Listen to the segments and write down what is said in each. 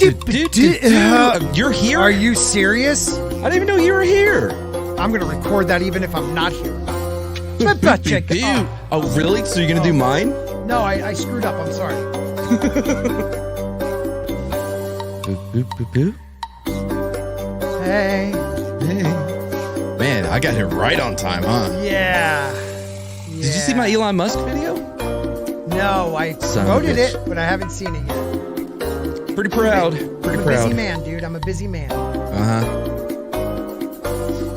You're here? Are you serious? I didn't even know you were here. I'm going to record that even if I'm not here. Oh, really? So you're going to do mine? No, I screwed up. I'm sorry. Hey. Man, I got here right on time, huh? Yeah. Did you see my Elon Musk video? No, I promoted it, but I haven't seen it yet. Pretty proud. I'm a busy man, dude. I'm a busy man.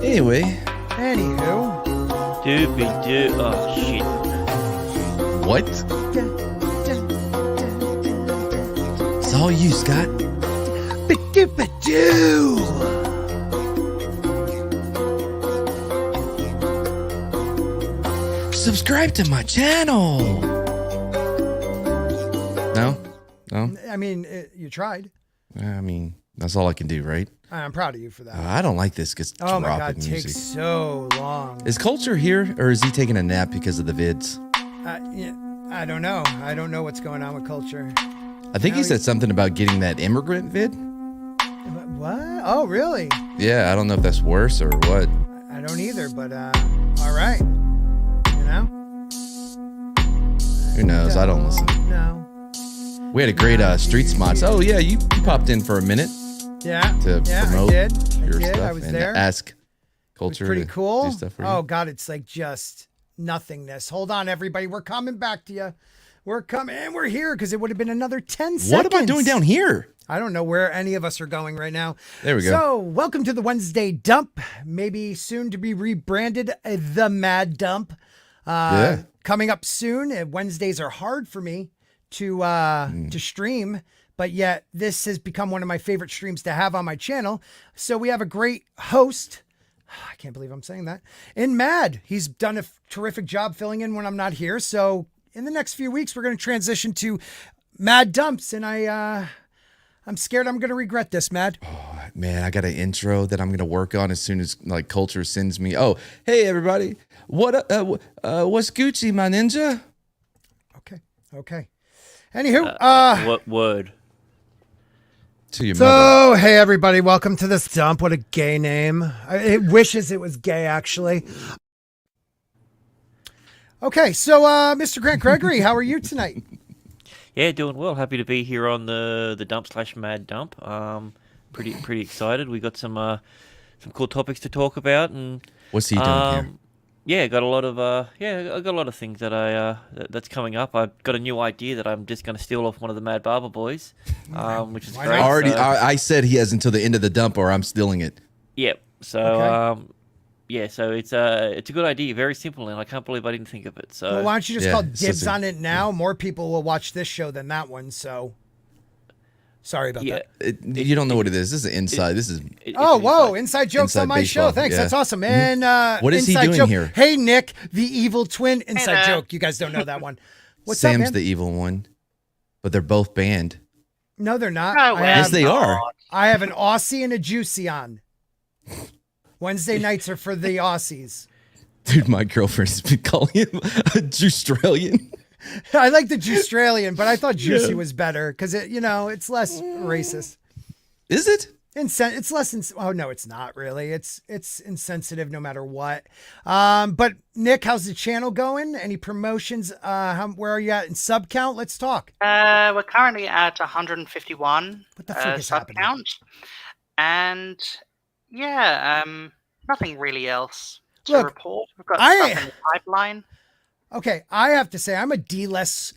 Anyway. Anywho. Doobie-doo. Oh, shit. What? It's all you, Scott. Ba-doo-ba-doo. Subscribe to my channel. No? I mean, you tried. I mean, that's all I can do, right? I'm proud of you for that. I don't like this because Oh my God, it music takes so long. Is Culture here, or is he taking a nap because of the vids? Yeah, I don't know. I don't know what's going on with Culture. I think he said something about getting that immigrant vid. What? Oh, really? Yeah, I don't know if that's worse or what. I don't either, but all right. You know? Who knows? I don't listen. No. We had a great Street Smots. Oh, yeah, you popped in for a minute. Yeah. To promote I did. your I stuff was and there. ask Culture. It was pretty cool. Do stuff for you. Oh, God, it's like just nothingness. Hold on, everybody. We're coming back to you. We're coming, and we're here because it would have been another 10 seconds. What am I doing down here? I don't know where any of us are going right now. There we go. So, welcome to the Wednesday Dump, maybe soon to be rebranded the Mad Dump. Coming up soon. Wednesdays are hard for me to stream, but yet this has become one of my favorite streams to have on my channel. So we have a great host. I can't believe I'm saying that. In Mad, he's done a terrific job filling in when I'm not here. So in the next few weeks, we're going to transition to Mad Dumps, and I'm scared I'm going to regret this, Mad. Oh, man, I got an intro that I'm going to work on as soon as like Culture sends me. Oh, hey everybody. What's Gucci, my ninja? Okay. Anywho, What word? To your mother. Hey everybody, welcome to this dump. What a gay name. It wishes it was gay, actually. Okay, so Mr. Grant Gregory, how are you tonight? Yeah, doing well. Happy to be here on the dump/mad dump. Pretty excited. We got some cool topics to talk about, and What's he doing here? yeah, got a lot of I got a lot of things that that's coming up. I've got a new idea that I'm just going to steal off one of the Mad Barber boys, which is great. I said he has until the end of the dump, or I'm stealing it. Yep. So yeah, so it's a good idea, very simple, and I can't believe I didn't think of it. So Well, why don't you just call dibs on it now? More people will watch this show than that one, so sorry about that. You don't know what it is. This is inside. Inside jokes on my baseball. show. Thanks, Yeah. that's awesome. And What is he inside doing joke. here? Hey, Nick, the evil twin. Inside joke. You guys don't know that one. What's Sam's up, man? the evil one, but they're both banned. No, they're not. No, Yes, they are. I have an Aussie and a Juicy on. Wednesday nights are for the Aussies. Dude, my girlfriend has been calling him a Australian. I like the Justralian, but I thought Juicy was better because it's less racist. Is it? It's less. Oh no, it's not really. It's insensitive no matter what. But Nick, how's the channel going? Any promotions? Where are you at in sub count? Let's talk. We're currently at 151 What the frick is sub happening? count, and yeah, nothing really else to Look, report. We've got I- stuff in the pipeline. Okay, I have to say I'm a D-list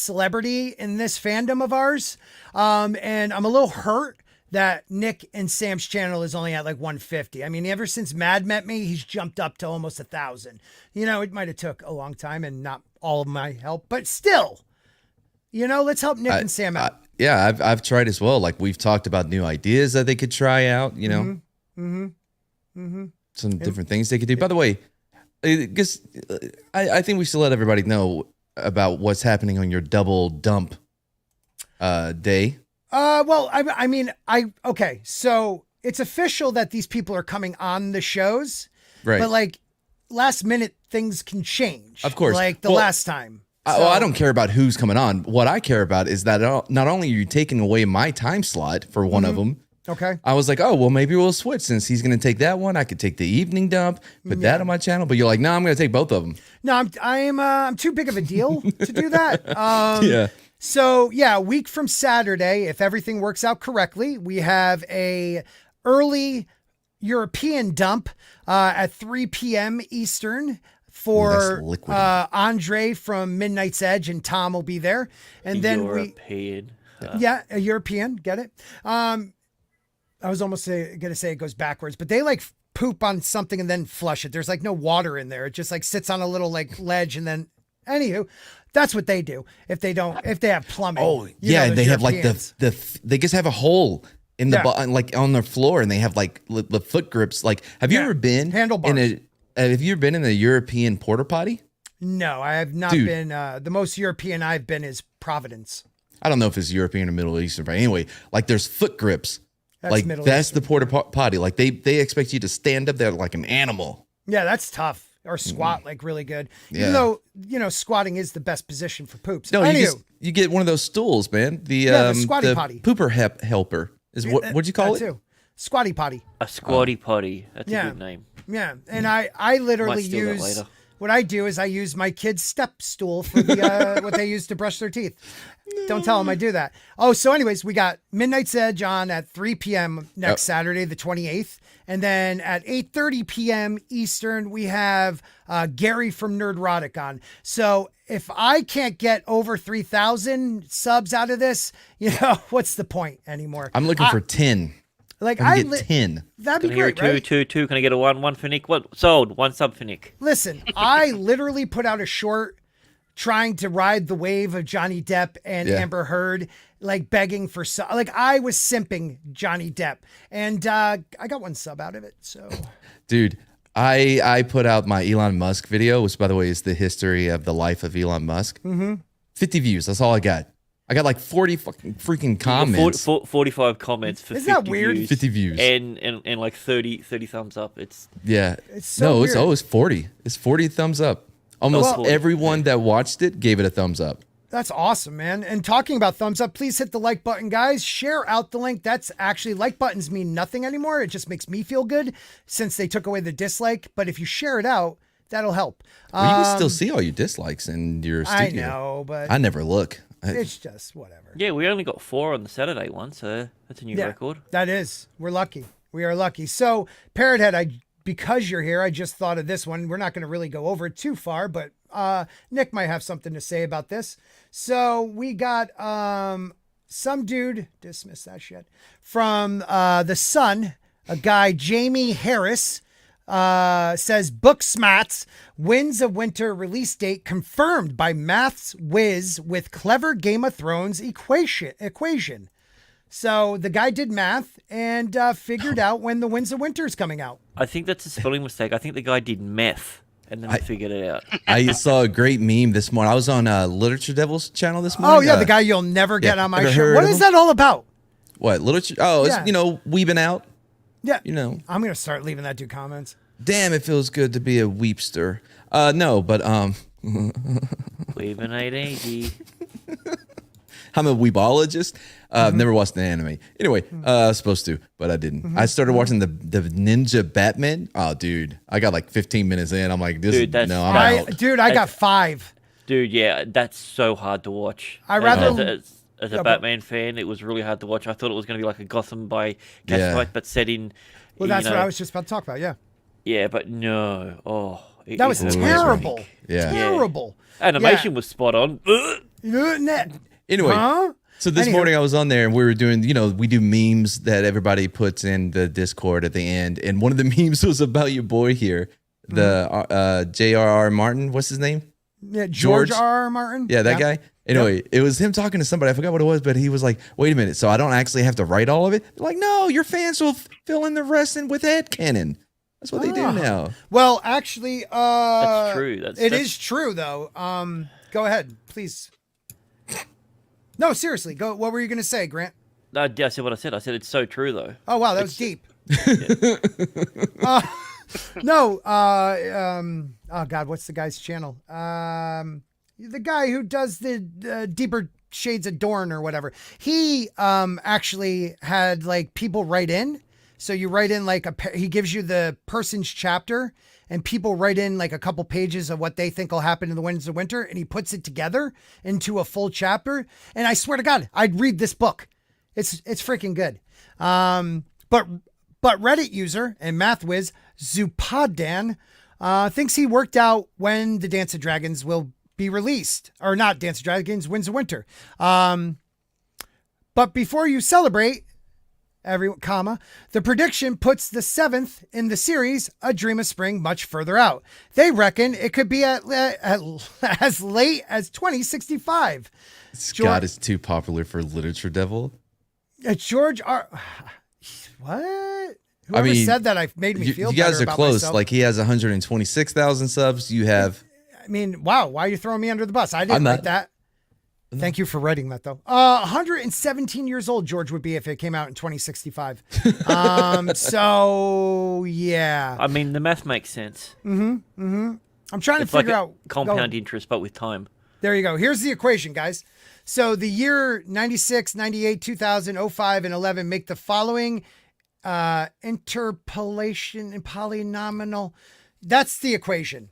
celebrity in this fandom of ours, and I'm a little hurt that Nick and Sam's channel is only at like 150. I mean, ever since Mad met me, he's jumped up to almost 1,000. It might have took a long time and not all of my help, but still, let's help Nick and Sam out. Yeah, I've tried as well. Like we've talked about new ideas that they could try out. Some different things they could do. By the way, because I think we should let everybody know about what's happening on your double dump day. Well, okay, so it's official that these people are coming on the shows, Right. but like last minute things can change. Of course. Like the Well, last time. Well, I don't care about who's coming on. What I care about is that not only are you taking away my time slot for one of them. Okay. I was like, oh, well, maybe we'll switch since he's going to take that one. I could take the evening dump, put that on my channel. But you're like, no, I'm going to take both of them. No, I'm too big of a deal to do that. Yeah. So yeah, a week from Saturday, if everything works out correctly, we have a early European dump at 3 p.m. Eastern for Andre from Midnight's Edge, and Tom will be there. And then European. a European, get it? I was almost going to say it goes backwards, but they like poop on something and then flush it. There's like no water in there. It just like sits on a little like ledge, and then anywho, that's what they do if they have plumbing. Oh yeah, they have like they just have a hole in the bottom, like on their floor, and they have like the foot grips. Like, have you ever been handlebars? Have you ever been in the European porta potty? No, I have not been. The most European I've been is Providence. I don't know if it's European or Middle Eastern, but anyway, like there's foot grips. That's that's the porta potty. Like they expect you to stand up there like an animal. Yeah, that's tough. Or squat like really good. Even though, squatting is the best position for poops. No, you get one of those stools, man. The squatty potty. Pooper helper is what'd you call it? Too. Squatty potty. A squatty potty. That's a good name. Yeah, and I literally use what I do is I use my kid's step stool for the what they use to brush their teeth. Don't tell them I do that. Oh, so anyways, we got Midnight's Edge on at 3 p.m. next Saturday, the 28th. And then at 8:30 p.m. Eastern, we have Gary from Nerdrotic on. So if I can't get over 3,000 subs out of this, what's the point anymore? I'm looking for 10. Like I get 10. That'd be great, right? Two. Can I get a one for Nick? What sold? One sub for Nick. Listen, I literally put out a short trying to ride the wave of Johnny Depp and Amber Heard, like begging for like I was simping Johnny Depp, and I got one sub out of it. So, dude, I put out my Elon Musk video, which by the way is the history of the life of Elon Musk. 50 views. That's all I got. I got like 40 freaking comments. 45 comments for Isn't 50 that weird? views. 50 views. And like 30 thumbs up. It's so weird. It's 40. It's 40 thumbs up. Almost everyone that watched it gave it a thumbs up. That's awesome, man. And talking about thumbs up, please hit the like button, guys. Share out the link. That's actually, like buttons mean nothing anymore. It just makes me feel good since they took away the dislike. But if you share it out, that'll help. Well, you can still see all your dislikes in your studio. I know, but I never look. It's just whatever. Yeah, we only got 4 on the Saturday one, so that's a new record. That is. We're lucky. We are lucky. So, Parrothead, because you're here, I just thought of this one. We're not going to really go over it too far, but Nick might have something to say about this. So we got some dude, dismiss that shit, from The Sun, a guy, Jamie Harris, says Booksmats Winds of Winter release date confirmed by Maths Whiz with clever Game of Thrones equation. So the guy did math and figured out when the Winds of Winter is coming out. I think that's a spelling mistake. I think the guy did meth and then figured it out. I saw a great meme this morning. I was on Literature Devil's channel this morning. Oh, yeah, the guy you'll never get on my show. What is that all about? What, literature? Oh, it's, weebing out. Yeah. I'm going to start leaving that dude comments. Damn, it feels good to be a weepster. No, but Weaving 880. I'm a weebologist. I've never watched an anime. Anyway, I was supposed to, but I didn't. I started watching the Ninja Batman. Oh, dude, I got like 15 minutes in. I'm like, I'm out. Dude, I got 5. Dude, yeah, that's so hard to watch. As a Batman fan, it was really hard to watch. I thought it was going to be like a Gotham by Gaslight, but set in. Well, that's what I was just about to talk about. Yeah. Yeah, but no. Oh, that was terrible. Yeah. Terrible. Animation was spot on. Anyway, so this morning I was on there and we were doing, we do memes that everybody puts in the Discord at the end. And one of the memes was about your boy here, the J.R.R. Martin. What's his name? Yeah, George R.R. Martin. Yeah, that guy. Anyway, it was him talking to somebody. I forgot what it was, but he was like, wait a minute. So I don't actually have to write all of it? They're like, no, your fans will fill in the rest in with headcanon. That's what they do now. Well, actually, that's true. It is true, though. Go ahead, please. No, seriously. Go. What were you going to say, Grant? I said what I said. I said it's so true, though. Oh, wow. That was deep. No. Oh, God. What's the guy's channel? the guy who does the Deeper Shades of Dawn or whatever, he actually had like people write in. So you write in like he gives you the person's chapter, and people write in like a couple pages of what they think will happen in the Winds of Winter, and he puts it together into a full chapter. And I swear to God, I'd read this book. It's freaking good. But Reddit user and math whiz Zupadan thinks he worked out when the Dance of Dragons will be released, or not Dance of Dragons, Winds of Winter. But before you celebrate, the prediction puts the 7th in the series, A Dream of Spring, much further out. They reckon it could be at as late as 2065. Scott is too popular for Literature Devil. George R. What? Whoever said that made me feel better. You guys are about close. myself. Like he has 126,000 subs. You have. I mean, wow. Why are you throwing me under the bus? I didn't write that. Thank you for writing that, though. 117 years old George would be if it came out in 2065. So, yeah. I mean, the math makes sense. I'm trying to figure out... compound interest, but with time. There you go. Here's the equation, guys. So, the year 96, 98, 2000, 05, and 11 make the following interpolation and polynomial. That's the equation.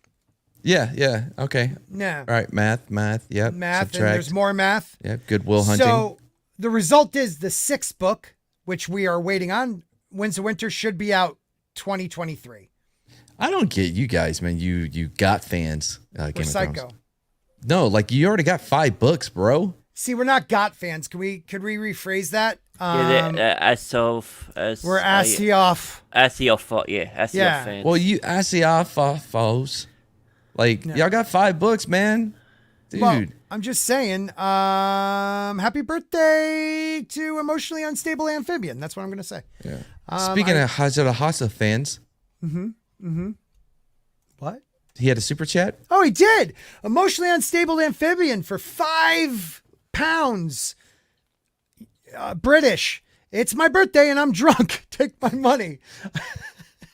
Yeah. Okay. Yeah. All right. Math. Yep. Math, Subtract. and there's more math. Yeah. Goodwill Hunting. So the result is the 6th book, which we are waiting on, Winds of Winter, should be out 2023. I don't get you guys, man. You got fans. We're Game of psycho. Thrones. No, like you already got 5 books, bro. See, we're not got fans. Could we rephrase that? We're Asioff. Asioff fans. Well, you Asioff foes. Like, y'all got 5 books, man. Dude. Well, I'm just saying, happy birthday to Emotionally Unstable Amphibian. That's what I'm going to say. Yeah. Speaking of Hasa fans. What? He had a super chat? Oh, he did. Emotionally Unstable Amphibian for £5. British. It's my birthday and I'm drunk. Take my money.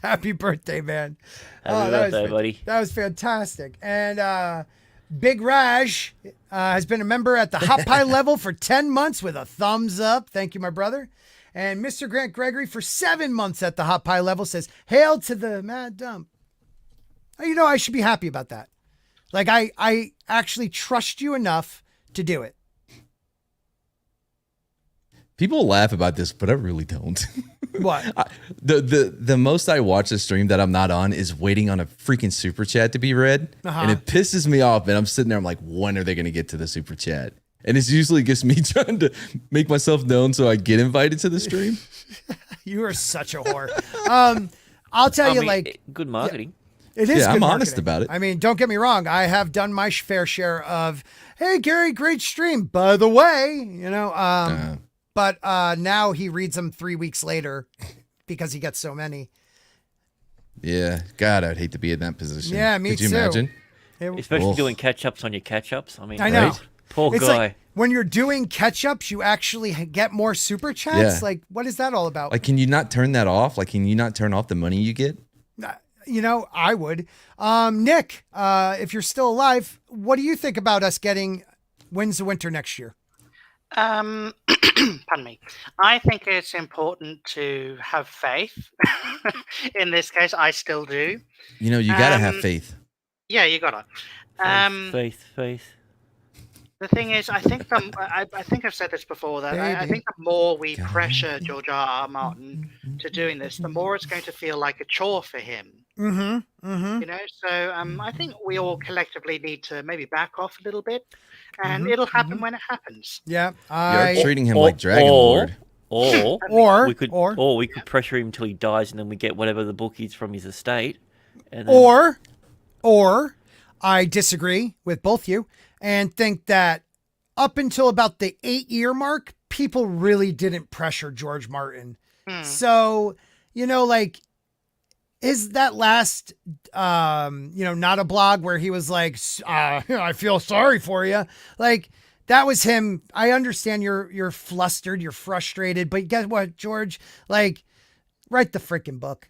Happy birthday, man. Happy birthday, buddy. That was fantastic. And Big Raj has been a member at the Hot Pie level for 10 months with a thumbs up. Thank you, my brother. And Mr. Grant Gregory for 7 months at the Hot Pie level says, hail to the Mad Dump. You know, I should be happy about that. Like, I actually trust you enough to do it. People laugh about this, but I really don't. What? The most I watch a stream that I'm not on is waiting on a freaking super chat to be read. And it pisses me off. And I'm sitting there, I'm like, when are they going to get to the super chat? And it's usually just me trying to make myself known so I get invited to the stream. You are such a whore. I'll tell you, like, good marketing. It is. Yeah, good I'm marketing. honest about it. I mean, don't get me wrong. I have done my fair share of, hey, Gary, great stream. By the way, you know, but now he reads them 3 weeks later because he gets so many. Yeah. God, I'd hate to be in that position. Yeah, me Could you too. imagine? Especially doing catch-ups on your catch-ups. I mean, I know. Right? Poor It's guy. like when you're doing catch-ups, you actually get more super chats. Yeah. Like, what is that all about? Like, can you not turn that off? Like, can you not turn off the money you get? You know, I would. Nick, if you're still alive, what do you think about us getting Winds of Winter next year? Pardon me. I think it's important to have faith. In this case, I still do. You know, you got to have faith. Yeah, you gotta. Faith. The thing is, I think I think I've said this before, that I think the more we pressure George R.R. Martin to doing this, the more it's going to feel like a chore for him. You know, so I think we all collectively need to maybe back off a little bit, and it'll happen when it happens. Yeah, You're treating him like Dragon Lord. Or we could pressure him until he dies, and then we get whatever the book is from his estate. And then... Or I disagree with both you and think that up until about the 8-year mark, people really didn't pressure George Martin. So, you know, like, is that last, not a blog where he was like, I feel sorry for you. Like, that was him. I understand you're flustered, you're frustrated, but guess what, George? Like, write the freaking book.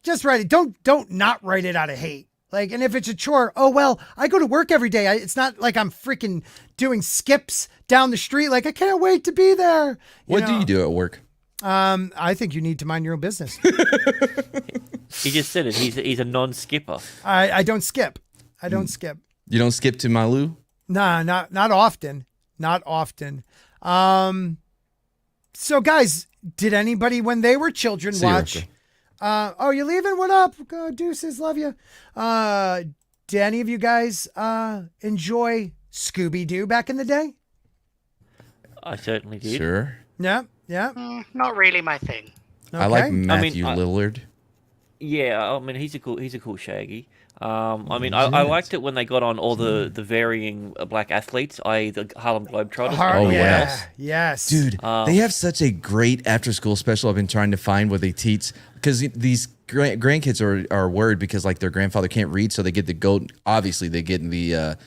Just write it. Don't not write it out of hate. Like, and if it's a chore, oh, well, I go to work every day. It's not like I'm freaking doing skips down the street. Like, I can't wait to be there. What do you do at work? I think you need to mind your own business. He just said it. He's a non-skipper. I don't skip. I don't skip. You don't skip to Malu? Nah, not often. Not often. So guys, did anybody when they were children watch? Oh, you leaving? What up? Deuces, love you. Did any of you guys enjoy Scooby-Doo back in the day? I certainly did. Sure. Yeah. Not really my thing. Okay. I like Matthew Lillard. Yeah, I mean he's a cool Shaggy. I liked it when they got on all the varying black athletes, i.e. the Harlem Globetrotters. Oh, yeah. Yes. Dude, they have such a great after-school special I've been trying to find where they teach, because these grandkids are worried because like their grandfather can't read, so they get the gold. Obviously, they get the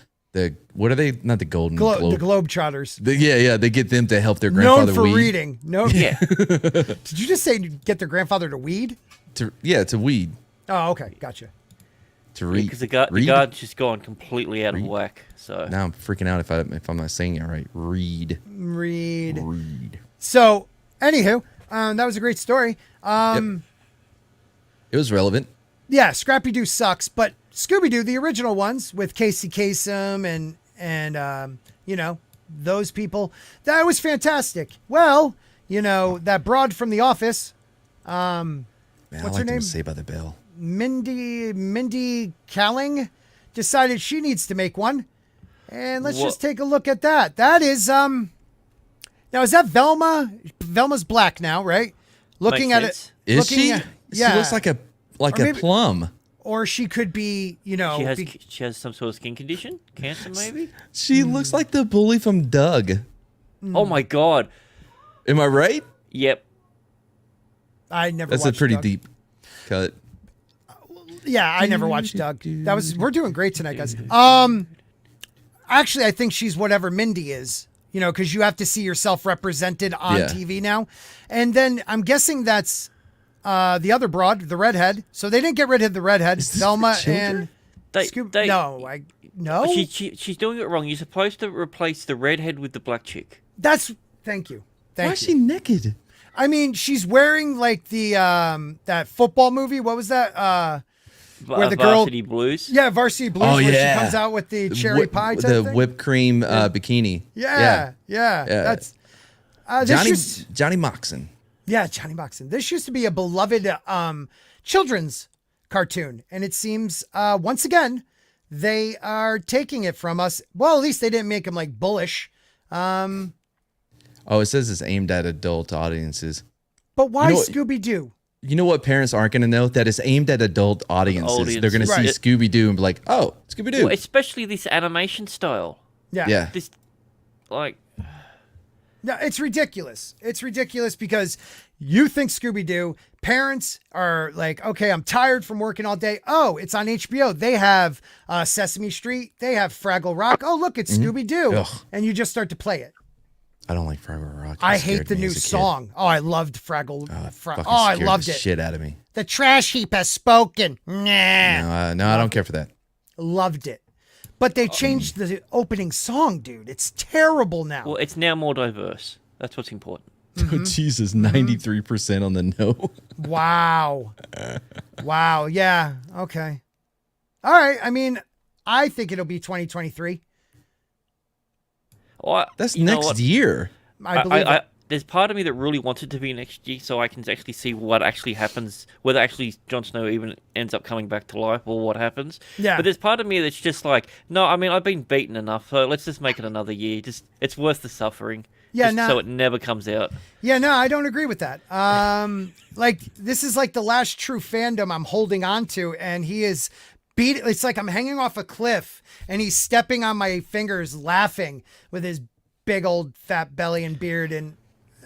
what are they? Not the Golden Globe. The Globetrotters. Yeah. They get them to help their grandfather known for weed. reading. No. Yeah. Did you just say get their grandfather to weed? To weed. Oh, okay, gotcha. To read. Because the guard's just gone completely out of whack. So now I'm freaking out if I'm not saying it right. Read. So, anywho, that was a great story. Yep. It was relevant. Yeah, Scrappy-Doo sucks, but Scooby-Doo, the original ones with Casey Kasem and those people, that was fantastic. Well, that broad from The Office, Man, what's I her name? To say by the bell. Mindy Kaling decided she needs to make one. And let's just take a look at that. That is, now is that Velma? Velma's black now, right? Looking Makes at sense. it. Is she? Yeah. She looks like a maybe- plum. Or she could be, she has some sort of skin condition, cancer maybe. She looks like the bully from Doug. Oh my god. Am I right? Yep. I never That's watched a pretty Doug. deep cut. Yeah, I never watched Doug. We're doing great tonight, guys. Actually, I think she's whatever Mindy is, because you have to see yourself represented on TV now. And then I'm guessing that's the other broad, the redhead. So they didn't get rid of the redhead. Velma and Scooby. No. She's doing it wrong. You're supposed to replace the redhead with the black chick. Thank you. Why is she naked? I mean, she's wearing like the that football movie. What was that? Where the girl Varsity Blues. Yeah, Varsity Blues. Oh, where yeah. she comes out with the cherry pie type the thing. whipped cream bikini. Yeah. That's Johnny Moxon. Yeah, Johnny Moxon. This used to be a beloved children's cartoon, and it seems once again they are taking it from us. Well, at least they didn't make him like bullish. Oh, it says it's aimed at adult audiences. But why Scooby-Doo? You know what parents aren't going to know? That it's aimed at adult audiences. They're going to see Scooby-Doo and be like, oh, Scooby-Doo. Well, especially this animation style. Yeah. This, like... No, it's ridiculous. It's ridiculous because you think Scooby-Doo, parents are like, okay, I'm tired from working all day. Oh, it's on HBO. They have Sesame Street. They have Fraggle Rock. Oh, look, it's Scooby-Doo. Ugh. And you just start to play it. I don't like Fraggle Rock. I hate the new song. Oh, I loved Fraggle. I loved it. Shit out of me. The trash heap has spoken. Nah. No, I don't care for that. Loved it. But they changed the opening song, dude. It's terrible now. Well, it's now more diverse. That's what's important. Oh, Jesus, 93% on the no. Wow. Wow. Yeah. Okay. All right. I mean, I think it'll be 2023. Well, that's next year. I believe there's part of me that really wants it to be next year so I can actually see what actually happens, whether actually Jon Snow even ends up coming back to life or what happens. Yeah. But there's part of me that's just like, no, I mean, I've been beaten enough, so let's just make it another year. It's worth the suffering. Yeah, so it never comes out. Yeah, no, I don't agree with that. Like, this is like the last true fandom I'm holding on to, and he is it's like I'm hanging off a cliff, and he's stepping on my fingers, laughing with his big old fat belly and beard, and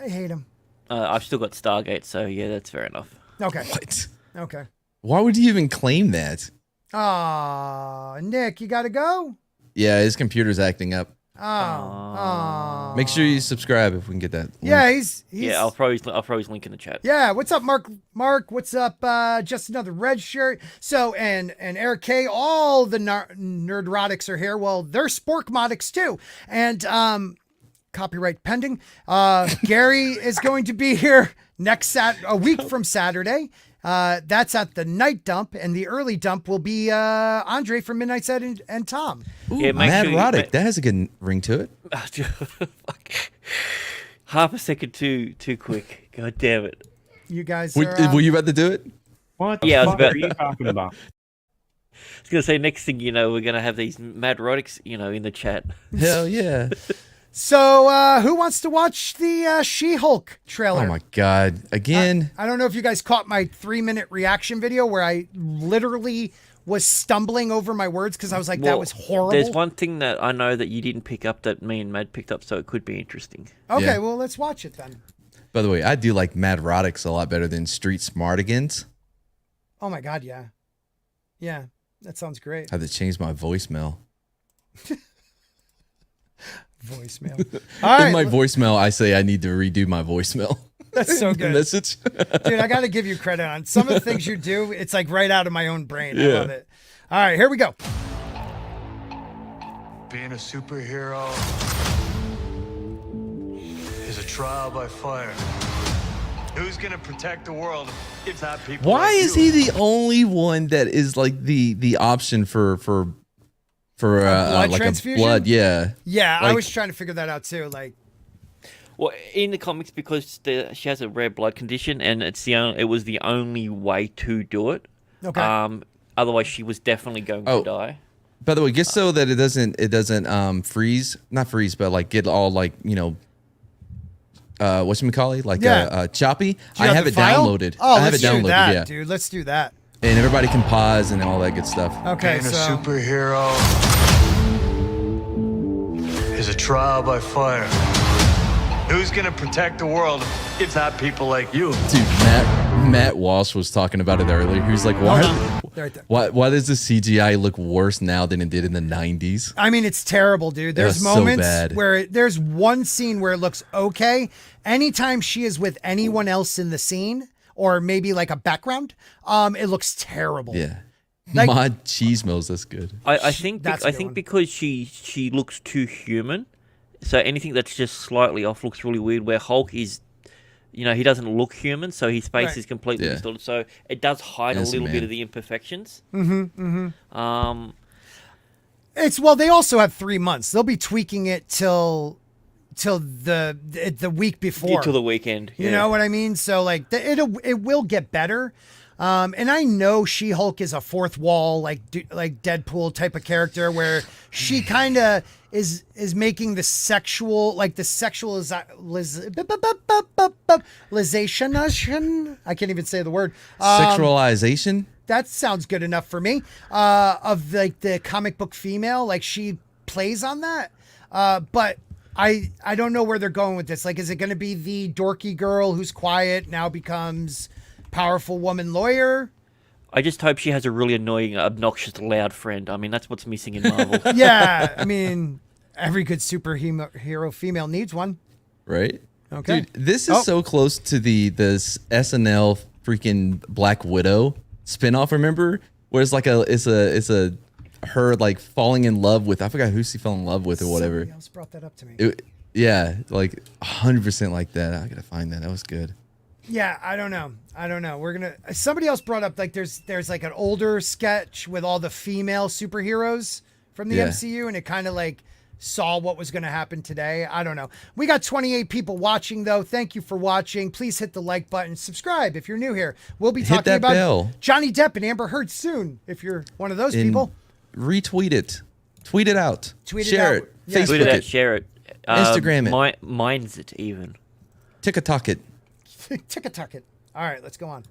I hate him. I've still got Stargate, so yeah, that's fair enough. Okay. What? Okay. Why would you even claim that? Aw, Nick, you gotta go? Yeah, his computer's acting up. Oh. Make sure you subscribe if we can get that. Yeah, link. he's Yeah, I'll throw his link in the chat. Yeah, what's up, Mark? Mark, what's up? Just another red shirt. So, and Eric K, all the nerdrotics are here. Well, they're Sporkmotics too. And copyright pending. Gary is going to be here a week from Saturday. That's at the night dump, and the early dump will be Andre from Midnight Set and Tom. Ooh, Yeah, make Mad sure you- Roddick. That has a good ring to it. Fuck. Half a second too quick. God damn it. You guys Were, are, were you about to do it? What the Yeah, I was fuck about- are you talking about? I was gonna say next thing you know, we're gonna have these mad erotics, in the chat. Hell yeah. So, who wants to watch the She-Hulk trailer? Oh my God. Again. I don't know if you guys caught my 3-minute reaction video where I literally was stumbling over my words because I was like, that Well, was horrible. There's one thing that I know that you didn't pick up that me and Mad picked up, so it could be interesting. Okay, Yeah. well, let's watch it then. By the way, I do like Mad Roddick's a lot better than Street Smartigans. Oh my God, yeah. Yeah, that sounds great. I had to change my voicemail. Voicemail. All right, In my voicemail, I say I need to redo my voicemail. that's so good. Message. Dude, I got to give you credit on some of the things you do. It's like right out of my own brain. I Yeah. love it. All right, here we go. Being a superhero is a trial by fire. Who's gonna protect the world if not people? Why like is you? he the only one that is like the option for blood like transfusion? a blood? Yeah. Yeah, I Like- was trying to figure that out too. Like, Well, in the comics, because she has a rare blood condition, and it was the only way to do it. okay. Otherwise, she was definitely going to die. By the way, just so that it doesn't freeze, not freeze, but like get all like whatchamacallit, like Yeah. choppy. Do you I have the it file? downloaded. Oh, I have let's it do downloaded. that, Yeah, dude. Let's do that. and everybody can pause and all that good stuff. Okay, Being a so superhero is a trial by fire. Who's gonna protect the world if not people like you? Dude, Matt Walsh was talking about it earlier. He was like, Hold on. Right there. why does the CGI look worse now than it did in the 90s? I mean, it's terrible, dude. There's was so moments bad. where there's one scene where it looks okay. Anytime she is with anyone else in the scene, or maybe like a background, it looks terrible. Yeah. Like- Mod Cheese Mills, that's good. I think That's a I good think one. because she looks too human, so anything that's just slightly off looks really weird. Where Hulk is, he doesn't look human, so his face Right. is completely Yeah. distorted. So it does hide Yes, a little man. bit of the imperfections. Well, they also have 3 months. They'll be tweaking it till the week before. Until the weekend. You know what I mean? So like it will get better. And I know She-Hulk is a fourth wall, like Deadpool type of character where she kind of is making the sexualization. I can't even say the word. Sexualization? That sounds good enough for me. Of like the comic book female, like she plays on that. But I don't know where they're going with this. Like, is it going to be the dorky girl who's quiet now becomes powerful woman lawyer? I just hope she has a really annoying, obnoxious, loud friend. I mean, that's what's missing in Marvel. Yeah, I mean, every good superhero female needs one. Right? Okay. Dude, this is so close to this SNL freaking Black Widow spinoff, remember? Where it's like it's a her like falling in love with, I forgot who she fell in love with or whatever. Somebody else brought that up to me. Yeah, like 100% like that. I gotta find that. That was good. Yeah, I don't know. Somebody else brought up like there's like an older sketch with all the female superheroes from the Yeah. MCU, and it kind of like saw what was going to happen today. I don't know. We got 28 people watching though. Thank you for watching. Please hit the like button. Subscribe if you're new here. We'll be Hit talking that about bell. Johnny Depp and Amber Heard soon. If you're one of those And people, retweet it. Tweet it out. Tweet it Share out. it. Yeah. Facebook Tweet it out, it. share it. Instagram it. Mine's it even. TikTok it. tick-a-tuck it. All right, let's go on.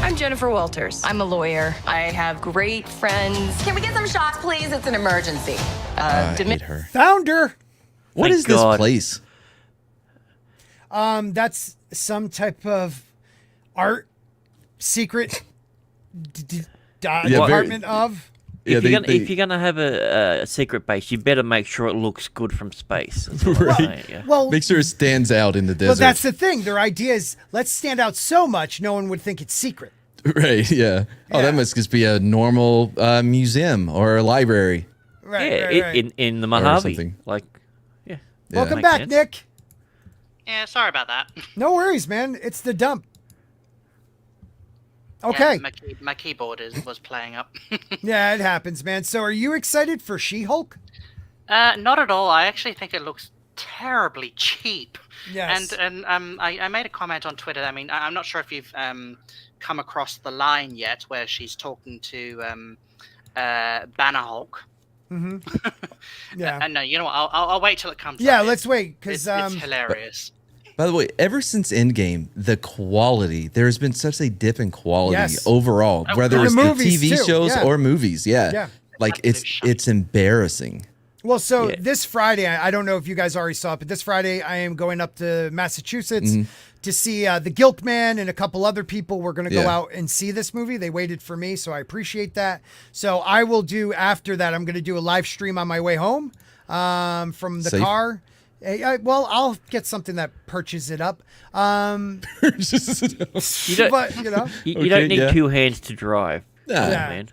I'm Jennifer Walters. I'm a lawyer. I have great friends. Can we get some shots, please? It's an emergency. I hate her. Founder. What Thank is this God. place? That's some type of art secret very- department of. If you're gonna have a secret base, you better make sure it looks good from space. That's what I'm Right. saying, yeah. Well, Make sure it stands out in the desert. well, that's the thing. Their idea is let's stand out so much no one would think it's secret. Right, yeah. Oh, Yeah. that must just be a normal museum or a library. Right, Yeah, right. in the Or Mojave. something. Like, yeah. Welcome Makes back, sense. Nick. Yeah, sorry about that. No worries, man. It's the dump. Okay. Yeah, my keyboard was playing up. Yeah, it happens, man. So are you excited for She-Hulk? Not at all. I actually think it looks terribly cheap. Yes. And I made a comment on Twitter. I mean, I'm not sure if you've come across the line yet where she's talking to Banner Hulk. Yeah. No, you know what? I'll wait till it comes. Yeah, up. let's wait because It's hilarious. By the way, ever since Endgame, the quality, there has been such a dip in quality Yes. overall, whether The it's the movies, TV too, shows yeah. or movies. Yeah. Yeah. Like it's embarrassing. Well, so Yeah. this Friday, I don't know if you guys already saw it, but this Friday I am going up to Massachusetts to see the Gilk Man and a couple other people. We're going to go Yeah. out and see this movie. They waited for me, so I appreciate that. So I will do after that. I'm going to do a live stream on my way home from the Safe? car. Well, I'll get something that perches it up. don't- But you know, You Okay, don't need yeah. two hands to drive. Nah. Yeah. Man.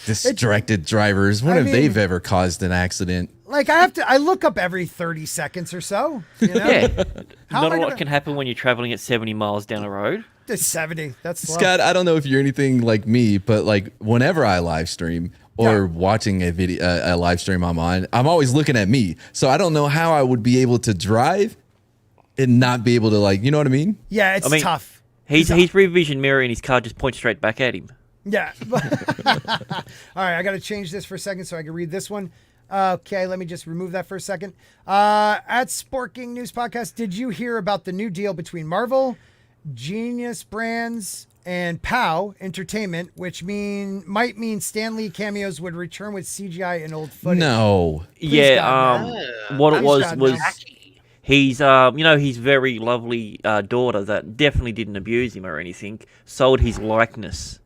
Distracted drivers. When I have mean- they've ever caused an accident? like I look up every 30 seconds or so. You know, Yeah. How Not am a I lot gonna- can happen when you're traveling at 70 miles down a road. It's 70. That's slow. Scott, I don't know if you're anything like me, but like whenever I live stream or Yeah. watching a video, a live stream I'm on, I'm always looking at me. So I don't know how I would be able to drive and not be able to, like, you know what I mean? Yeah, it's I mean, tough. His rear vision mirror in his car just points straight back at him. Yeah. All right, I got to change this for a second so I can read this one. Okay, let me just remove that for a second. At Sporking News Podcast, did you hear about the new deal between Marvel, Genius Brands, and POW Entertainment, which might mean Stan Lee cameos would return with CGI and old footage? No. Yeah, God, what it Please was God, was no. he's his very lovely daughter that definitely didn't abuse him or anything, sold his likeness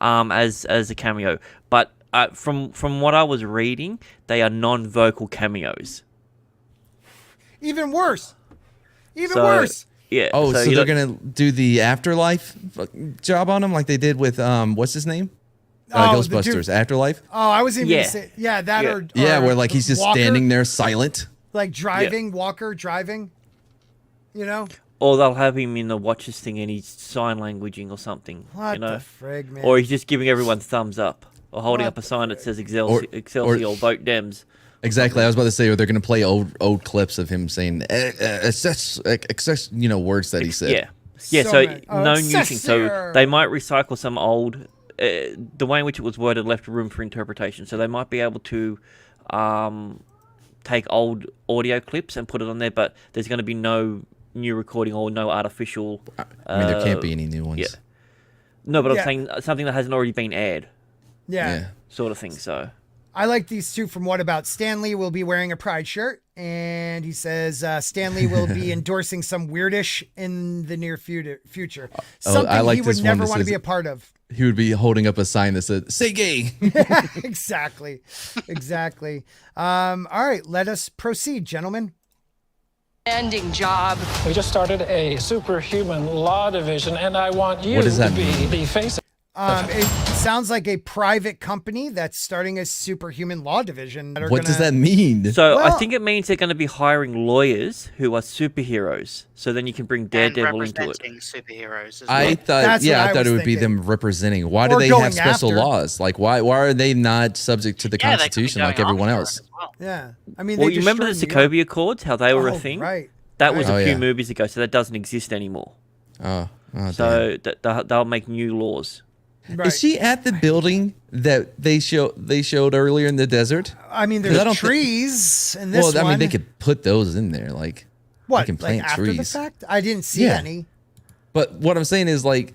as a cameo. But from what I was reading, they are non-vocal cameos. Even worse. Even So- worse. Yeah. Oh, so you they're don't- gonna do the afterlife job on him like they did with Oh, what's his name? the Ghostbusters dude- Afterlife. Oh, I was even Yeah. gonna say, that Yeah. or Yeah, where like he's just Walker, standing there silent. like driving, Walker driving. You know Or they'll have him in the watches thing and he's sign languaging or something. what you know? the frig, man? Or he's just giving everyone thumbs up. Or holding What up a sign that says Or- Excelsior, vote Dems. Exactly. I was about to say, or they're gonna play old clips of him saying excess, words that he said. Yeah. Yeah, So so many- no new thing. So Excelsior. they might recycle some old... the way in which it was worded left room for interpretation. So they might be able to take old audio clips and put it on there, but there's going to be no new recording or no artificial... I mean, there can't be any new ones. yeah. No, but Yeah. I'm saying something that hasn't already been aired, yeah. sort of thing, so... I like these two from What About Stanley will be wearing a Pride shirt, and he says Stanley will be endorsing some weirdish in the near future. Something I like he would this one never that want to says- be a part of. He would be holding up a sign that said "Say gay." Exactly. All right, let us proceed, gentlemen. Ending job. We just started a superhuman law division, and I want you What does that to be mean? the face. It sounds like a private company that's starting a superhuman law division. What does that mean? So I Well- think it means they're going to be hiring lawyers who are superheroes. So then you can bring And Daredevil into it. representing superheroes as I well. thought, That's what I I thought it was would be thinking. them representing. Why do Or they going have special after. laws? Like, why are they not subject to the Yeah, they could be Constitution going like everyone after it else? as well. Yeah. I mean, Well, they you remember the destroyed New York. Sokovia Accords, how they were Oh, a thing? Right. That was Oh, a few yeah. movies ago, so that doesn't exist anymore. Oh, damn. So they'll make new laws. Right. Is she at the building that they showed earlier in the desert? I mean, 'Cause there's I don't trees in this Well, I one. mean, they could put those in there, like what? they can Like plant after the trees. fact? I didn't see Yeah. any. But what I'm saying is, like,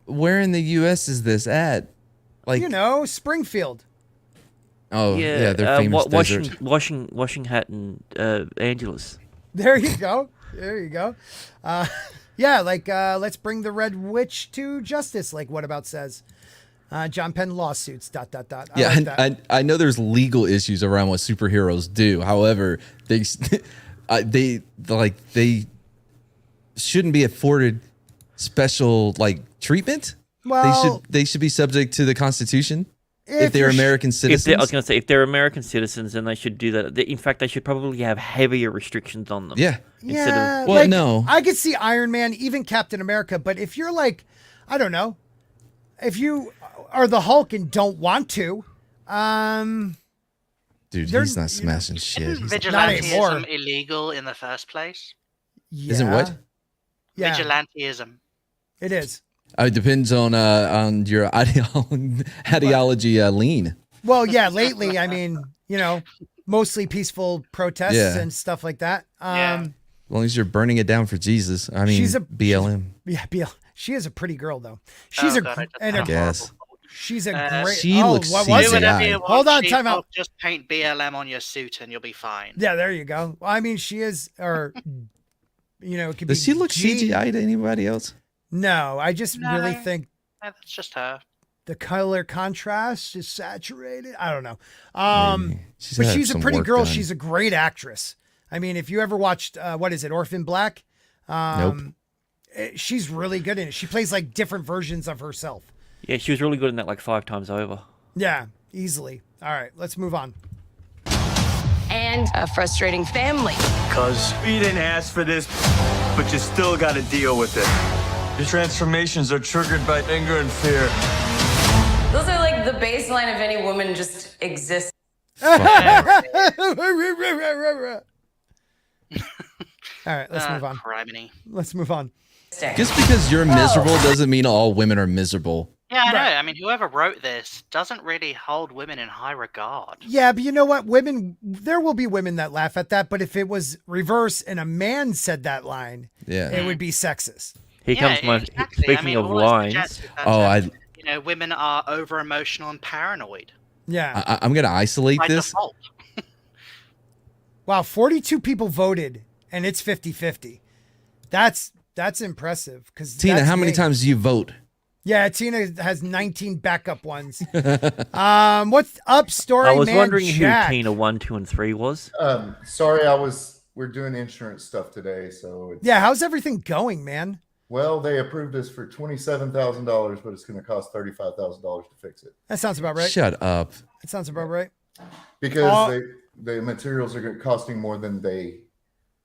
where in the U.S. is this at? Like, You know, Springfield. oh yeah, they're famous desert. washing hat and Angeles. There you go. There you go. Yeah, like let's bring the Red Witch to justice, like What About says. John Penn lawsuits. ... I Yeah, like that. I know there's legal issues around what superheroes do. However, they shouldn't be afforded special treatment. Well, they should be subject to the Constitution if they're American citizens. I was going to say, if they're American citizens, then they should do that. In fact, they should probably have heavier restrictions on them. Yeah. Yeah. Well, no. I could see Iron Man, even Captain America, but if you're I don't know, if you are the Hulk and don't want to, dude, he's not smashing shit. Isn't He's vigilantism illegal in the first place? Yeah. Isn't what? Yeah. Vigilantism. It is. It depends on your ideology lean. Well, yeah, lately, I mean, mostly peaceful protests and stuff like that. As long as you're burning it down for Jesus. I mean, she's BLM. She is a pretty girl, though. I guess. She's a great. She looks CGI. Hold on, time out. Just paint BLM on your suit and you'll be fine. Yeah, there you go. Well, I mean, she is, it could Does she look CGI to anybody else? No, I just really think that's just her. The color contrast is saturated. I don't know. But she's a pretty girl. She's a great actress. I mean, if you ever watched, Orphan Black? Nope. She's really good in it. She plays different versions of herself. Yeah, she was really good in that 5 times over. Yeah, easily. All right, let's move on. And a frustrating family. Cuz you didn't ask for this, but you still gotta deal with it. Your transformations are triggered by anger and fear. Those are the baseline of any woman just exists. All right, let's move on. Criminy. Let's move on. Just because you're miserable doesn't mean all women are miserable. Yeah, I know. I mean, whoever wrote this doesn't really hold women in high regard. Yeah, but you know what? There will be women that laugh at that, but if it was reverse and a man said that line, it would be sexist. Here comes my speaking of lines. Women are over emotional and paranoid. Yeah, I'm gonna isolate By this. default. Wow, 42 people voted, and it's 50-50. That's impressive. Because Tina, how many times do you vote? Yeah, Tina has 19 backup ones. What's up, story man? I was wondering Jack? who Tina 1, 2, and 3 was. Sorry, we're doing insurance stuff today, so how's everything going, man? Well, they approved us for $27,000, but it's going to cost $35,000 to fix it. That sounds about right. Shut up. That sounds about right. Because the materials are costing more than they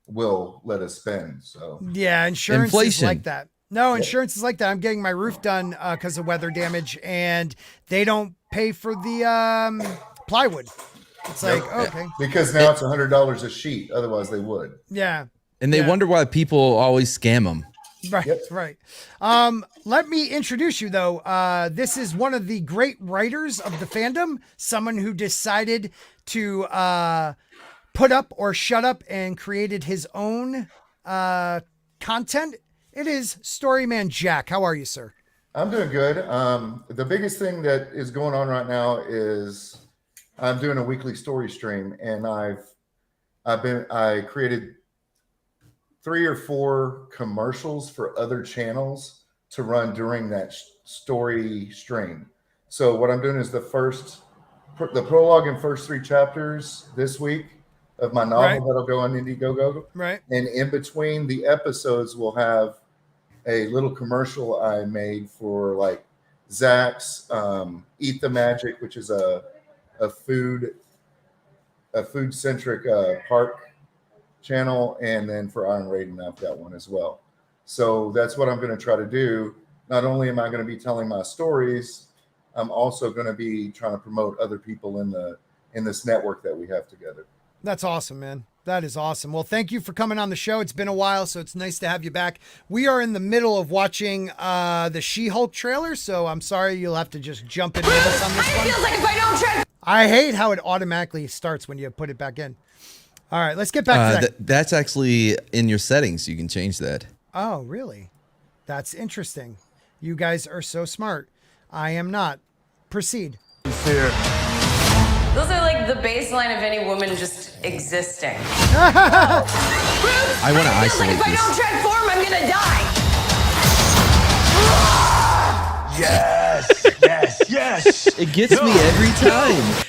will let us spend. So yeah, insurance Inflation. is like that. No, insurance is like that. I'm getting my roof done because of weather damage, and they don't pay for the plywood. It's okay. Because now it's $100 a sheet. Otherwise, they would. Yeah. And they wonder why people always scam them. Right, right. Let me introduce you, though. This is one of the great writers of the fandom, someone who decided to put up or shut up and created his own content. It is Storyman Jack. How are you, sir? I'm doing good. The biggest thing that is going on right now is I'm doing a weekly story stream, and I created 3 or 4 commercials for other channels to run during that story stream. So what I'm doing is the prologue and first 3 chapters this week of my novel that'll go on Indiegogo. Right. And in between the episodes, we'll have a little commercial I made for Zach's Eat the Magic, which is a food centric park channel, and then for Iron Raiden I've got one as well. So that's what I'm going to try to do. Not only am I going to be telling my stories, I'm also going to be trying to promote other people in this network that we have together. That's awesome, man. That is awesome. Well, thank you for coming on the show. It's been a while, so it's nice to have you back. We are in the middle of watching the She-Hulk trailer, so I'm sorry you'll have to just jump in with us on this one. It feels like if I don't try. I hate how it automatically starts when you put it back in. All right, let's get back to that. That's actually in your settings. You can change that. Oh, really? That's interesting. You guys are so smart. I am not. Proceed. Fear. Those are the baseline of any woman just existing. I want to isolate If I don't this. transform, I'm gonna die. Yes. Yes. It gets me every time.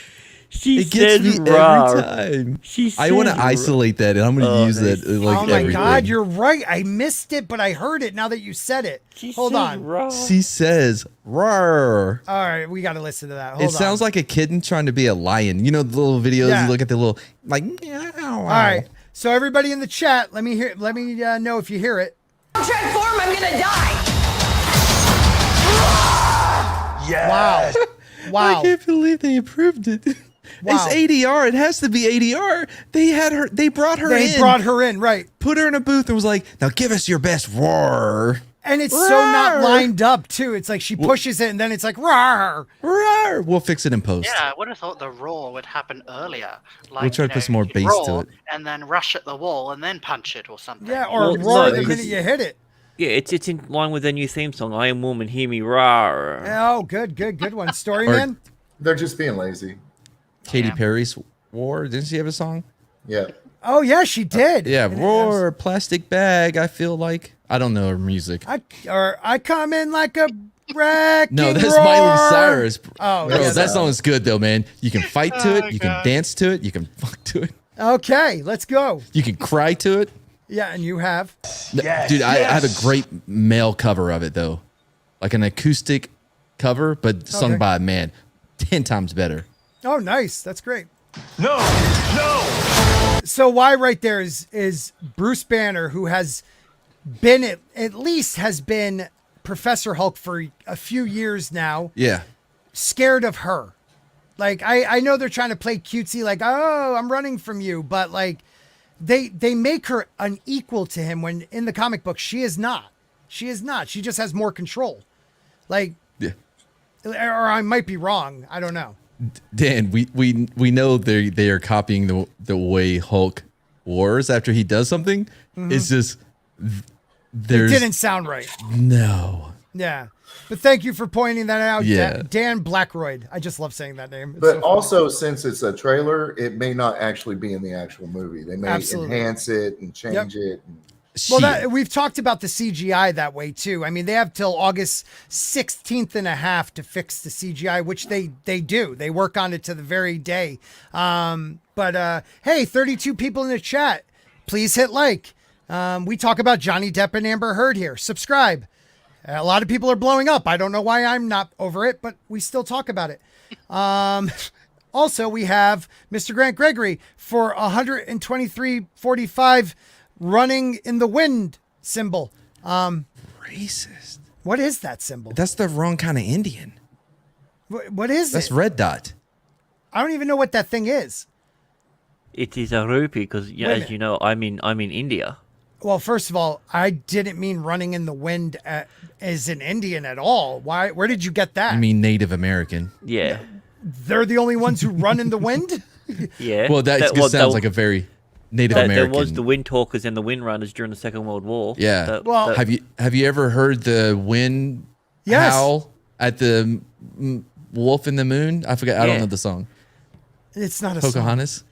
She It gets me says every rawr. time. She I want to says isolate that, and I'm going to use nice. that like Oh my everything. God, you're right. I missed it, but I heard it now that you said it. She Hold says on. rawr. She says, "Roar." All right, we got to listen to that. Hold It sounds like a kitten trying to be a lion. You know the little videos. Yeah. You look at the little like. Meow. All right. So everybody in the chat, let me know if you hear it. Transform, I'm gonna die. Wow. I Wow. can't believe they approved it. Wow. It's ADR. It has to be ADR. They had her. They brought her in. They brought her in, right. Put her in a booth and was like, "Now give us your best roar." And it's so not lined up too. It's like she pushes it and then it's like roar. Roar. We'll fix it in post. Yeah, I would have thought the roar would happen earlier. Like, We'll try to put some more you'd bass to roar it. And then rush at the wall and then punch it or something. Yeah, or Well, roar no, the because- minute you hit it. Yeah, it's in line with their new theme song. I am woman, hear me roar. Oh, good one. Story Or- man. They're just being lazy. Katy Yeah. Perry's "War." Didn't she have a song? Yeah. Oh yeah, she did. Yeah, And it "Roar," plastic bag. I feel like I don't know her music. I come in like a wrecking No, that's roar. Miley Cyrus. Oh, Bro, yeah, that song is good though, man. You can fight to it. You can dance to it. You can fuck to it. Okay, let's go. You can cry to it. Yeah, and you have. Dude, I have a great male cover of it though, like an acoustic cover, but sung Okay. by a man. 10 times better. Oh, nice. That's great. No. So why right there is Bruce Banner, who has been at least has been Professor Hulk for a few years now, Yeah. scared of her. Like I know they're trying to play cutesy, like, oh, I'm running from you, but like they make her unequal to him when in the comic book she is not. She is not. She just has more control. Like, Yeah. or I might be wrong. I don't know. Dan, we know they are copying the way Hulk wars after he does something. It's just It there's didn't sound right. no. Yeah. But thank you for pointing that out, Yeah. Dan Blackroyd. I just love saying that name. It's But so funny. also, since it's a trailer, it may not actually be in the actual movie. They may Absolutely. enhance it and change it. And Well, we've talked about the CGI that way too. I mean, they have till August 16th and a half to fix the CGI, which they do. They work on it to the very day. But hey, 32 people in the chat. Please hit like. We talk about Johnny Depp and Amber Heard here. Subscribe. A lot of people are blowing up. I don't know why I'm not over it, but we still talk about it. Also, we have Mr. Grant Gregory for 123.45 running in the wind symbol. Racist. What is that symbol? That's the wrong kind of Indian. What is That's it? red dot. I don't even know what that thing is. It is a rupee because, Wait a as minute. you know, I'm in India. Well, first of all, I didn't mean running in the wind as an Indian at all. Why? Where did you get that? I mean Native American. Yeah, they're the only ones who run in the wind? yeah. Well, that just well, sounds like a very Native there American. was the wind talkers and the wind runners during the Second World War. Yeah. Well- have you ever heard the wind Yes. howl at the Wolf in the Moon? I forgot. I don't Yeah. know the song. It's not a song. Pocahontas.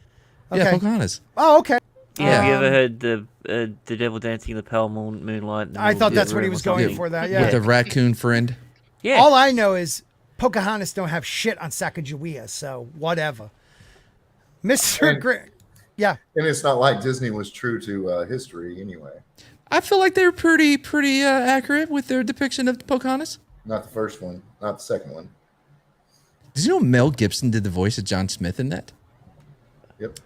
Okay. Yeah, Pocahontas. Oh, okay. Yeah, have you ever heard the devil dancing in the pale moonlight? in the I middle thought of that's the what he room or was going something? for. That With yeah. the raccoon friend. Yeah. All I know is Pocahontas don't have shit on Sacagawea, so whatever. Mr. And- Grant. Yeah. And it's not like Disney was true to history anyway. I feel like they're pretty accurate with their depiction of Pocahontas. Not the first one, not the second one. Did you know Mel Gibson did the voice of John Smith in that? Yep.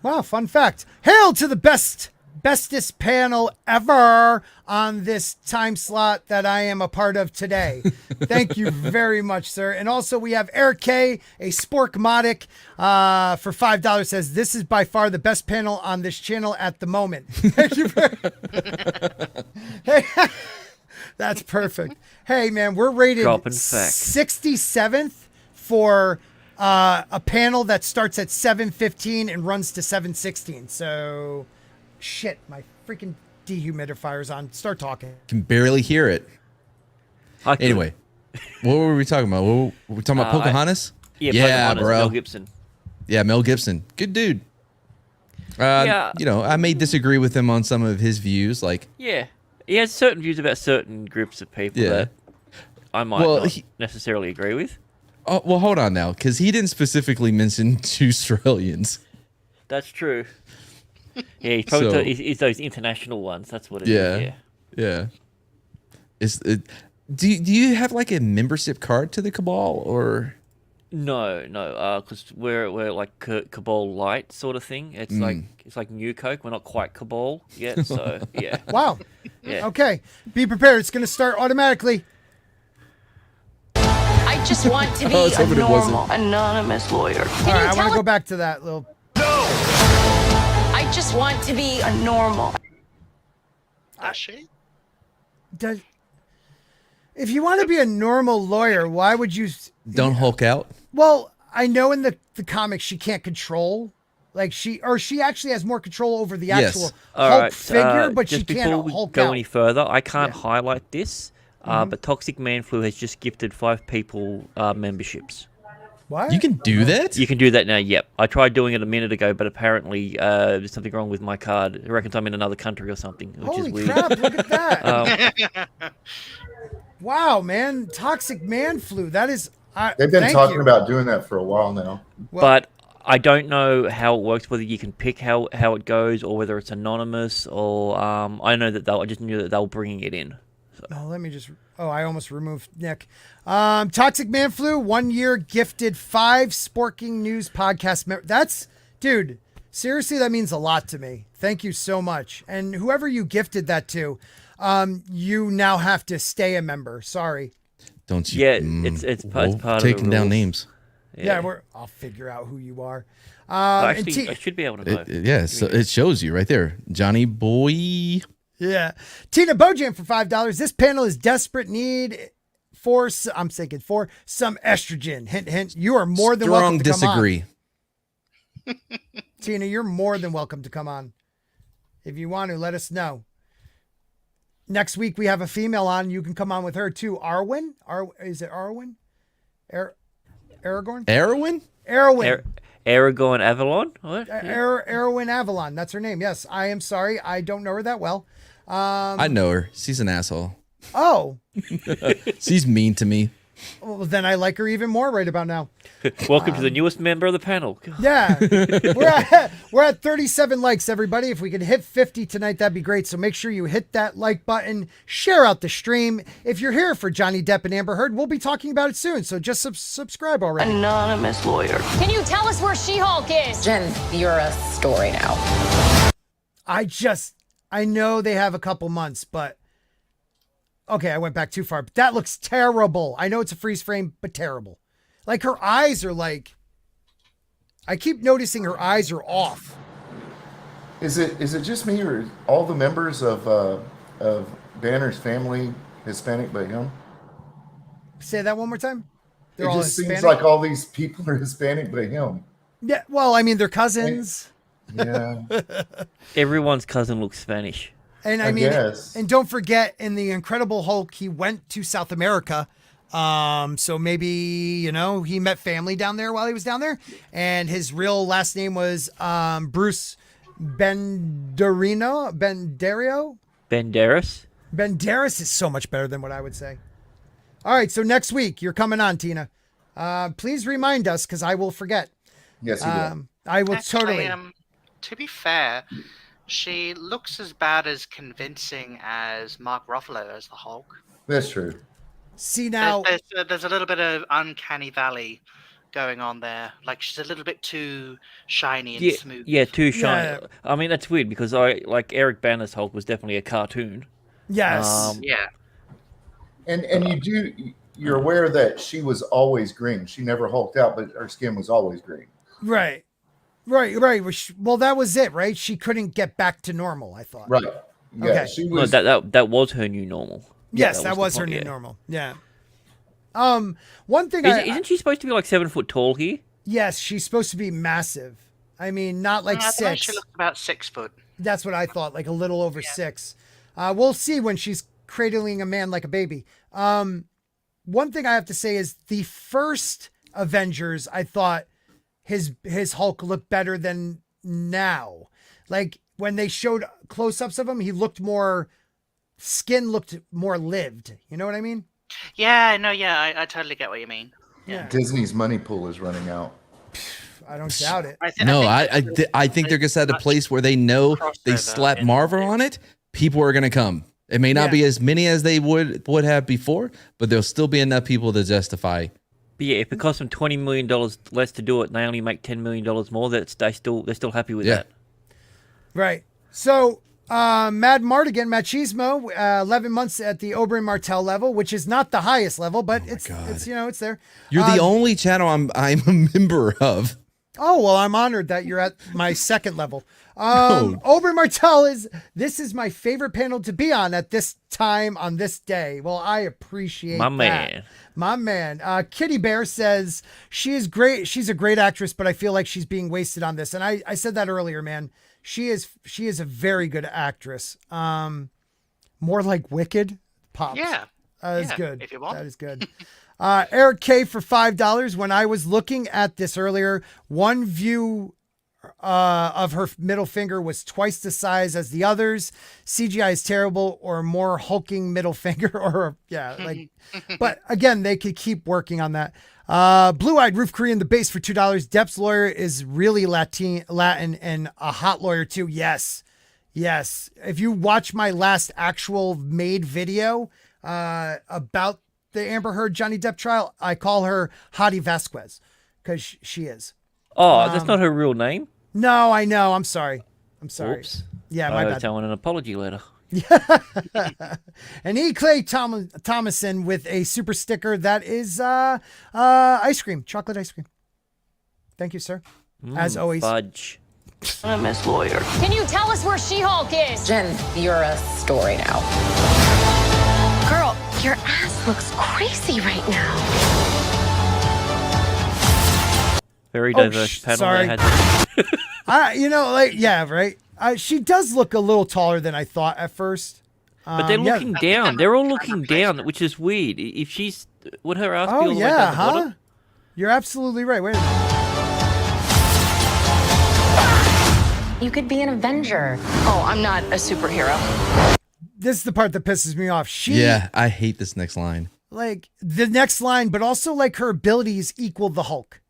Wow, fun fact. Hail to the bestest panel ever on this time slot that I am a part of today. Thank you very much, sir. And also we have Eric K, a Sporkmodic, for $5 says, this is by far the best panel on this channel at the moment. Thank you very Hey, that's perfect. Hey, man, we're rated Dropping facts. 67th for a panel that starts at 7:15 and runs to 7:16. So, shit, my freaking dehumidifier's on. Start talking. Can barely hear it. I could- Anyway, what were we talking about? Were we talking about Pocahontas? yeah, yeah, Pocahontas, bro. Mel Gibson. Yeah, Mel Gibson, good dude. Yeah. You know, I may disagree with him on some of his views. Like, Yeah, he has certain views about certain groups of people. yeah, That I might not necessarily agree with. Oh, well, hold on now, because he didn't specifically mention 2 Australians. That's true. Yeah, he's probably it's those international ones. That's what it is. Yeah. Do you have like a membership card to the Cabal or? No, because we're like Cabal light sort of thing. It's like New Coke. We're not quite Cabal yet, so yeah. Wow. Yeah. Okay, be prepared. It's going to start automatically. I just want to be a normal, anonymous lawyer. All right, I want to go back to that little. I just want to be a normal. Does she? If you want to be a normal lawyer, why would you? Don't Hulk out. Well, I know in the comics she can't control. Like she actually has more control over the actual Hulk figure, but she can't Hulk out. Before we go any further, I can't highlight this, but Toxic Man Flu has just gifted 5 people memberships. What? You can do that? You can do that now, yep. I tried doing it a minute ago, but apparently there's something wrong with my card. It reckons I'm in another country or something, which is weird. Holy crap, look at that. Wow, man. Toxic Man Flu. That is... They've been talking about doing that for a while now. Well, but I don't know how it works, whether you can pick how it goes or whether it's anonymous or... I know that I just knew that they were bringing it in. So. Oh, let me just... Oh, I almost removed Nick. Toxic Man Flu, 1 year gifted 5 Sporking News podcast. That's... Dude, seriously, that means a lot to me. Thank you so much. And whoever you gifted that to, you now have to stay a member. Sorry. Don't you? Yeah, it's part of the taking down rules. names. Yeah, I'll figure out who you are. Actually, I should be able to know. So it shows you right there, Johnny Boy. Yeah, Tina Bojan for $5. This panel is desperate need for some estrogen. Hint, hint. You are more than welcome to disagree. Come on. Tina, you're more than welcome to come on. If you want to, let us know. Next week we have a female on. You can come on with her too. Arwen? Is it Arwen? Aragorn? Arwen? Arwen. Aragorn Avalon? What? Arwen Avalon. That's her name. Yes. I am sorry. I don't know her that well. I know her. She's an asshole. Oh. She's mean to me. Well, then I like her even more right about now. Welcome to the newest member of the panel. Yeah. We're at 37 likes, everybody. If we could hit 50 tonight, that'd be great. So make sure you hit that like button, share out the stream. If you're here for Johnny Depp and Amber Heard, we'll be talking about it soon. So just subscribe already. Anonymous lawyer. Can you tell us where She-Hulk is? Jen, you're a story now. I know they have a couple months, but okay, I went back too far. But that looks terrible. I know it's a freeze frame, but terrible. Like her eyes are like, I keep noticing her eyes are off. Is it just me or all the members of Banner's family Hispanic but him? Say that one more time. It just seems like all these people are Hispanic but him. Yeah, well, I mean, they're cousins. Yeah. Everyone's cousin looks Spanish. And I mean, and don't forget, in the Incredible Hulk, he went to South America. So maybe, he met family down there while he was down there. And his real last name was Bruce Bendario. Banderas? Banderas is so much better than what I would say. All right, so next week, you're coming on, Tina. Please remind us, because I will forget. Yes, you will. I will Actually, totally. To be fair, she looks as bad as convincing as Mark Ruffalo as the Hulk. That's true. See now, there's a little bit of uncanny valley going on there. Like she's a little bit too shiny and smooth. Yeah, too shiny. Yeah. I mean, that's weird because Eric Banner's Hulk was definitely a cartoon. Yes. Yeah. And you're aware that she was always green. She never hulked out, but her skin was always green. Right. Well, that was it, right? She couldn't get back to normal, I thought. Right. Yeah, Okay. she was. No, that was her new normal. Yes, that was her new normal. Yeah. One thing isn't she supposed to be like 7 foot tall here? Yes, she's supposed to be massive. I mean, not like I think 6. she looks about 6 foot. That's what I thought, like a little over 6. We'll see when she's cradling a man like a baby. One thing I have to say is the first Avengers, I thought his Hulk looked better than now. Like when they showed close-ups of him, he looked more, skin looked more lived. You know what I mean? Yeah, no, yeah, I totally get what you mean. Yeah. Disney's money pool is running out. I don't doubt it. I think they're just at a place where they know they slap Marvel on it. People are going to come. It may not be as many as they would have before, but there'll still be enough people to justify. But yeah, if it costs them $20 million less to do it, and they only make $10 million more, they're still happy with that. Right. So, Mad Martigan, Machismo, 11 months at the Oberyn Martell level, which is not the highest level, but it's it's there. You're the only channel I'm a member of. Oh, well, I'm honored that you're at my second level. Oberyn Martell this is my favorite panel to be on at this time on this day. Well, I appreciate that. My man. Kitty Bear says she is great. She's a great actress, but I feel like she's being wasted on this. And I said that earlier, man. She is a very good actress. More like Wicked pops. Yeah. That is good. If you want. That is good. Eric K for $5. When I was looking at this earlier, one view of her middle finger was twice the size as the others. CGI is terrible, or more hulking middle finger, but again, they could keep working on that. Blue-eyed Roof Korean, the base for $2. Depp's lawyer is really Latin and a hot lawyer too. Yes. If you watch my last actual made video about the Amber Heard Johnny Depp trial, I call her Hottie Vasquez because she is. Oh, that's not her real name? No, I know. I'm sorry. Oops. Yeah, my bad. Telling an apology letter. And E. Clay Thomason with a super sticker that is ice cream, chocolate ice cream. Thank you, sir. As always. Fudge. I'm his lawyer. Can you tell us where She-Hulk is? Jen, you're a story now. Girl, your ass looks crazy right now. Very diverse panel. Sorry. Right. She does look a little taller than I thought at first. But they're looking down. They're all looking down, which is weird. If she's, would her ass be all the way down the bottom? You're absolutely right. Wait a minute. You could be an Avenger. Oh, I'm not a superhero. This is the part that pisses me off. I hate this next line. Like the next line, but also like her abilities equal the Hulk.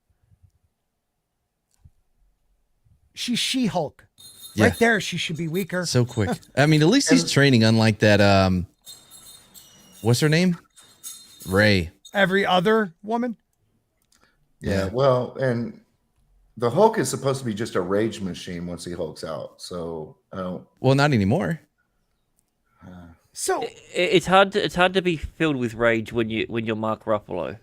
She's She-Hulk. Yeah. Right there, she should be weaker. So quick. I mean, at least he's training, unlike that, what's her name? Ray. Every other woman? Yeah, well, and the Hulk is supposed to be just a rage machine once he hulks out. So, well, not anymore. So it's hard to be filled with rage when you're Mark Ruffalo.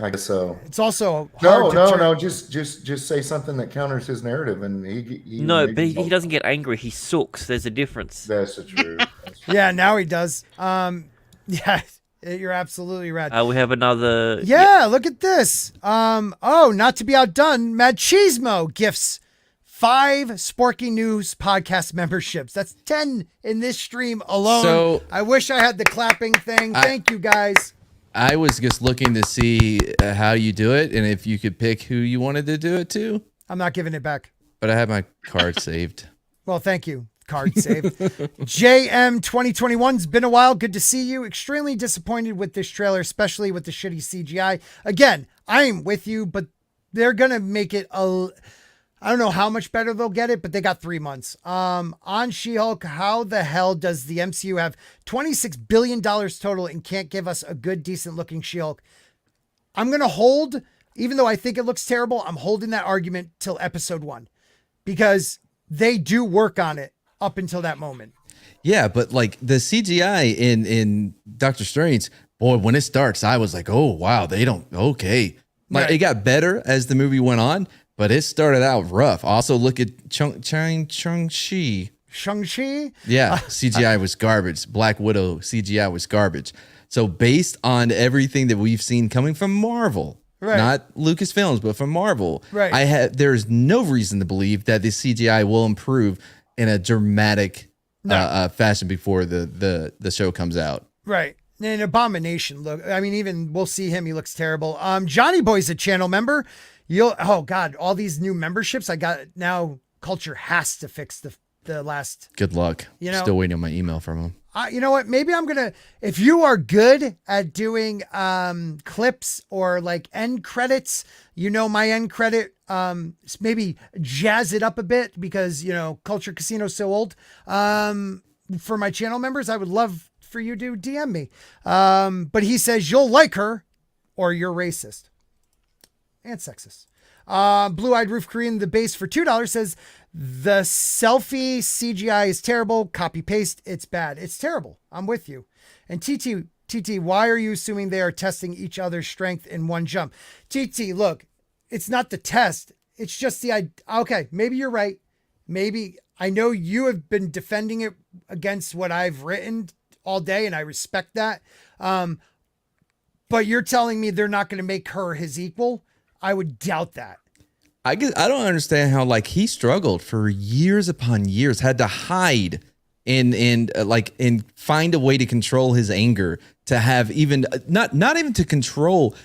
I guess so. It's also hard no. Just say something that counters his narrative, and he but he doesn't get angry. He sulks. There's a difference. That's true. Yeah, now he does. Yeah, you're absolutely right. We have another. Yeah, look at this. Not to be outdone, Machismo gifts 5 Sporking News podcast memberships. That's 10 in this stream alone. So I wish I had the clapping thing. Thank you, guys. I was just looking to see how you do it and if you could pick who you wanted to do it to. I'm not giving it back. But I have my card saved. Well, thank you. Card saved. JM 2021's been a while. Good to see you. Extremely disappointed with this trailer, especially with the shitty CGI. Again, I'm with you, but they're going to make it I don't know how much better they'll get it, but they got 3 months. On She-Hulk, how the hell does the MCU have $26 billion total and can't give us a good, decent looking She-Hulk? I'm going to hold, even though I think it looks terrible, I'm holding that argument till episode 1 because they do work on it up until that moment. Yeah, but like the CGI in Doctor Strange, boy, when it starts, I was like, oh, wow, okay. Like Right. It got better as the movie went on. But it started out rough. Also, look at Shang-Chi. Shang-Chi? Yeah, CGI was garbage. Black Widow CGI was garbage. So based on everything that we've seen coming from Marvel, not Lucasfilms, but from Marvel, there's no reason to believe that the CGI will improve in a dramatic fashion before the show comes out. Right. An abomination look. I mean, even we'll see him. He looks terrible. Johnny Boy's a channel member. Oh God, all these new memberships I got now. Culture has to fix the last. Good luck. You know, still waiting on my email from him. You know what? Maybe I'm gonna. If you are good at doing clips or like end credits, you know my end credit. Maybe jazz it up a bit because Culture Casino's so old. For my channel members, I would love for you to DM me. But he says you'll like her, or you're racist and sexist. Blue-eyed Roof Korean, the base for $2 says the selfie CGI is terrible. Copy paste, it's bad. It's terrible. I'm with you. And TT, why are you assuming they are testing each other's strength in one jump? TT, look, it's not the test. It's just okay, maybe you're right. Maybe I know you have been defending it against what I've written all day, and I respect that. But you're telling me they're not going to make her his equal? I would doubt that. I don't understand how he struggled for years upon years, had to hide and find a way to control his anger, to have even not even to control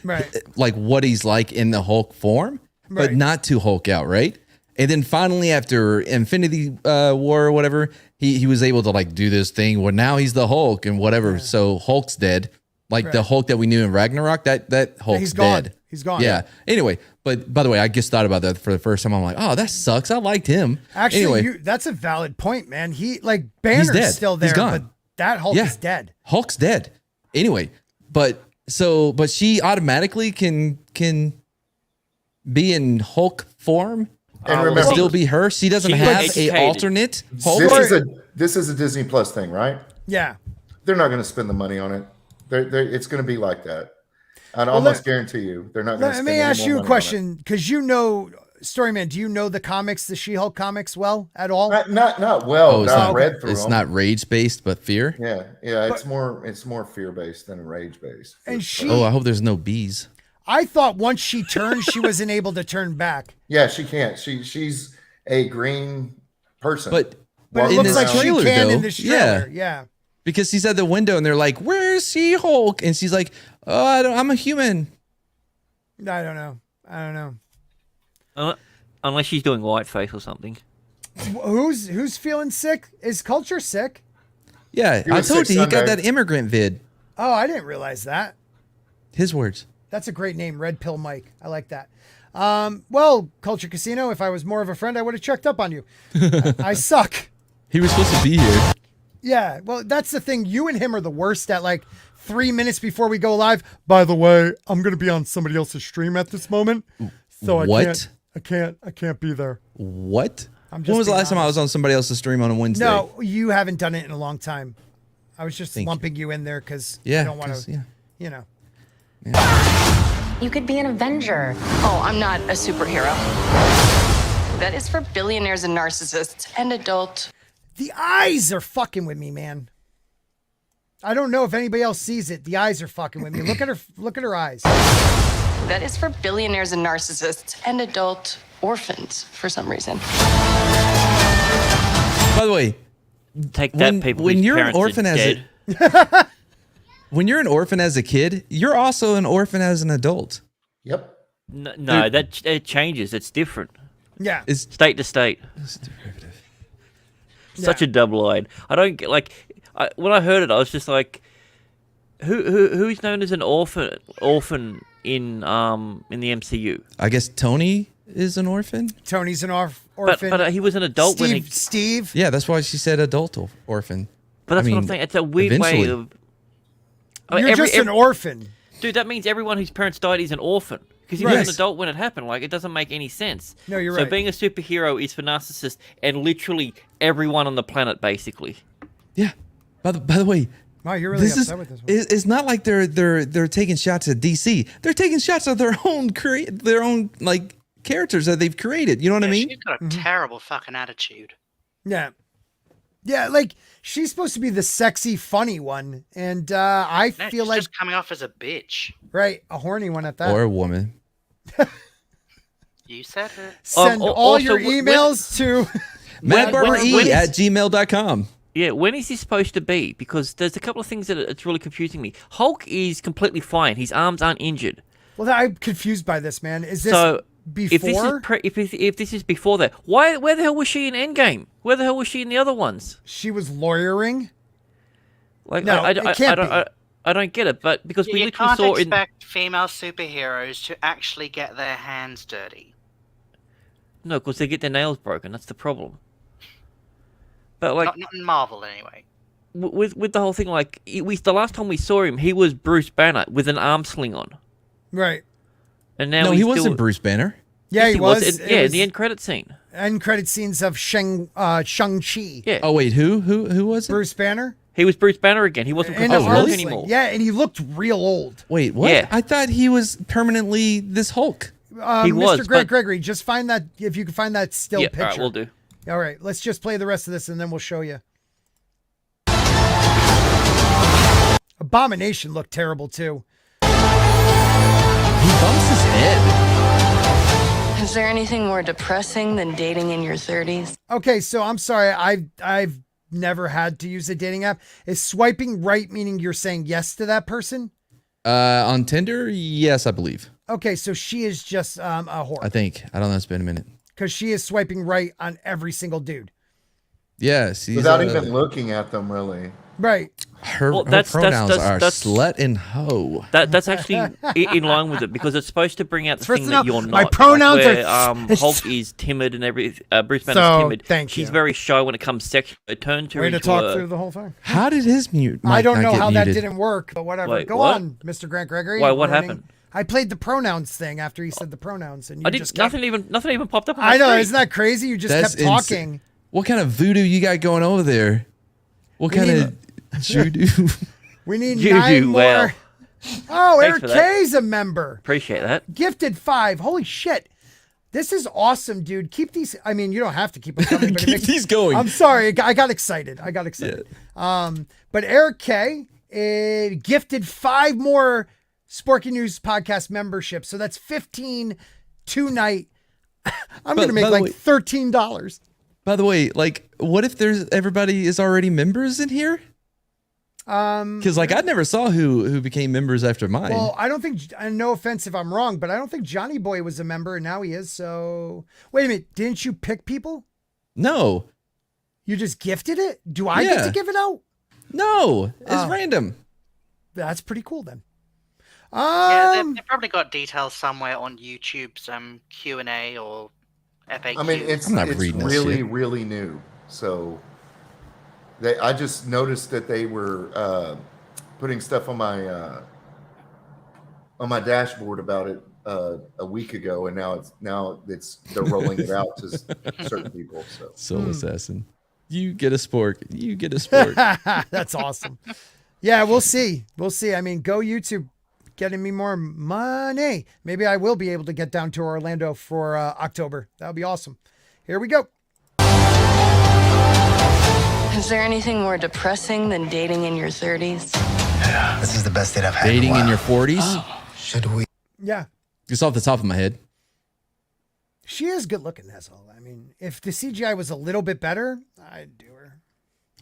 what he's like in the Hulk form, but not to Hulk out, right? And then finally after Infinity War or whatever, he was able to do this thing where now he's the Hulk and whatever. Yeah. So Hulk's dead. The Hulk that we knew in Ragnarok, that Hulk's dead. He's gone. Yeah. Anyway, but by the way, I just thought about that for the first time. I'm like, oh, that sucks. I liked him. Actually, anyway, that's a valid point, man. Banner's still there, but that Hulk is dead. Hulk's dead. Anyway, but she automatically can be in Hulk form and remember, still be her. She doesn't have a alternate Hulk. This is a Disney Plus thing, right? Yeah. They're not going to spend the money on it. It's going to be like that. I'd almost guarantee you they're not going to spend any more money on it. Let me ask you a question, because Storyman, do you know the comics, the She-Hulk comics well at all? Not well. I've read through them. It's not rage-based, but fear? Yeah. It's more fear-based than rage-based. And I hope there's no bees. I thought once she turned, she wasn't able to turn back. Yeah, she can't. She's a green person. But it looks like she can in this trailer. Yeah. Because she's at the window and they're like, "Where's She-Hulk?" And she's like, "Oh, I'm a human." I don't know. Unless she's doing whiteface or something. Who's feeling sick? Is Culture sick? Yeah, I told you he got that immigrant vid. Oh, I didn't realize that. His words. That's a great name, Red Pill Mike. I like that. Well, Culture Casino, if I was more of a friend, I would have checked up on you. I suck. He was supposed to be here. Yeah, well, that's the thing. You and him are the worst at 3 minutes before we go live. By the way, I'm going to be on somebody else's stream at this moment, so I can't be there. What? When was the last time I was on somebody else's stream on a Wednesday? No, you haven't done it in a long time. I was just lumping you in there because I don't want to, Yeah. You could be an Avenger. Oh, I'm not a superhero. That is for billionaires and narcissists and adult. The eyes are fucking with me, man. I don't know if anybody else sees it. The eyes are fucking with me. Look at her eyes. That is for billionaires and narcissists and adult orphans for some reason. By the way, take that, people. When you're an orphan when you're an orphan as a kid, you're also an orphan as an adult. Yep. No, it changes. It's different. Yeah. It's state to state. It's derivative. Such a double-eyed. I don't get when I heard it, I was just like, who's known as an orphan in the MCU? I guess Tony is an orphan. Tony's an orphan. But he was an adult Steve. Yeah, that's why she said adult orphan. But that's what I'm saying. It's a weird way of. You're just an orphan. Dude, that means everyone whose parents died is an orphan. Because he was an adult when it happened. It doesn't make any sense. No, you're right. So being a superhero is for narcissists and literally everyone on the planet, basically. Yeah. By the way, wow, you're really upset with this one. It's not like they're taking shots at DC. They're taking shots at their own characters that they've created. You know what I mean? She's got a terrible fucking attitude. Yeah. Yeah, she's supposed to be the sexy, funny one, and I feel like just coming off as a bitch. Right, a horny one at that. Or a woman. You said it. Send all your emails to mattbarber@gmail.com. Yeah, when is he supposed to be? Because there's a couple of things that it's really confusing me. Hulk is completely fine. His arms aren't injured. Well, I'm confused by this, man. Is this before. If this is before that, where the hell was she in Endgame? Where the hell was she in the other ones? She was lawyering. Like, No, it can't be. I don't get it, but because we you literally can't saw expect female superheroes to actually get their hands dirty. No, because they get their nails broken. That's the problem. But like, not in Marvel anyway. With the whole thing, like the last time we saw him, he was Bruce Banner with an arm sling on, Right. and now No, he's he still, wasn't Bruce Banner. Yeah, he was. in the end credit scene. End credit scenes of Shang-Chi. Yeah. Oh wait, who was it? Bruce Banner. He was Bruce Banner again. He wasn't And Professor arm Hulk sling. anymore. Yeah, and he looked real old. Wait, what? Yeah. I thought he was permanently this Hulk. He Mr. was, but- Gregory, just find that if you can find that still Yeah, picture. all right, we'll do. All right, let's just play the rest of this and then we'll show you. Abomination looked terrible too. He bumps his head. Is there anything more depressing than dating in your 30s? Okay, so I'm sorry, I've never had to use a dating app. Is swiping right meaning you're saying yes to that person? On Tinder, yes, I believe. Okay, so she is just a whore. I think. I don't know. It's been a minute. Because she is swiping right on every single dude. Yes, Without even looking at them, really. Right. Her, Well, her pronouns are slut and hoe. That's actually in line with it because it's supposed to bring out the First thing of that all, you're not. my pronouns like where, are- Hulk is timid and Bruce Banner's So, timid. thank She's you. very shy when it comes sexual. It turns her Way to into talk a, through the whole thing. How did his mute? I don't know get how muted? that didn't work, but whatever. Wait, Go what? on, Mr. Grant Gregory. Why, what Warning. happened? I played the pronouns thing after he said the pronouns, and you I did just kept, nothing even popped up. On I my know, screen. isn't that crazy? You just That's kept talking. What kind of voodoo you got going over there? What kind of voodoo? We need You 9 do more. well. Oh, Thanks Eric for that. K's a member. Appreciate that. Gifted 5. Holy shit. This is awesome, dude. Keep these. I mean, you don't have to keep them coming. But it Keep makes- these going. I'm sorry. I got excited. But Eric K gifted 5 more Sporking News podcast memberships. So that's 15 tonight. I'm going to make by the like way- $13. By the way, like, what if there's everybody is already members in here? Because like I never saw who became members after mine. Well, I don't think, and no offense if I'm wrong, but I don't think Johnny Boy was a member and now he is. So wait a minute. Didn't you pick people? No, You just gifted it? Do I get Yeah. to give it out? no, it's Oh. random. That's pretty cool then. Yeah, they've probably got details somewhere on YouTube's Q&A or FAQ. I mean, it's I'm not reading this really, shit. really new. So I just noticed that they were putting stuff on my dashboard about it a week ago, and now they're rolling it out to certain people. So Soul Assassin, you get a spork. You get a spork. That's awesome. Yeah, we'll see. We'll see. I mean, go YouTube getting me more money. Maybe I will be able to get down to Orlando for October. That would be awesome. Here we go. Is there anything more depressing than dating in your 30s? This is the best date I've had. Dating in a in your while. 40s? Should we? Yeah. Just off the top of my head. She is good looking, that's all. I mean, if the CGI was a little bit better, I'd do her.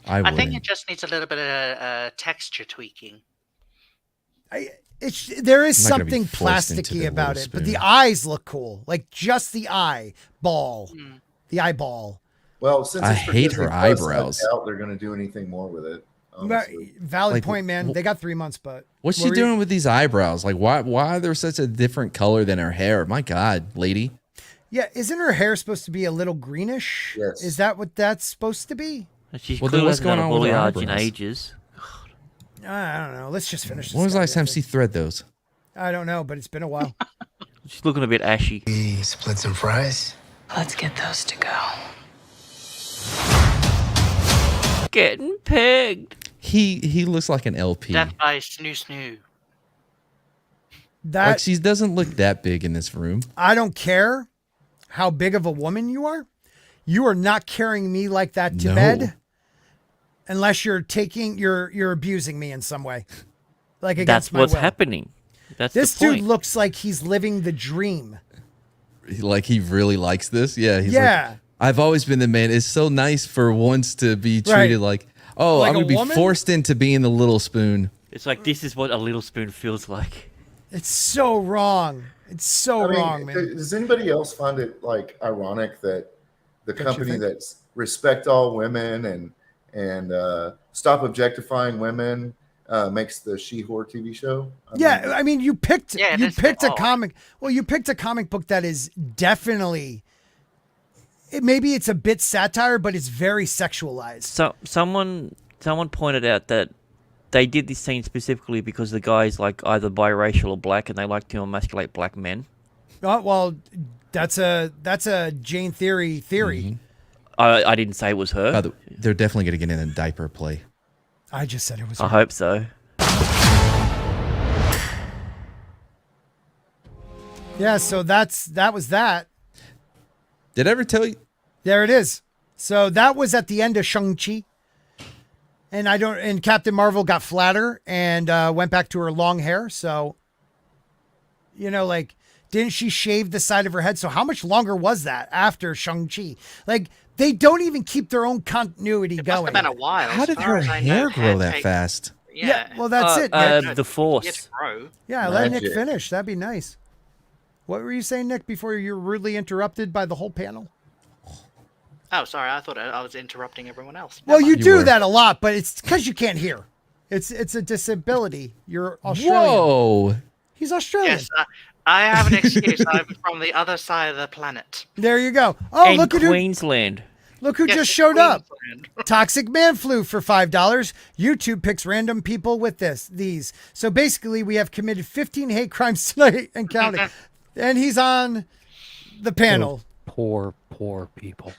I think wouldn't. it just needs a little bit of texture tweaking. There is I'm not gonna be something forced into plasticky the about little it, but the spoon. eyes look cool. Like just the eyeball. The eyeball. well, since I it's for hate Disney her Plus, eyebrows. I doubt they're going to do anything more with it. honestly. Valid Like, point, man. They got 3 months, but What's what she were you- doing with these eyebrows? Like, why are they such a different color than her hair? My God, lady. Yeah, isn't her hair supposed to be a little greenish? Yes. Is that what that's supposed to be? She's Well, then clearly what's hasn't done going a on with her balayage in eyebrows? ages. I don't know. Let's just finish this. When was the last time goddamn she thread those? thing. I don't know, but it's been a while. She's looking a bit ashy. We split some fries. Let's get those to go. Getting pegged. He looks like an LP. Death by Snoo Snoo. That Like she doesn't look that big in this room. I don't care how big of a woman you are. You are not carrying me like that to No. bed unless you're abusing me in some way. Like against That's my what's will. happening. That's This the point. dude looks like he's living the dream. Like he really likes this. Yeah. He's Yeah. Like, I've always been the man. It's so nice for once to be treated like, oh, Like I'm going a to be woman? forced into being the little spoon. It's like this is what a little spoon feels like. It's so wrong. It's so wrong, man. Does anybody else find it like ironic that the company that's respect all women and stop objectifying women makes the She-Whore TV show? I mean, you picked a comic. Well, you picked a comic book that is definitely. Maybe it's a bit satire, but it's very sexualized. So someone pointed out that they did this scene specifically because the guy's like either biracial or black, and they like to emasculate black men. Oh, well, that's a Jane theory. Mm-hmm. I didn't say it was her. They're definitely going to get in a diaper play. I just said it was I her. hope so. Yeah, so that was that. Did I ever tell you? There it is. So that was at the end of Shang-Chi. And Captain Marvel got flatter and went back to her long hair. So, didn't she shave the side of her head? So how much longer was that after Shang-Chi? Like, they don't even keep their own continuity going. It's been a while. How did her hair grow that fast? Yeah, well, that's it. The Force. It's grow. Yeah, let Nick finish. That'd be nice. What were you saying, Nick, before you were rudely interrupted by the whole panel? Oh, sorry. I thought I was interrupting everyone else. Well, you do that a lot, but it's because you can't hear. It's a disability. You're Australian. Whoa. He's Australian. Yes, I have an excuse. I'm from the other side of the planet. There you go. Oh, in look at Queensland. Look who just showed up. Toxic Man Flu for $5. YouTube picks random people with these. So basically, we have committed 15 hate crimes tonight and counting. And he's on the panel. Poor people.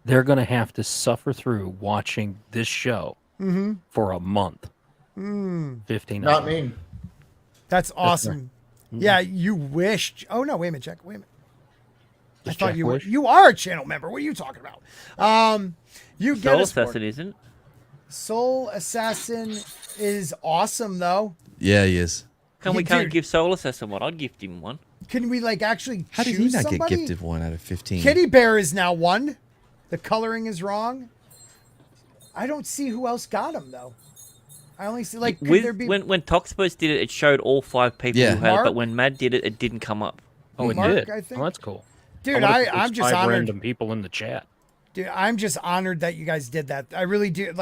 They're going to have to suffer through watching this show for a month. 15 Not me. That's awesome. Yeah, you wished. Oh, no, wait a minute, Jack. Wait a minute. I thought you were. You are a channel member. What are you talking about? You get Soul Assassin isn't. Soul Assassin is awesome, though. Yeah, he is. We can't give Soul Assassin one? I'd gift him one. Can we actually How did choose he not somebody? get gifted one out of 15? Kitty Bear is now 1. The coloring is wrong. I don't see who else got him though. I only see could there be... when Toxpost did it, it showed all 5 people who had it, but when Mad did it, it didn't come up. Oh, it did. I think. Oh, that's cool. Dude, I'm just 5 honored. Random people in the chat. Dude, I'm just honored that you guys did that. I really do.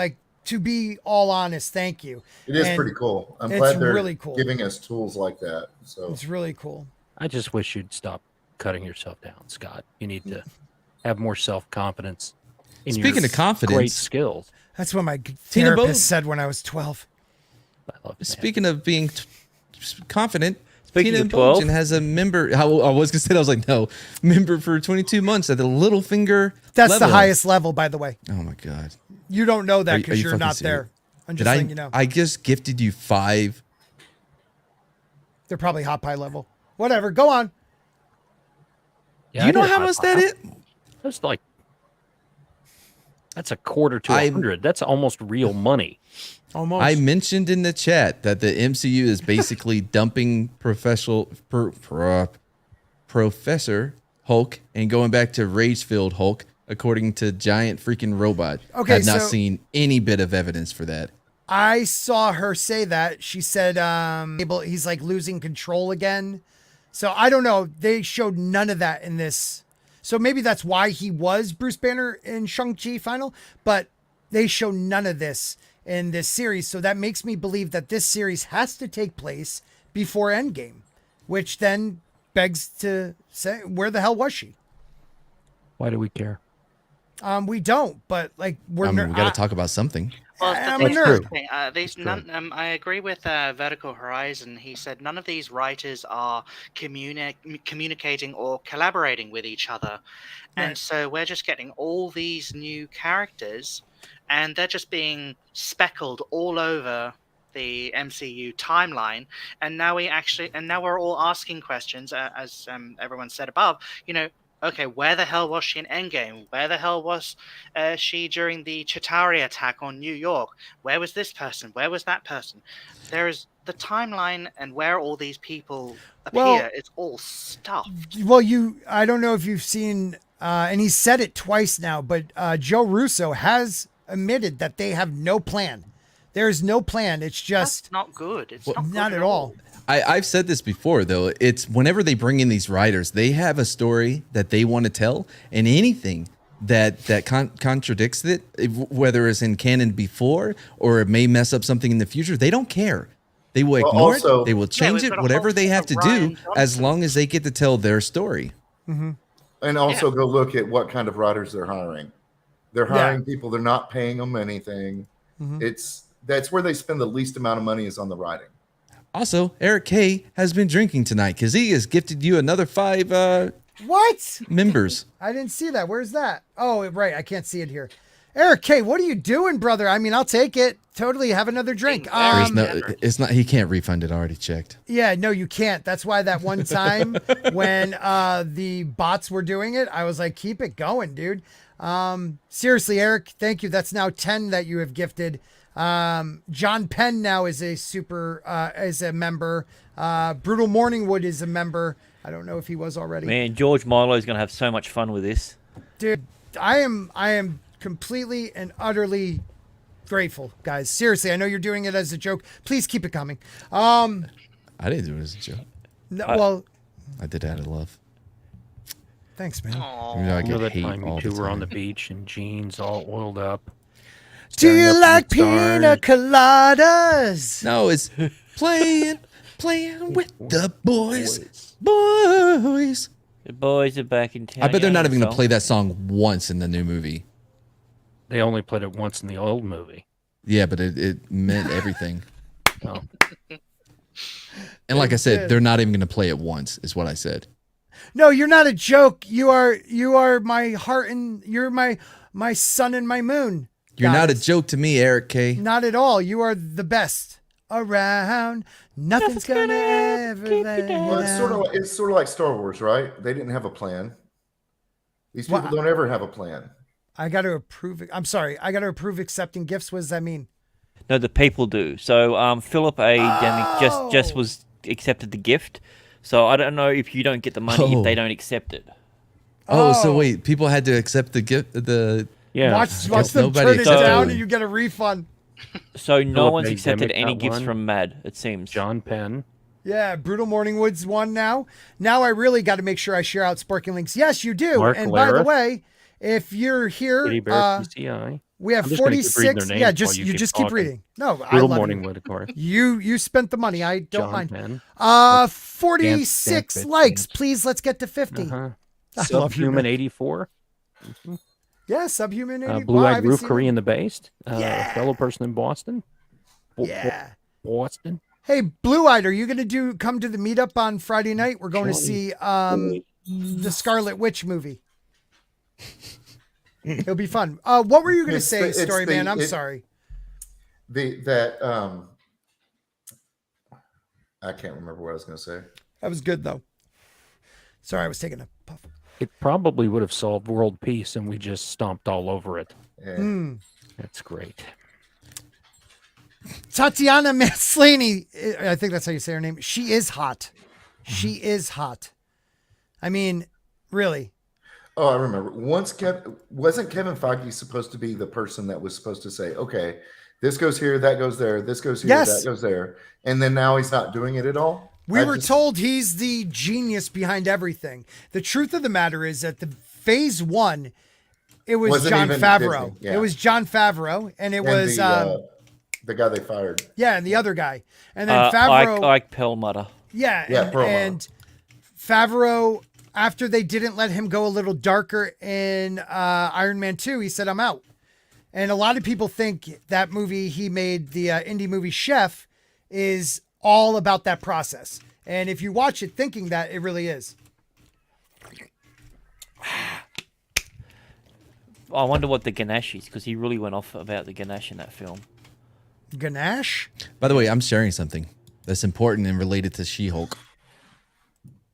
To be all honest, thank you. It is pretty cool. I'm glad they're really cool. Giving us tools like that. So it's really cool. I just wish you'd stop cutting yourself down, Scott. You need to have more self-confidence. Speaking of confidence, great skills. That's what my therapist said when I was 12. I love Speaking of being confident, Speaking Tina of 12, Bojan has a member. I was gonna say, I was like, no, member for 22 months at the Littlefinger. That's level. the highest level, by the way. Oh my god. You don't know that because you you're not fucking serious? there. I'm just letting you know. I just gifted you 5. They're probably hot pie level. Whatever. Go on. Yeah, you know how much that is? That's that's a quarter to 100. That's almost real money. Almost. I mentioned in the chat that the MCU is basically dumping Professor Hulk and going back to rage-filled Hulk, according to Giant Freaking Robot. Okay, I've not seen any bit of evidence for that. I saw her say that. She said he's losing control again. So I don't know. They showed none of that in this. So maybe that's why he was Bruce Banner in Shang-Chi final, but they show none of this in this series. So that makes me believe that this series has to take place before Endgame, which then begs to say, where the hell was she? Why do we care? We don't, but we got to talk about something. Well, I'm a nerd. I agree with Vertical Horizon. He said none of these writers are communicating or collaborating with each other. And so we're just getting all these new characters, and they're just being speckled all over the MCU timeline. And now we're all asking questions, as everyone said above, okay, where the hell was she in Endgame? Where the hell was she during the Chitauri attack on New York? Where was this person? Where was that person? There is the timeline and where all these people appear. It's all stuffed. Well, I don't know if you've seen, and he said it twice now, but Joe Russo has admitted that they have no plan. There is no plan. It's just That's not good. It's not at all. I've said this before, though. It's whenever they bring in these writers, they have a story that they want to tell, and anything that contradicts it, whether it's in canon before or it may mess up something in the future, they don't care. They will ignore it. They will change it, whatever they have to do, as long as they get to tell their story. Mm-hmm. And also go look at what kind of writers they're hiring. They're hiring people. They're not paying them anything. Mm-hmm. That's where they spend the least amount of money is on the writing. Also, Eric K has been drinking tonight because he has gifted you another 5 what members. I didn't see that. Where's that? Oh, right. I can't see it here. Eric K, what are you doing, brother? I mean, I'll take it. Totally have another drink. It's not. He can't refund it. I already checked. Yeah, no, you can't. That's why that one time when the bots were doing it, I was like, keep it going, dude. Seriously, Eric, thank you. That's now 10 that you have gifted. John Penn now is a member. Brutal Morningwood is a member. I don't know if he was already. Man, George Milo is going to have so much fun with this. Dude, I am completely and utterly grateful, guys. Seriously, I know you're doing it as a joke. Please keep it coming. I didn't do it as a joke. No, I did it out of love. Thanks, man. I get that hate time all you two the were on the time. beach in jeans, all oiled up. Do staring you up at like the stars. pina coladas? No, it's playing with the boys. Boys. The boys are back in town. I bet they're not even going so- to play that song once in the new movie. They only played it once in the old movie. Yeah, but it meant everything. Oh. And like I said, they're not even going to play it once, is what I said. No, you're not a joke. You are my heart and you're my sun and my moon. You're not a guys. joke to me, Eric K. Not at all. You are the best around. Nothing's gonna ever let you Well, down. it's sort of like Star Wars, right? They didn't have a plan. These people don't ever have a plan. I got to approve. I'm sorry. I got to approve accepting gifts. What does that mean? No, the people do. So Philip A. Demick just was accepted the gift. So I don't know if you don't get the money if they don't accept it. So wait, people had to accept the gift. Watch them turn it down and you get a refund. So no Philip one's A. accepted Demick any got gifts one. from Mad, it seems. John Penn. Yeah, Brutal Morningwood's one now. Now I really got to make sure I share out Sporking links. Yes, you do. Mark and by the Lareth. way, if you're here, Kitty Bear PCI. we have I'm just gonna keep reading 46. their Yeah, names just while you keep just keep talking. reading. No, I Brutal love Morningwood, of course. You spent the money. I don't John mind. Penn. 46 Dance, likes. Please, let's get to 50. I love you, Subhuman man. 84. Yeah, Subhuman 80. Blue-eyed Roof Korean the Based. Fellow person in Boston. Yeah. Boston. Hey, Blue Eyed, are you going to come to the meetup on Friday night? We're going to see the Scarlet Witch movie. It'll be fun. What were you going to say, Story Man? I'm sorry. I can't remember what I was going to say. That was good, though. Sorry, I was taking a puff. It probably would have solved world peace, and we just stomped all over it. Yeah. That's great. Tatiana Maslany, I think that's how you say her name. She is hot. She is hot. I mean, really. Oh, I remember. Wasn't Kevin Feige supposed to be the person that was supposed to say, okay, this goes here, that goes there, this goes here, Yes. that goes there. And then now he's not doing it at all? We were told he's the genius behind everything. The truth of the matter is that the phase one, it was Wasn't Jon even Favreau. Disney, yeah. It was Jon Favreau, and it was the guy they fired. yeah, and the other guy, and then Favreau, Ike Perlmutter. yeah, Yeah, and, Perlmutter. and Favreau. After they didn't let him go a little darker in Iron Man 2, he said, "I'm out." And a lot of people think that movie he made, the indie movie Chef, is all about that process. And if you watch it thinking that, it really is. I wonder what the ganache is, because he really went off about the ganache in that film. Ganache? By the way, I'm sharing something that's important and related to She-Hulk.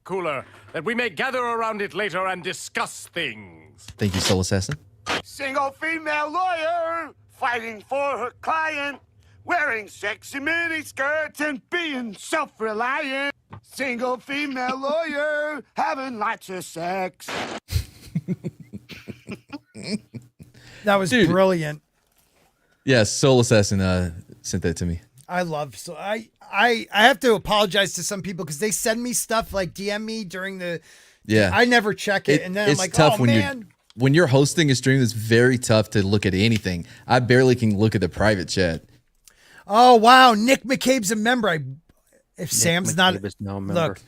Cooler, that we may gather around it later and discuss things. Thank you, Soul Assassin. Single female lawyer fighting for her client, wearing sexy mini skirts and being self-reliant. Single female lawyer having lots of sex. That was brilliant. Yes, Soul Assassin sent that to me. I have to apologize to some people because they send me stuff like DM me during the. Yeah, I never check it, and then I'm like, oh man. When you're hosting a stream, it's very tough to look at anything. I barely can look at the private chat. Oh wow, Nick McCabe's a member. If Sam's not no member. Look,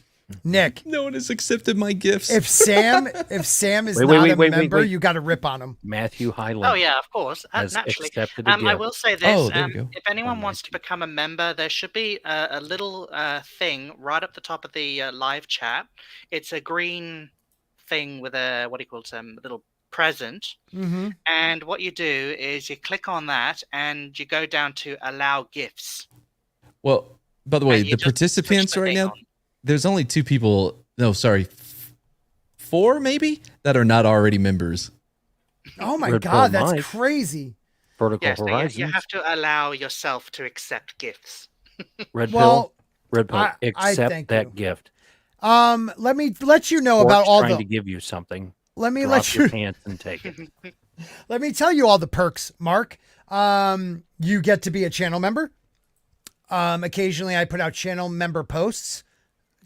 Nick. No one has accepted my gifts. If Sam is not a member, you got to rip on him. Matthew Highland. Oh yeah, of course, naturally. I will say this: if anyone wants to become a member, there should be a little thing right up the top of the live chat. It's a green thing with a little present, and what you do is you click on that and you go down to allow gifts. Well, by the way, the participants right now, there's only 2 people. No, sorry, 4 maybe that are not already members. Oh my God, that's crazy. Vertical Horizons. You have to allow yourself to accept gifts. Red Pill, accept that gift. Let me let you know about all trying to give you something. Let me Drop let your you pants and take it. Let me tell you all the perks, Mark. You get to be a channel member. Occasionally I put out channel member posts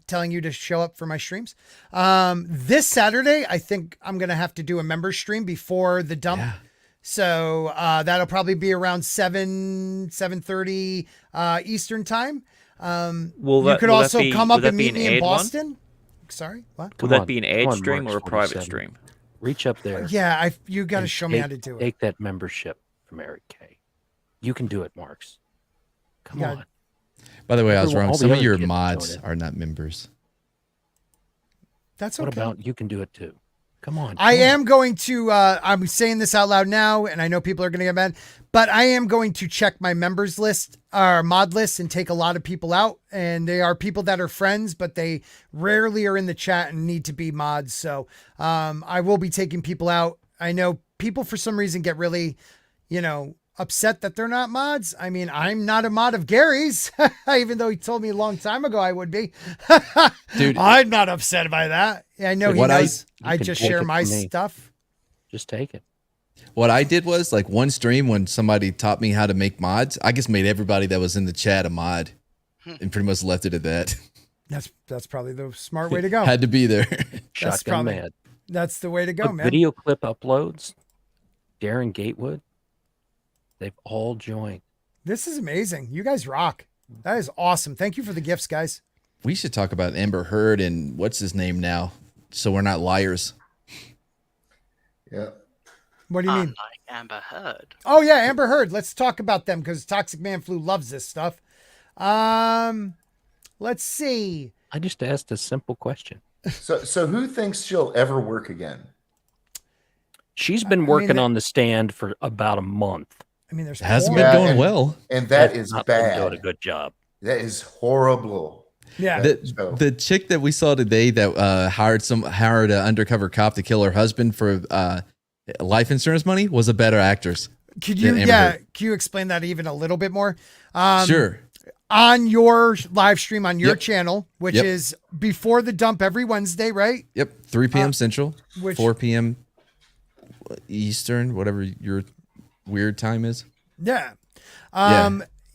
telling you to show up for my streams. This Saturday, I think I'm going to have to do a member stream before the dump. Yeah. So that'll probably be around 7:30 Eastern time. You could also come up and meet me in Boston. Sorry, what? Will that be an ad stream or a private stream? Reach up there. Yeah, you got to show me how to do it. Take that membership from Eric K. You can do it, Marks. Come on. By the way, I was wrong. Some of your mods are not members. That's okay. What about you can do it too? Come on. I am going to, I'm saying this out loud now, and I know people are going to get mad, but I am going to check my members list, or mod list, and take a lot of people out. And they are people that are friends, but they rarely are in the chat and need to be mods. So I will be taking people out. I know people for some reason get really, upset that they're not mods. I mean, I'm not a mod of Gary's, even though he told me a long time ago I would be. Dude, I'm not upset by that. I know he knows I just share my stuff. Just take it. What I did was, like, one stream when somebody taught me how to make mods, I just made everybody that was in the chat a mod and pretty much left it at that. That's probably the smart way to go. Had to be there. Shotgun mad. That's the way to go, man. Video clip uploads. Darren Gatewood. They've all joined. This is amazing. You guys rock. That is awesome. Thank you for the gifts, guys. We should talk about Amber Heard and what's his name now, so we're not liars. Yeah. What do you mean? Like Amber Heard. Oh yeah, Amber Heard. Let's talk about them because Toxic Man Flu loves this stuff. Let's see. I just asked a simple question. So who thinks she'll ever work again? She's been working on the stand for about a month. I mean, there's hasn't been going well, and that is not bad. Doing a good job. That is horrible. Yeah. The chick that we saw today that hired an undercover cop to kill her husband for life insurance money was a better actress. Can you explain that even a little bit more? Sure. On your live stream on your channel, which is before the dump every Wednesday, right? Yep. 3 p.m. Central, 4 p.m. Eastern, whatever your weird time is. Yeah.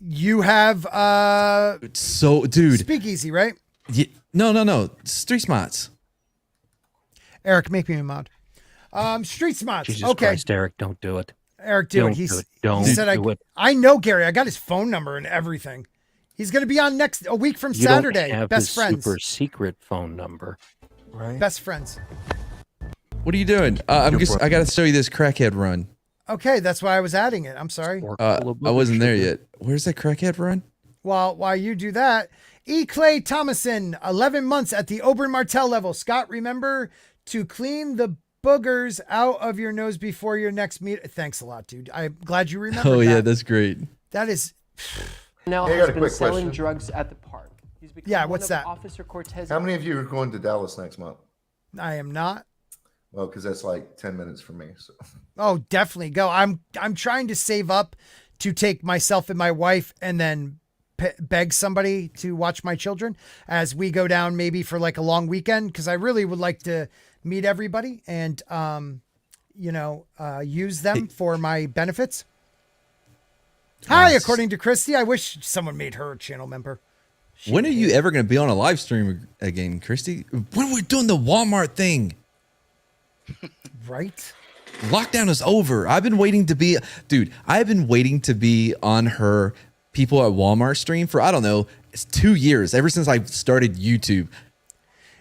You have dude. Speakeasy, right? Yeah, no. Street Smarts. Eric, make me a mod. Street Smarts. Jesus okay. Christ, Eric, don't do it. Eric, do it. He said I know Gary. I got his phone number and everything. He's going to be on a week from Saturday. Don't have Best his friends. Super secret phone number. Right. Best friends. What are you doing? I got to show you this crackhead run. Okay, that's why I was adding it. I'm sorry. I wasn't there yet. Where's that crackhead run? Well, while you do that, E. Clay Thomason, 11 months at the Oberyn Martell level. Scott, remember to clean the boogers out of your nose before your next meet. Thanks a lot, dude. I'm glad you remember. Oh, yeah, that's great. That is. Now Hey, I has got a been quick selling question. drugs at the park. He's become Yeah, one what's of that? Officer Cortez. How many of you are going to Dallas next month? I am not. Well, because that's like 10 minutes for me. So. Oh, definitely go. I'm trying to save up to take myself and my wife and then beg somebody to watch my children as we go down maybe for like a long weekend because I really would like to meet everybody and use them for my benefits. Hi, according to Christy. I wish someone made her a channel member. When are you ever going to be on a live stream again, Christy? When we're doing the Walmart thing? Right? Lockdown is over. I've been waiting to be, dude. I've been waiting to be on her people at Walmart stream for, I don't know, it's 2 years, ever since I started YouTube.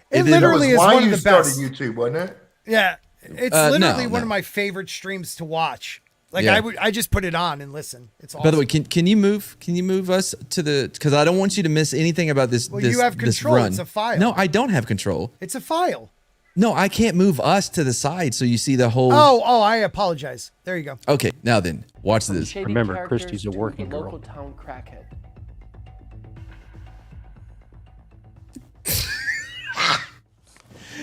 It literally is one of the best. YouTube, wasn't it? Yeah, it's literally one of my favorite streams to watch. Like I just put it on and listen. It's awesome. By the way, can you move us to the, because I don't want you to miss anything about this. Well, this, you have this control. run. It's a file. No, I don't have control. It's a file. No, I can't move us to the side so you see the whole. Oh, I apologize. There you go. Okay, now then, watch this. Remember, Christy's a working girl. Local town crackhead.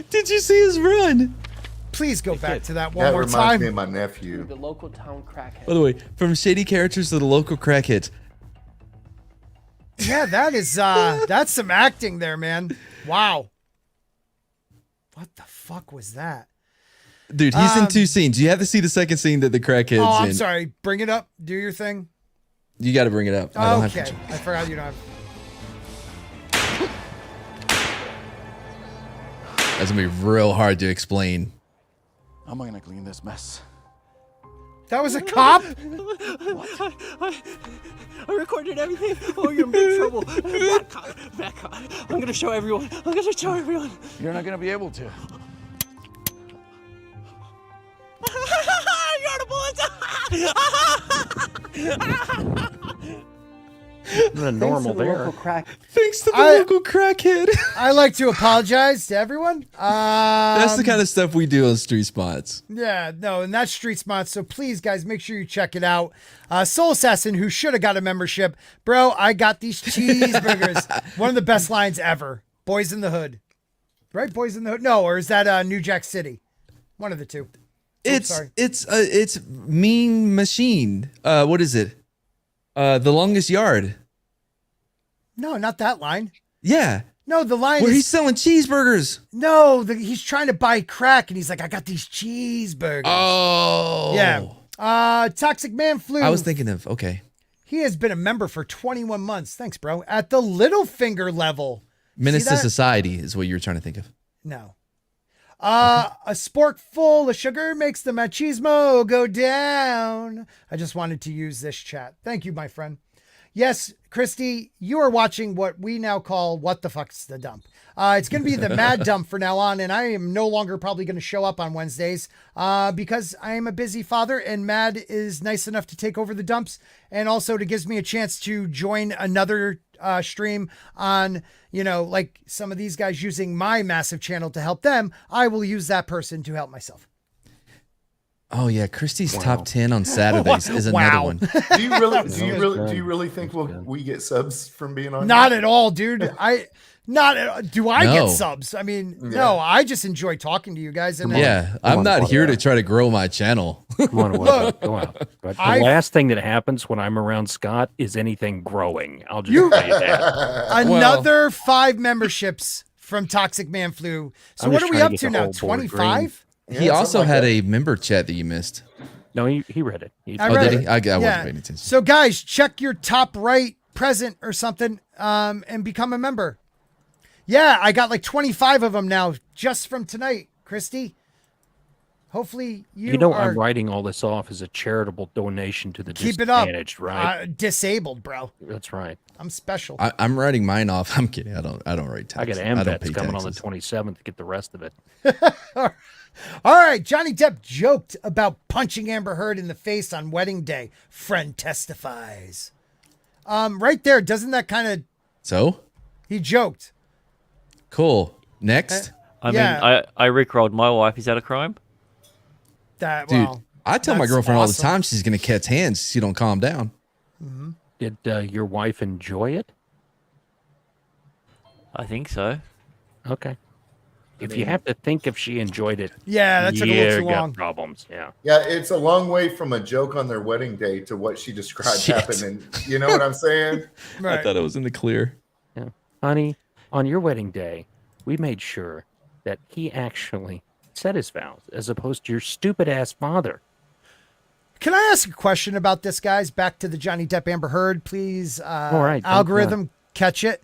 Did you see his run? Please go back to that one more That time. reminds me of my nephew. The local town crackhead. By the way, from shady characters to the local crackheads. Yeah, that is that's some acting there, man. Wow. What the fuck was that? Dude, he's in 2 scenes. You have to see the second scene that the crackhead's in. Oh, I'm sorry. Bring it up. Do your thing. You got to bring it up. I don't have Okay. control. I forgot you don't have. That's gonna be real hard to explain. How am I gonna clean this mess? That was a cop? I recorded everything. Oh, you're in big trouble. Bad cop. Bad cop. I'm gonna show everyone. I'm gonna show everyone. You're not gonna be able to. You're the bullets. Not normal there. Thanks to the local crackhead. I like to apologize to everyone. That's the kind of stuff we do on Street Spots. Yeah, no, and that's Street Spots. So please, guys, make sure you check it out. Soul Assassin, who should have got a membership. Bro, I got these cheeseburgers. One of the best lines ever. Boys in the Hood. Right? Boys in the Hood? No, or is that New Jack City? One of the two. It's Mean Machine. What is it? The Longest Yard. No, not that line. Yeah. No, the line where is... he's selling cheeseburgers. No, he's trying to buy crack, and he's like, I got these cheeseburgers. Oh. Yeah. Toxic Man Flu. I was thinking of, okay. He has been a member for 21 months. Thanks, bro. At the little finger level. Menace to Society is what you were trying to think of. No. A spork full of sugar makes the machismo go down. I just wanted to use this chat. Thank you, my friend. Yes, Christy, you are watching what we now call What the Fuck's the Dump. It's going to be the Mad Dump for now on, and I am no longer probably going to show up on Wednesdays because I am a busy father, and Mad is nice enough to take over the dumps, and also to gives me a chance to join another stream on, like some of these guys using my massive channel to help them. I will use that person to help myself. Oh yeah, Christy's top 10 on Saturdays is another one. Do you really think we get subs from being on? Not here? at all, dude. Do I No. get subs? I mean, no, I just enjoy talking to you guys. And Yeah, I'm not here to try to grow my channel. Come on, go out. But the last thing that happens when I'm around Scott is anything growing. I'll just tell you that. Another 5 memberships from Toxic Man Flu. So I'm what just are we trying up to to get the now? whole board 25? He also had a member chat that you missed. No, he read it. I read did he? it. I wasn't Yeah. paying attention. So guys, check your top right present or something and become a member. Yeah, I got like 25 of them now just from tonight, Christy. Hopefully you are... I'm writing all this off as a charitable donation to the Keep it up. disadvantaged, right? Disabled, bro. That's right. I'm special. I'm writing mine off. I'm kidding. I don't write taxes. I got don't AMVETs pay coming on the taxes. 27th to get the rest of it. All right, Johnny Depp joked about punching Amber Heard in the face on wedding day. Friend testifies. Right there, doesn't that kind of... So? He joked. Cool. Next. I mean, I rickrolled my wife. Is that a crime? That, Dude, well, I tell my that's girlfriend all the awesome. time she's going to catch hands. She don't calm down. Mm-hmm. Did your wife enjoy it? I think so. Okay. If you have to think if she enjoyed it, Yeah, that took a little too got long. problems. Yeah. Yeah, it's a long way from a joke on their wedding day to what she described Shit. happening. You know what I'm saying? I thought it was in the clear. Yeah. Honey, on your wedding day, we made sure that he actually said his vows as opposed to your stupid ass father. Can I ask a question about this, guys? Back to the Johnny Depp Amber Heard, please. All right. Algorithm, catch it.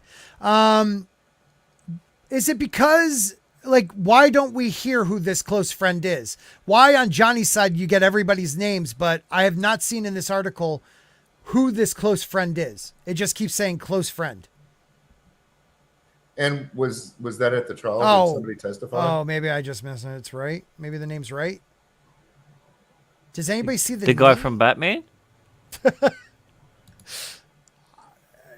Is it because, like, why don't we hear who this close friend is? Why on Johnny's side you get everybody's names, but I have not seen in this article who this close friend is. It just keeps saying close friend. And was that at the trial? Oh, Did somebody testify? Oh, maybe I just missed it. It's right. Maybe the name's right. Does anybody see the guy from Batman?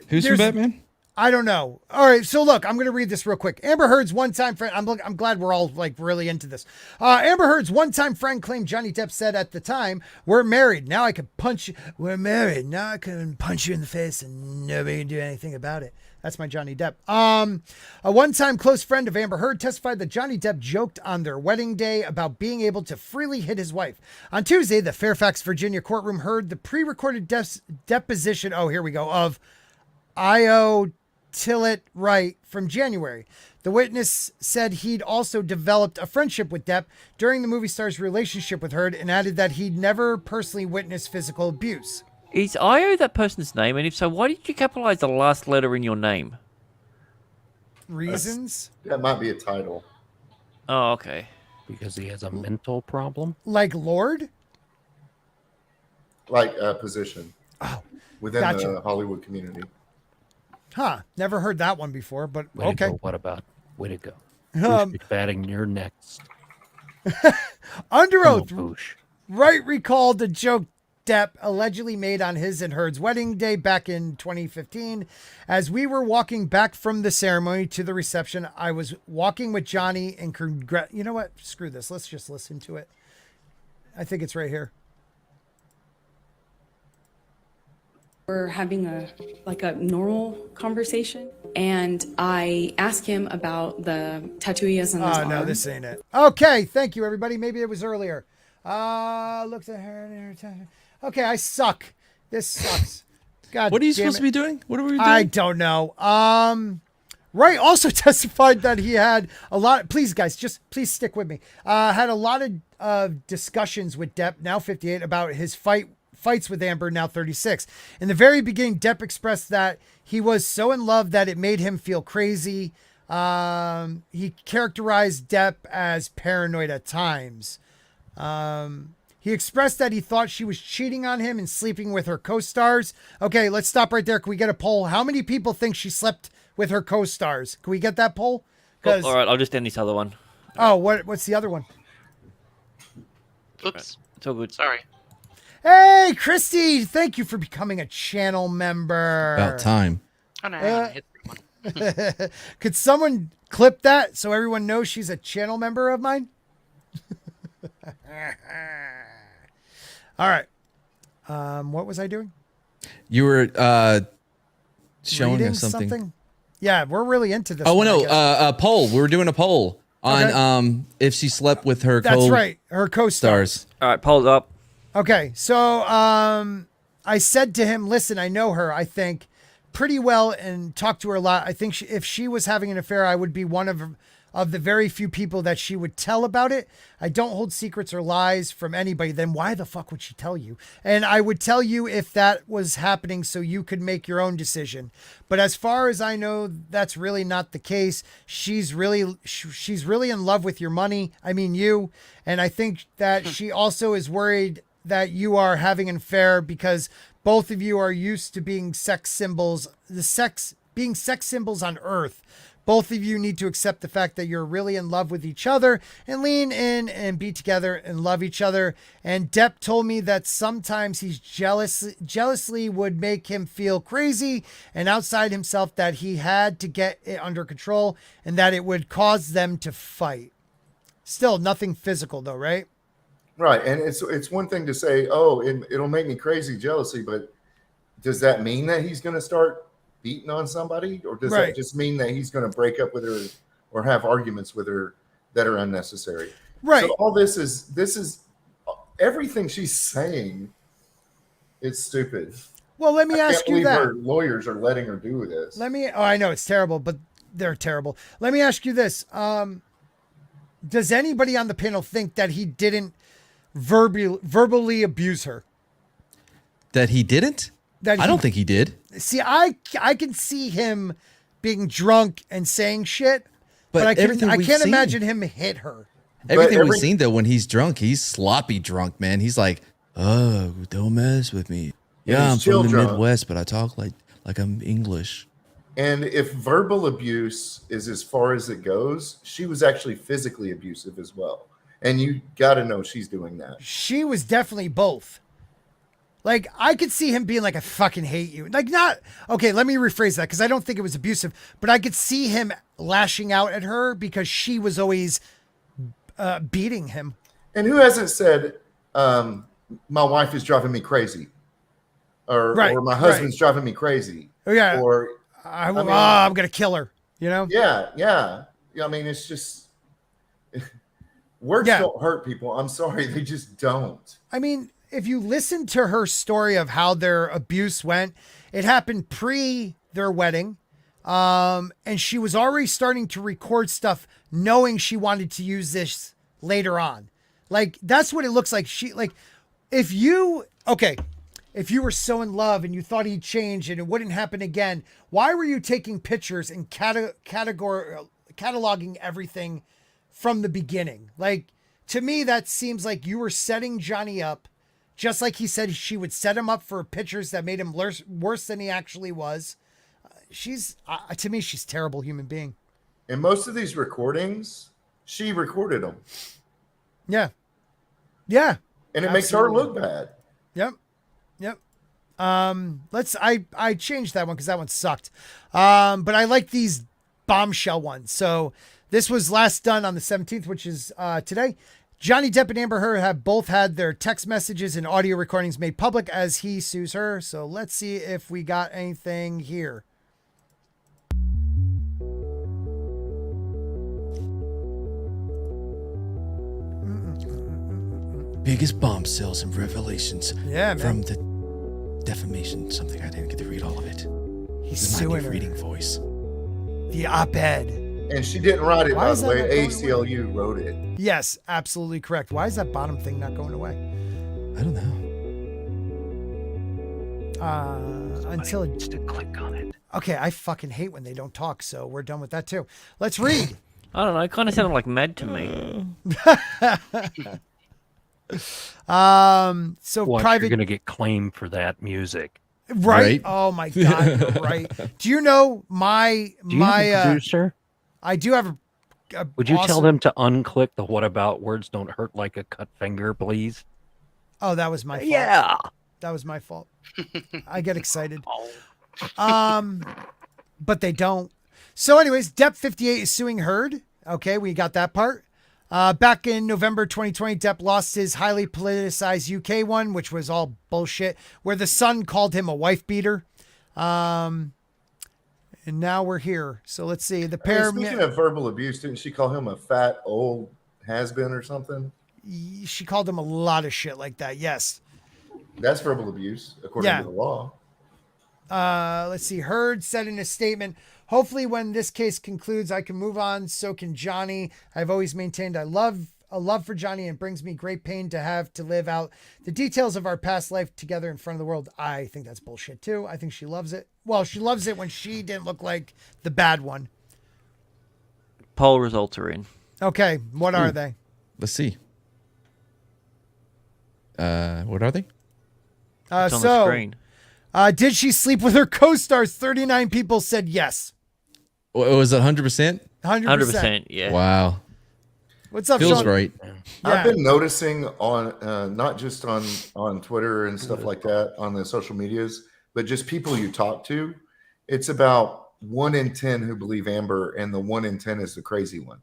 Who's from Batman? I don't know. All right, so look, I'm going to read this real quick. Amber Heard's one-time friend. I'm glad we're all like really into this. Amber Heard's one-time friend claimed Johnny Depp said at the time, "We're married. Now I can punch you. We're married. Now I can punch you in the face and nobody can do anything about it." That's my Johnny Depp. A one-time close friend of Amber Heard testified that Johnny Depp joked on their wedding day about being able to freely hit his wife. On Tuesday, the Fairfax, Virginia courtroom heard the pre-recorded deposition. Oh, here we go. Of I.O. Tillett Wright from January. The witness said he'd also developed a friendship with Depp during the movie star's relationship with Heard and added that he'd never personally witnessed physical abuse. Is I.O. that person's name? And if so, why did you capitalize the last letter in your name? Reasons? That might be a title. Oh, okay. Because he has a mental problem? Like Lord? Like a position. Oh, within gotcha. the Hollywood community. Huh. Never heard that one before, but Way to okay. go. What about? Way to go. Um, Batting, you're next. Under Come on, oath, Boosh. Wright recalled a joke Depp allegedly made on his and Heard's wedding day back in 2015. As we were walking back from the ceremony to the reception, I was walking with Johnny and you know what? Screw this. Let's just listen to it. I think it's right here. We're having a normal conversation, and I asked him about the tattoo he has on his arm. No, this ain't it. Okay, thank you, everybody. Maybe it was earlier. Looks at her and her tattoo. Okay, I suck. This sucks. God, what are you damn supposed it. to be doing? What are we doing? I don't know. Wright also testified that he had a lot. Please, guys, just please stick with me. Had a lot of discussions with Depp, now 58, about his fights with Amber, now 36. In the very beginning, Depp expressed that he was so in love that it made him feel crazy. He characterized Depp as paranoid at times. He expressed that he thought she was cheating on him and sleeping with her co-stars. Okay, let's stop right there. Can we get a poll? How many people think she slept with her co-stars? Can we get that poll? Oh, all right, I'll just end this other one. Oh, what's the other one? Oops. It's all good. Sorry. Hey, Christy, thank you for becoming a channel member. About time. Oh, no, hit one. Could someone clip that so everyone knows she's a channel member of mine? All right. What was I doing? You were showing Reading us something. Yeah, we're really into this. Oh one, I no, guess. a poll. We were doing a poll on Okay. if she slept with her That's right, her co-stars. All right, polls up. Okay, so I said to him, listen, I know her, I think, pretty well and talked to her a lot. I think if she was having an affair, I would be one of the very few people that she would tell about it. I don't hold secrets or lies from anybody. Then why the fuck would she tell you? And I would tell you if that was happening so you could make your own decision. But as far as I know, that's really not the case. She's really in love with your money. I mean, you. And I think that she also is worried that you are having an affair because both of you are used to being sex symbols on Earth. Both of you need to accept the fact that you're really in love with each other and lean in and be together and love each other. And Depp told me that sometimes he's jealously would make him feel crazy and outside himself, that he had to get it under control and that it would cause them to fight. Still nothing physical though, right? Right. And it's one thing to say, oh, it'll make me crazy jealousy, but does that mean that he's going to start beating on somebody, or does that just mean that he's going to break up with her or have arguments with her that are unnecessary? Right. So all this is everything she's saying is stupid. Well, let me ask you that. Her lawyers are letting her do this. I know it's terrible, but they're terrible. Let me ask you this. Does anybody on the panel think that he didn't verbally abuse her? That he didn't? I don't think he did. See, I can see him being drunk and saying shit, but I can't imagine him hit her. Everything we've seen, though, when he's drunk, he's sloppy drunk, man. He's like, oh, don't mess with me. Yeah, I'm from the Midwest, but I talk like I'm English. And if verbal abuse is as far as it goes, she was actually physically abusive as well. And you got to know she's doing that. She was definitely both. Like, I could see him being like, I fucking hate you. Like, not, okay, let me rephrase that because I don't think it was abusive, but I could see him lashing out at her because she was always beating him. And who hasn't said, my wife is driving me crazy? Or my husband's driving me crazy? Oh, yeah. Or, I'm going to kill her, you know? Yeah. I mean, it's just, words don't hurt people. I'm sorry, they just don't. I mean, if you listen to her story of how their abuse went, it happened pre their wedding. And she was already starting to record stuff knowing she wanted to use this later on. Like, that's what it looks like. If you were so in love and you thought he'd change and it wouldn't happen again, why were you taking pictures and cataloging everything from the beginning? Like, to me, that seems like you were setting Johnny up, just like he said she would set him up for pictures that made him worse than he actually was. To me, she's a terrible human being. And most of these recordings, she recorded them. Yeah. Yeah. And it makes her look bad. Yep. I changed that one because that one sucked. But I like these bombshell ones. So this was last done on the 17th, which is today. Johnny Depp and Amber Heard have both had their text messages and audio recordings made public as he sues her. So let's see if we got anything here. Biggest bombshells and revelations from the defamation, something I didn't get to read all of it. He's suing her. Reading voice. The op-ed. And she didn't write it, by the way. ACLU wrote it. Yes, absolutely correct. Why is that bottom thing not going away? I don't know. Until it needs to click on it. Okay, I fucking hate when they don't talk, so we're done with that too. Let's read. I don't know. It kind of sounded like Mad to me. So private. You're gonna get claimed for that music, right? Oh my god, you're right. Do you know my producer? I do have a Would you tell them to unclick the "What about words don't hurt like a cut finger," please? Oh, that was my fault. Yeah, that was my fault. I get excited. But they don't. So, anyways, Depp 58 is suing Heard. Okay, we got that part. Back in November 2020, Depp lost his highly politicized UK one, which was all bullshit, where the Sun called him a wife beater. And now we're here. So let's see. The pair. Speaking of verbal abuse, didn't she call him a fat old has-been or something? She called him a lot of shit like that. Yes. That's verbal abuse, according to the law. Let's see. Heard said in a statement, hopefully when this case concludes, I can move on. So can Johnny. I've always maintained a love for Johnny, and it brings me great pain to have to live out the details of our past life together in front of the world. I think that's bullshit too. I think she loves it. Well, she loves it when she didn't look like the bad one. Poll results are in. Okay. What are they? Let's see. What are they? It's on the screen. Did she sleep with her co-stars? 39 people said yes. Was it 100%? 100%, yeah. Wow. What's up, Feels Sean? right. Yeah. I've been noticing on not just on Twitter and stuff like that, on the social medias, but just people you talk to. It's about 1 in 10 who believe Amber, and the 1 in 10 is the crazy one.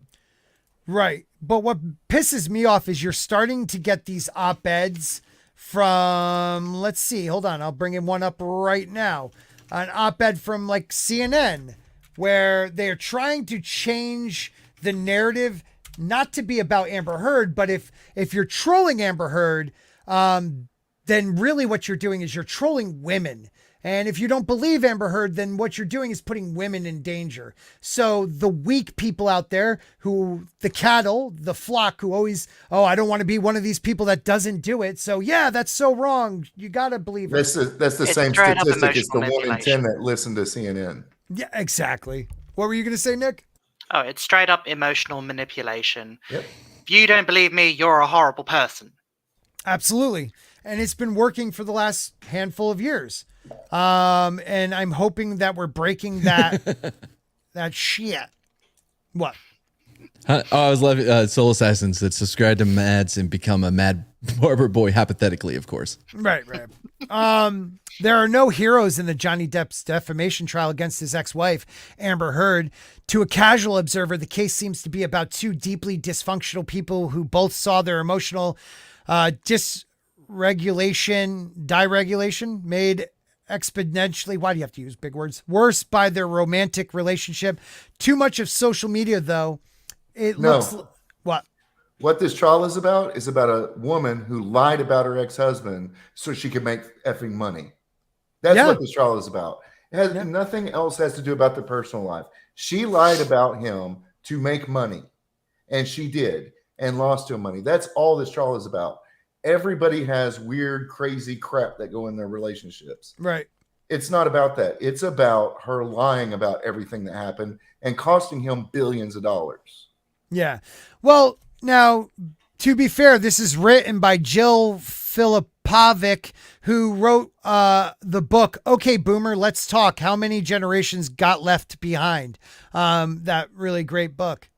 Right. But what pisses me off is you're starting to get these op-eds from, let's see, hold on. I'll bring in one up right now. An op-ed from like CNN, where they're trying to change the narrative, not to be about Amber Heard, but if you're trolling Amber Heard, then really what you're doing is you're trolling women. And if you don't believe Amber Heard, then what you're doing is putting women in danger. So the weak people out there the cattle, the flock who always, I don't want to be one of these people that doesn't do it. So yeah, that's so wrong. You got to believe it. That's the same statistic as the 1 in 10 that listen to CNN. Yeah, exactly. What were you going to say, Nick? Oh, it's straight up emotional manipulation. Yep. If you don't believe me, you're a horrible person. Absolutely. And it's been working for the last handful of years. And I'm hoping that we're breaking that shit. What? I was loving Soul Assassins that subscribe to Mads and become a Mad Barber Boy, hypothetically, of course. Right. There are no heroes in the Johnny Depp's defamation trial against his ex-wife, Amber Heard. To a casual observer, the case seems to be about two deeply dysfunctional people who both saw their emotional deregulation made exponentially, why do you have to use big words? Worse by their romantic relationship. Too much of social media, though. What this trial is about a woman who lied about her ex-husband so she could make effing money. That's what this trial is about. It has nothing else has to do about the personal life. She lied about him to make money, and she did, and lost him money. That's all this trial is about. Everybody has weird, crazy crap that go in their relationships. Right. It's not about that. It's about her lying about everything that happened and costing him billions of dollars. Yeah. Well, now, to be fair, this is written by Jill Filipovic, who wrote the book, Okay, Boomer, Let's Talk, How Many Generations Got Left Behind. That really great book.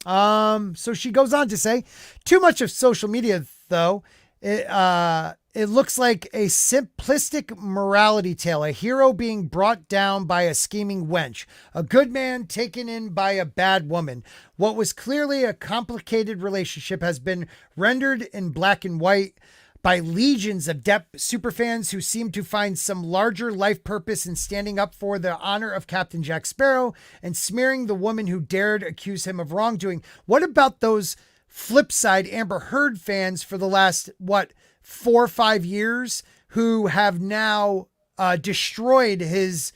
So she goes on to say, too much of social media, though, it looks like a simplistic morality tale, a hero being brought down by a scheming wench, a good man taken in by a bad woman. What was clearly a complicated relationship has been rendered in black and white by legions of Depp superfans who seem to find some larger life purpose in standing up for the honor of Captain Jack Sparrow and smearing the woman who dared accuse him of wrongdoing. What about those flip side Amber Heard fans for the last, 4 or 5 years who have now destroyed his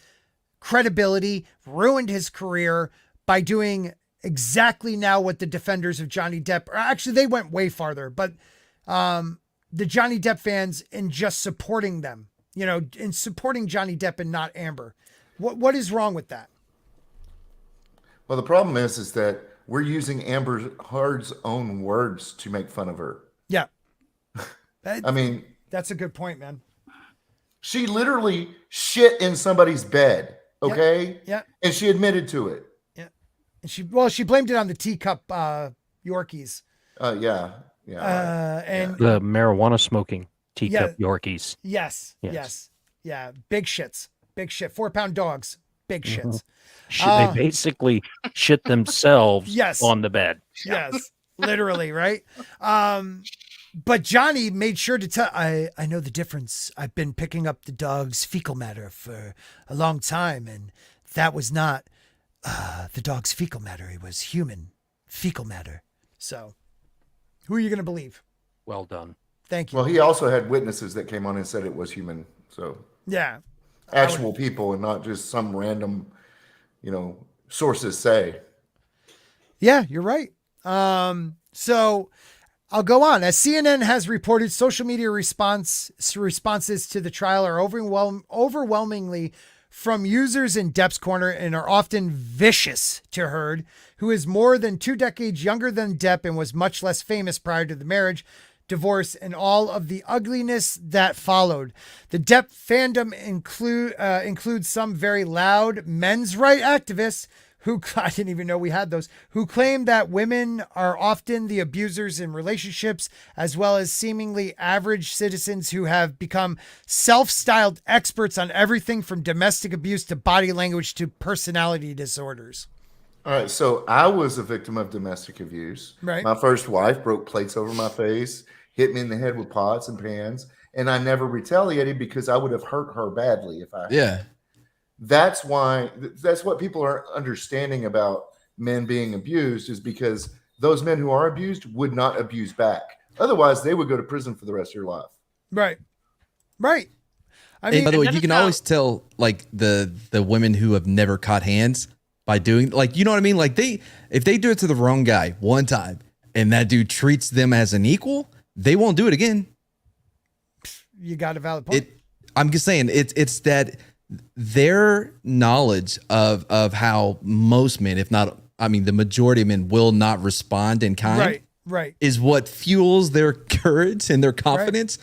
credibility, ruined his career by doing exactly now what the defenders of Johnny Depp, or actually they went way farther, but the Johnny Depp fans in just supporting them, in supporting Johnny Depp and not Amber. What is wrong with that? Well, the problem is that we're using Amber Heard's own words to make fun of her. Yeah. I mean, that's a good point, man. She literally shit in somebody's bed. Okay. Yeah. And she admitted to it. Yeah. And she blamed it on the teacup Yorkies. Yeah. And the marijuana smoking teacup Yorkies. Yes. Yeah. Big shits. 4-pound dogs. Big shits. They basically shit themselves on the bed. Yes. Literally, right? But Johnny made sure to tell, I know the difference. I've been picking up the dog's fecal matter for a long time, and that was not the dog's fecal matter. It was human fecal matter. So who are you going to believe? Well done. Thank you. Well, he also had witnesses that came on and said it was human. So yeah, actual people and not just some random, sources say. Yeah, you're right. So I'll go on. As CNN has reported, social media responses to the trial are overwhelmingly from users in Depp's corner and are often vicious to Heard, who is more than 2 decades younger than Depp and was much less famous prior to the marriage, divorce, and all of the ugliness that followed. The Depp fandom includes some very loud men's rights activists who, I didn't even know we had those, who claim that women are often the abusers in relationships, as well as seemingly average citizens who have become self-styled experts on everything from domestic abuse to body language to personality disorders. All right, so I was a victim of domestic abuse. Right. My first wife broke plates over my face, hit me in the head with pots and pans, and I never retaliated because I would have hurt her badly if I had. Yeah. That's what people are understanding about men being abused, is because those men who are abused would not abuse back. Otherwise, they would go to prison for the rest of your life. Right. I mean, by the way, you can always tell like the women who have never caught hands by doing like, you know what I mean? Like if they do it to the wrong guy one time and that dude treats them as an equal, they won't do it again. You got a valid point. I'm just saying it's that their knowledge of how most men, if not, I mean, the majority of men will not respond in kind. Right. Is what fuels their courage and their confidence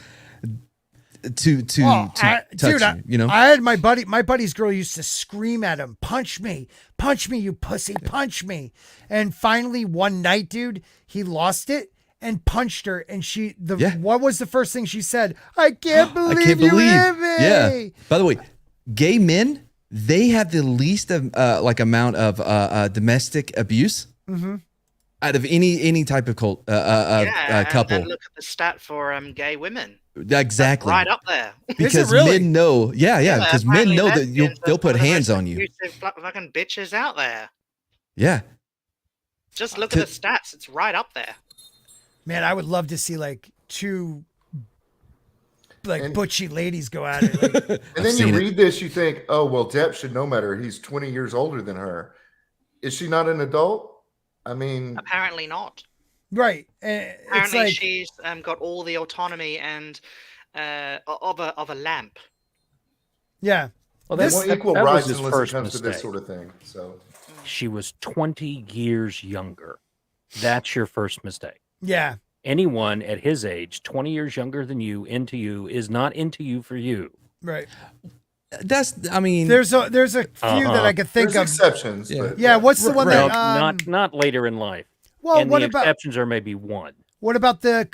to touch you, you know? I had my buddy's girl used to scream at him, punch me, you pussy, punch me. And finally one night, dude, he lost it and punched her. And what was the first thing she said? I can't believe you hit me. Yeah. By the way, gay men, they have the least amount of domestic abuse. Mm-hmm. Out of any type of couple. And look at the stat for gay women. Exactly. That's right up there. Because men know, because men know that they'll put hands on you. Fucking bitches out there. Yeah. Just look at the stats. It's right up there. Man, I would love to see like two butchy ladies go at it. Like, and then you read this, you think, oh, well, Depp should know better. He's 20 years older than her. Is she not an adult? I mean, apparently not. Right. Apparently, she's got all the autonomy and of a lamp. Yeah. Well, that's equal rights unless it comes mistake. to this sort of thing. So she was 20 years younger. That's your first mistake. Yeah. Anyone at his age, 20 years younger than you, into you, is not into you for you. Right. There's a few that I could think There's of. exceptions. Yeah. What's the one that not later in life? Well, and what the about exceptions are maybe one. What about the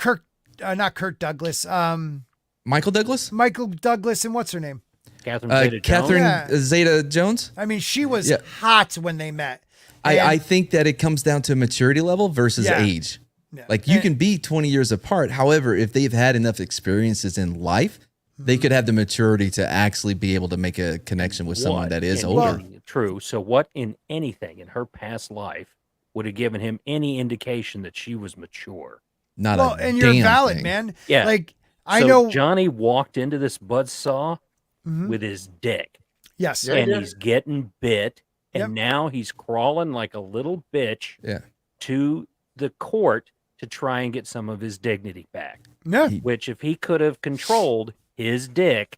not Kirk Douglas? Michael Douglas? Michael Douglas, and what's her name? Catherine Zeta-Jones. I mean, she was hot when they met. I think that it comes down to maturity level versus age. Yeah. Like you can be 20 years apart. However, if they've had enough experiences in life, they could have the maturity to actually be able to make a connection with someone that is older. True. So what in anything in her past life would have given him any indication that she was mature? And you're valid, man. Yeah. Like I so know Johnny walked into this buzzsaw with his dick. Yes. And he's getting bit. And now he's crawling like a little bitch to the court to try and get some of his dignity back. Yeah. Which if he could have controlled his dick,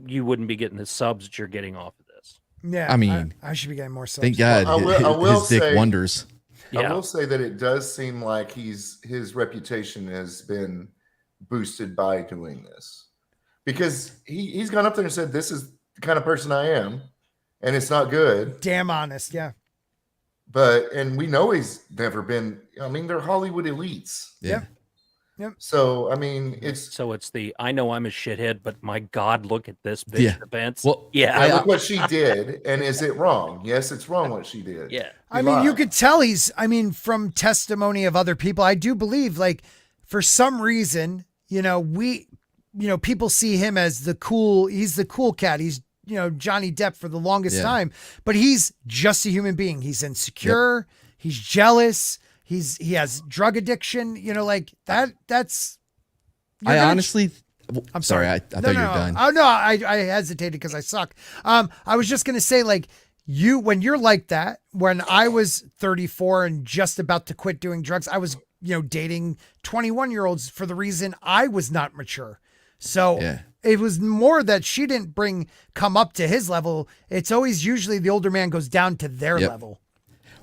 you wouldn't be getting the subs that you're getting off of this. Yeah. I mean, I should be getting more subs. Thank God his dick wonders. I will say that it does seem like his reputation has been boosted by doing this, because he's gone up there and said, this is the kind of person I am, and it's not good. Damn honest, yeah. And we know he's never been, I mean, they're Hollywood elites. Yeah. Yep. So, I mean, it's the, I know I'm a shithead, but my God, look at this bitch defense. Well, look what she did. And is it wrong? Yes, it's wrong what she did. Yeah. I mean, you could tell from testimony of other people, I do believe, like, for some reason, people see him as he's the cool cat. He's, Johnny Depp for the longest time, but he's just a human being. He's insecure. He's jealous. He has drug addiction, like that. Honestly, I'm sorry. I thought you were done. Oh no, I hesitated because I suck. I was just going to say, like, when you're like that, when I was 34 and just about to quit doing drugs, I was, dating 21-year-olds for the reason I was not mature. So it was more that she didn't come up to his level. It's always usually the older man goes down to their level.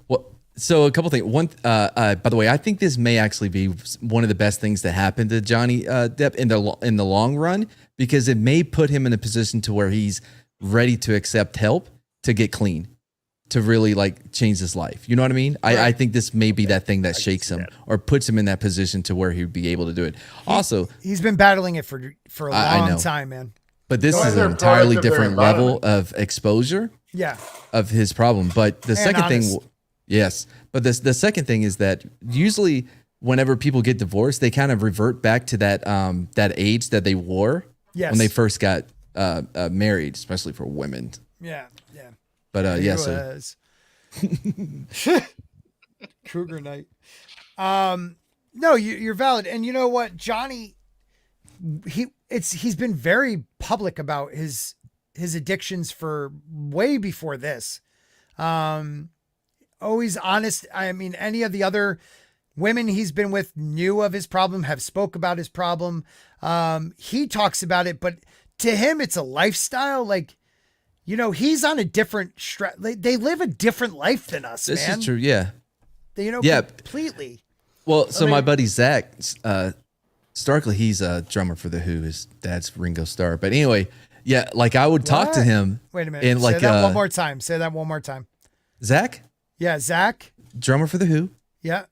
Well, so a couple things. One, by the way, I think this may actually be one of the best things that happened to Johnny Depp in the long run, because it may put him in a position to where he's ready to accept help to get clean, to really like change his life. You know what I mean? Right. I think this may be that thing that shakes him or puts him in that position to where he'd be able to do it. Also, he's been battling it for a long time, man. But this is an entirely different level of exposure of his problem. But the second thing, but the second thing is that usually whenever people get divorced, they kind of revert back to that age that they wore when they first got married, especially for women. Yeah. But Kruger night. No, you're valid. And you know what, Johnny, he's been very public about his addictions for way before this. Always honest. I mean, any of the other women he's been with knew of his problem, have spoke about his problem. He talks about it, but to him, it's a lifestyle. Like, you know, he's on a different they live a different life than us, This man. is true. Yeah. You know, Yeah. completely. Well, so my buddy Zach Starkley, he's a drummer for the Who. His dad's Ringo Starr. But anyway, yeah, like I would talk to him. Wait a minute. And like Say that one more time. Say that one more time. Zach, Yeah, Zach. drummer for the Who. Yeah.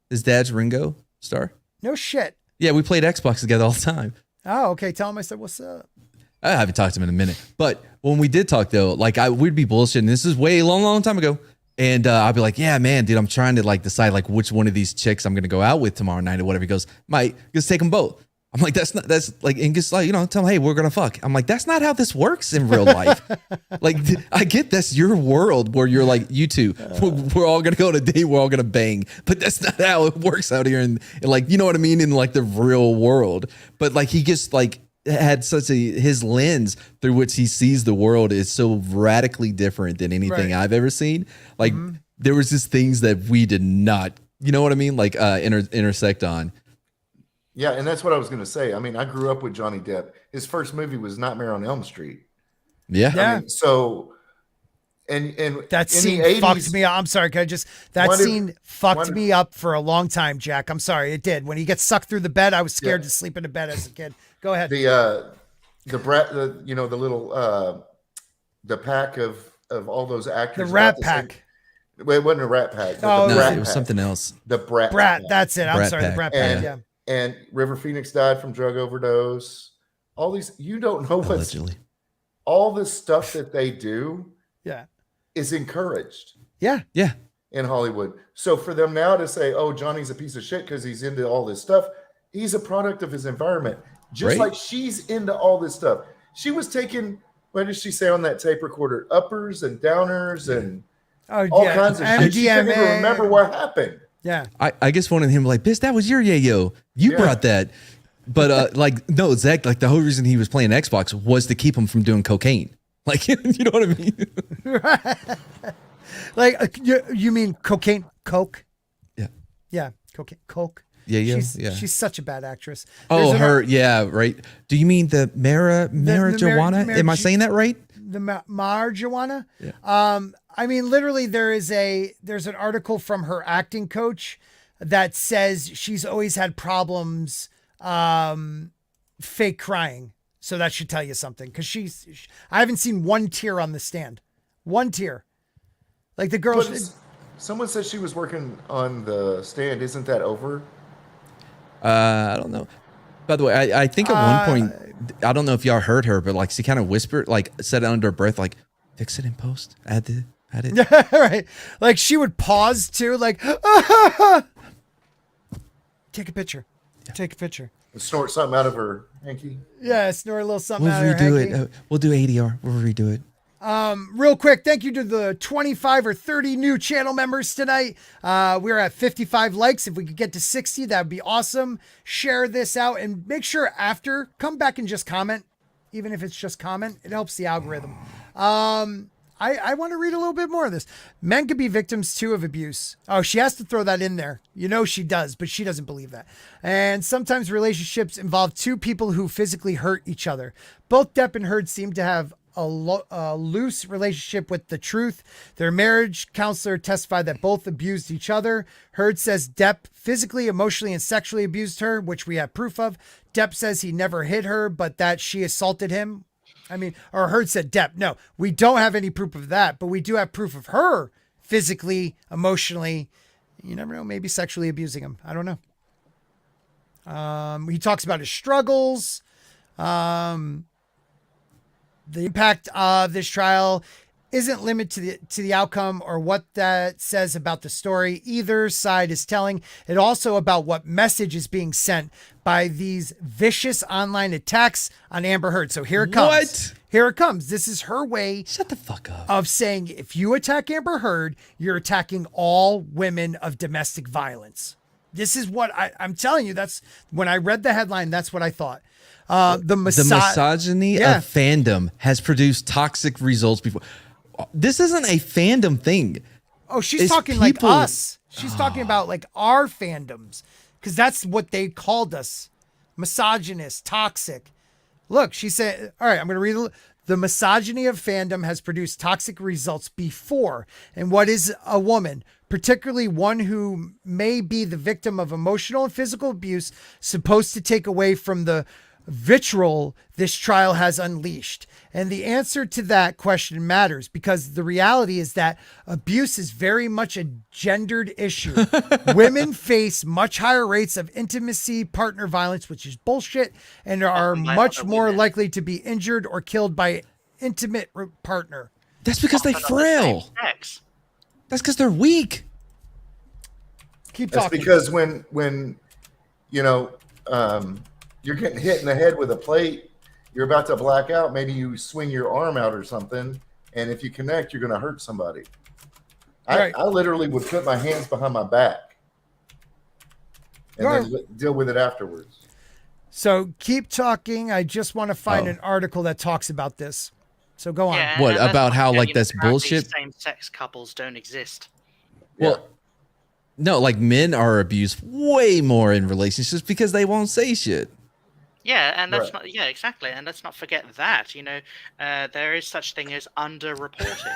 His dad's Ringo Starr. No shit. Yeah, we played Xbox together all the time. Oh, okay. Tell him I said, what's up? I haven't talked to him in a minute. But when we did talk though, like we'd be bullshitting. This is way long time ago. And I'd be like, yeah, man, dude, I'm trying to like decide like which one of these chicks I'm going to go out with tomorrow night or whatever. He goes, Mike, just take them both. I'm like, that's like, and just like, you know, tell them, hey, we're going to fuck. I'm like, that's not how this works in real life. Like, I get that's your world where you're like, you two, we're all going to go on a date. We're all going to bang. But that's not how it works out here. And like, you know what I mean? In like the real world. But like, he just like, had his lens through which he sees the world is so radically different than anything I've ever seen. Like there was just things that we did not, you know what I mean? Like intersect on. Yeah. And that's what I was going to say. I mean, I grew up with Johnny Depp. His first movie was Nightmare on Elm Street. Yeah. I mean, so, and that scene fucked me up. I'm sorry. Can I just, scene fucked me up for a long time, Jack. I'm sorry. It did. When he gets sucked through the bed, I was scared to sleep in the bed as a kid. Go ahead. The pack of all those actors. The Rat Pack. Well, it wasn't a Rat Pack. Oh, no, Brat it was Pack. something else. The Brat. That's it. I'm sorry. Pack. The Brat Pack. Yeah. And River Phoenix died from drug overdose. All these, you don't know what's allegedly. All this stuff that they do. Yeah. Is encouraged. Yeah. Yeah. In Hollywood. So for them now to say, oh, Johnny's a piece of shit because he's into all this stuff. He's a product of his environment. Just like she's into all this stuff. She was taking, what did she say on that tape recorder? Uppers and downers and all kinds of shit. She couldn't even remember what happened. Yeah. I just wanted him like, bitch, that was your yayo. You brought that. But like, no, Zach, like the whole reason he was playing Xbox was to keep him from doing cocaine. Like, you know what I mean? Right. Like, you mean cocaine? Coke? Yeah. Yeah. Cocaine. Coke. Yeah. She's such a bad actress. Oh, her. Yeah. Right. Do you mean the marijuana? Am I saying that right? The marijuana? Yeah. I mean, literally there's an article from her acting coach that says she's always had problems, fake crying. So that should tell you something. Cause I haven't seen one tear on the stand. One tear. Like the girl. Someone said she was working on the stand. Isn't that over? I don't know. By the way, I think at one point, I don't know if y'all heard her, but like she kind of whispered, like said it under her breath, like fix it in post. Add it. Yeah, right. Like she would pause too, like take a picture. Yeah. Take a picture. Snort something out of her hanky. Yeah, snort a little something We'll out of her redo hanky. it. We'll do ADR. We'll redo it. Real quick, thank you to the 25 or 30 new channel members tonight. We're at 55 likes. If we could get to 60, that would be awesome. Share this out and make sure after, come back and just comment. Even if it's just comment, it helps the algorithm. I want to read a little bit more of this. Men could be victims too of abuse. Oh, she has to throw that in there. You know she does, but she doesn't believe that. And sometimes relationships involve two people who physically hurt each other. Both Depp and Heard seem to have a loose relationship with the truth. Their marriage counselor testified that both abused each other. Heard says Depp physically, emotionally, and sexually abused her, which we have proof of. Depp says he never hit her, but that she assaulted him. I mean, or Heard said Depp. No, we don't have any proof of that, but we do have proof of her physically, emotionally, you never know, maybe sexually abusing him. I don't know. He talks about his struggles. The impact of this trial isn't limited to the outcome or what that says about the story. Either side is telling it also about what message is being sent by these vicious online attacks on Amber Heard. So here it comes. What? Here it comes. This is her way. Shut the fuck up. Of saying if you attack Amber Heard, you're attacking all women of domestic violence. This is what I'm telling you. That's when I read the headline. That's what I thought. The misogyny of fandom has produced toxic results before. This isn't a fandom thing. Oh, she's talking like us. She's talking about like our fandoms, because that's what they called us. Misogynist, toxic. Look, she said, all right, I'm going to read the misogyny of fandom has produced toxic results before. And what is a woman, particularly one who may be the victim of emotional and physical abuse, supposed to take away from the vitriol this trial has unleashed? And the answer to that question matters, because the reality is that abuse is very much a gendered issue. Women face much higher rates of intimacy partner violence, which is bullshit, and are much more likely to be injured or killed by an intimate partner. That's because they're frail. That's because they're weak. Keep That's talking. because when you're getting hit in the head with a plate, you're about to black out. Maybe you swing your arm out or something, and if you connect, you're going to hurt somebody. Right. I literally would put my hands behind my back and then deal with it afterwards. So keep talking. I just want to find an article that talks about this. So go on. Yeah, What, and that's about how, what- like, you know, that's apparently bullshit? Same-sex couples don't exist. Well, no, like men are abused way more in relationships because they won't say shit. Yeah, and that's Right. not. Yeah, exactly. And let's not forget that. There is such thing as underreporting.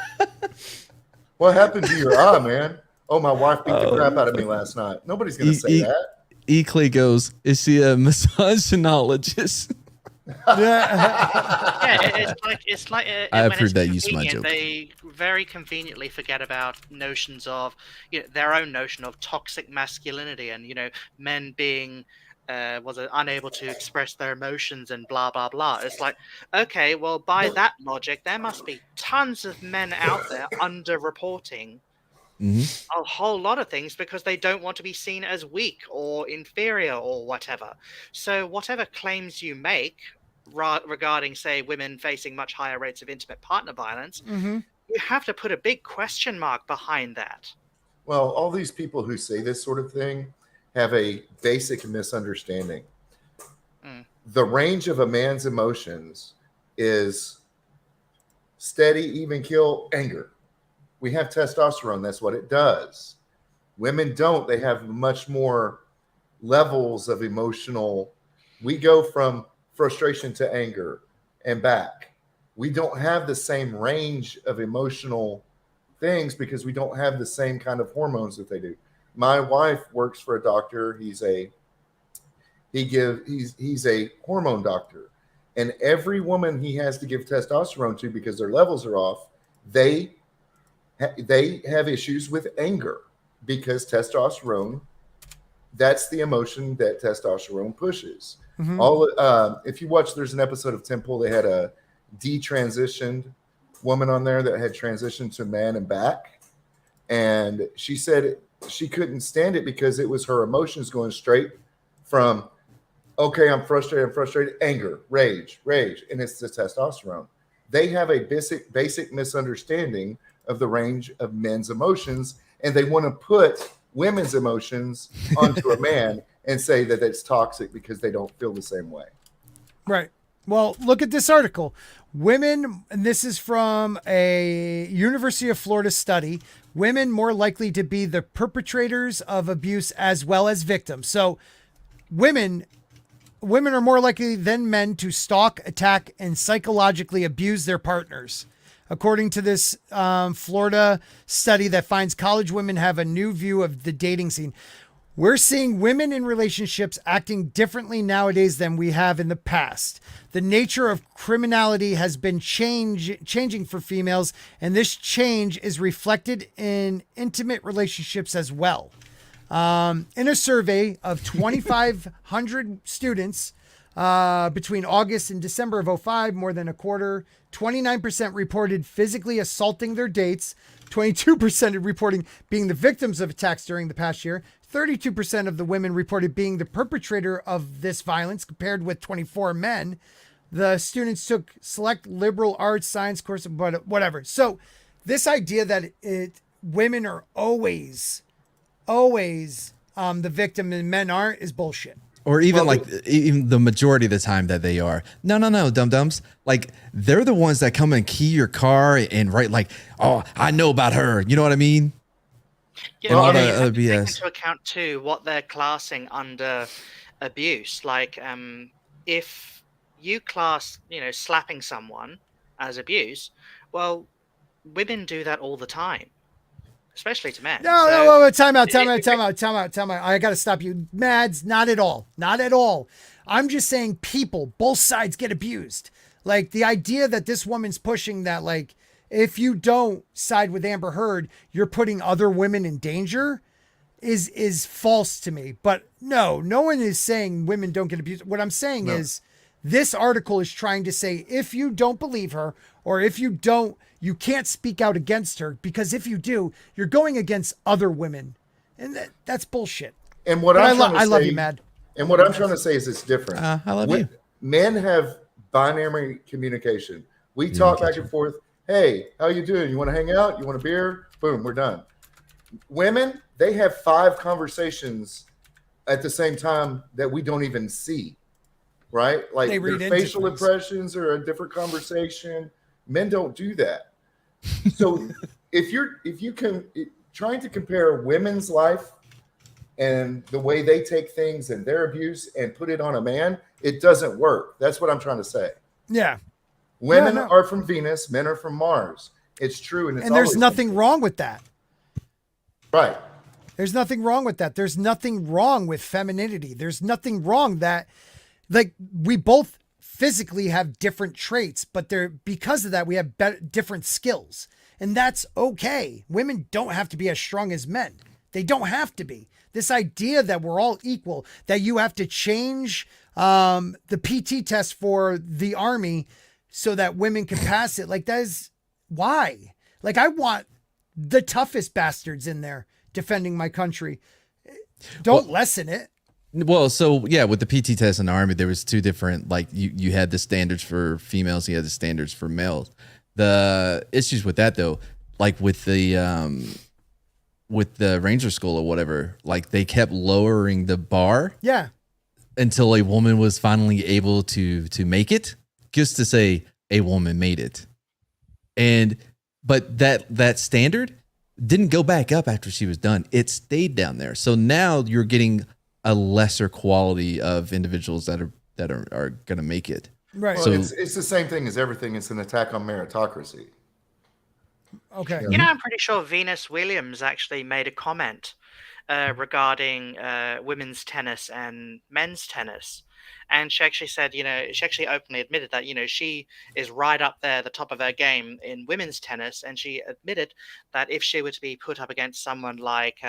What happened to your eye, man? Oh, my wife beat the crap out of me last night. Nobody's going to say that. Eclay goes, is she a misogynologist? It's like I when approve it's that use of my convenient, joke. They very conveniently forget about notions of their own notion of toxic masculinity, and men being unable to express their emotions and blah blah blah. It's like, okay, well, by that logic, there must be tons of men out there underreporting a whole lot of things because they don't want to be seen as weak or inferior or whatever. So whatever claims you make regarding, say, women facing much higher rates of intimate partner violence, you have to put a big question mark behind that. Well, all these people who say this sort of thing have a basic misunderstanding. The range of a man's emotions is steady, even kill, anger. We have testosterone. That's what it does. Women don't. They have much more levels of emotional. We go from frustration to anger and back. We don't have the same range of emotional things because we don't have the same kind of hormones that they do. My wife works for a doctor. He's a hormone doctor, and every woman he has to give testosterone to because their levels are off, they have issues with anger because testosterone, that's the emotion that testosterone pushes. If you watch, there's an episode of Temple, they had a detransitioned woman on there that had transitioned to man and back, and she said she couldn't stand it because it was her emotions going straight from, okay, I'm frustrated, anger, rage, and it's the testosterone. They have a basic misunderstanding of the range of men's emotions, and they want to put women's emotions onto a man and say that it's toxic because they don't feel the same way. Right. Well, look at this article. Women, and this is from a University of Florida study, women more likely to be the perpetrators of abuse as well as victims. So women are more likely than men to stalk, attack, and psychologically abuse their partners. According to this Florida study that finds college women have a new view of the dating scene. We're seeing women in relationships acting differently nowadays than we have in the past. The nature of criminality has been changing for females, and this change is reflected in intimate relationships as well. In a survey of 2,500 students between August and December of 2005, more than a quarter, 29% reported physically assaulting their dates, 22% reporting being the victims of attacks during the past year, 32% of the women reported being the perpetrator of this violence, compared with 24 men. The students took select liberal arts, science courses, but whatever. So this idea that women are always the victim and men aren't is bullshit. Or even even the majority of the time that they are. No, dum-dums. Like, they're the ones that come and key your car and write like, oh, I know about her. You know what I mean? You And know, all you the have other to take BS. into account too what they're classing under abuse. Like, if you class, slapping someone as abuse, well, women do that all the time, especially to men. No, time out. I got to stop you. Mads, not at all. Not at all. I'm just saying people, both sides get abused. Like, the idea that this woman's pushing that, like, if you don't side with Amber Heard, you're putting other women in danger is false to me. But no one is saying women don't get abused. What I'm saying is this article is trying to say, if you don't believe her, or if you don't, you can't speak out against her, because if you do, you're going against other women. And that's bullshit. And what I I love you, Mad. And what I'm trying to say is it's different. I love you. Men have binary communication. We talk back and forth. Hey, how you doing? You want to hang out? You want a beer? Boom, we're done. Women, they have 5 conversations at the same time that we don't even see, right? Like, their facial impressions are a different conversation. Men don't do that. So if you can trying to compare women's life and the way they take things and their abuse and put it on a man, it doesn't work. That's what I'm trying to say. Yeah. Women are from Venus, men are from Mars. It's true. And there's nothing wrong with that. Right. There's nothing wrong with that. There's nothing wrong with femininity. There's nothing wrong that, like, we both physically have different traits, but because of that, we have different skills. And that's okay. Women don't have to be as strong as men. They don't have to be. This idea that we're all equal, that you have to change the PT test for the Army so that women can pass it. Like, that is why. Like, I want the toughest bastards in there defending my country. Don't lessen it. Well, so yeah, with the PT test in the Army, there was 2 different, like, you had the standards for females, you had the standards for males. The issues with that, though, like with the Ranger School or whatever, like, they kept lowering the bar. Yeah. Until a woman was finally able to make it, just to say a woman made it. But that standard didn't go back up after she was done. It stayed down there. So now you're getting a lesser quality of individuals that are going to make it. Right. Well, so it's the same thing as everything. It's an attack on meritocracy. Okay. I'm pretty sure Venus Williams actually made a comment regarding women's tennis and men's tennis. And she actually said, she actually openly admitted that, she is right up there, the top of her game in women's tennis. And she admitted that if she were to be put up against someone like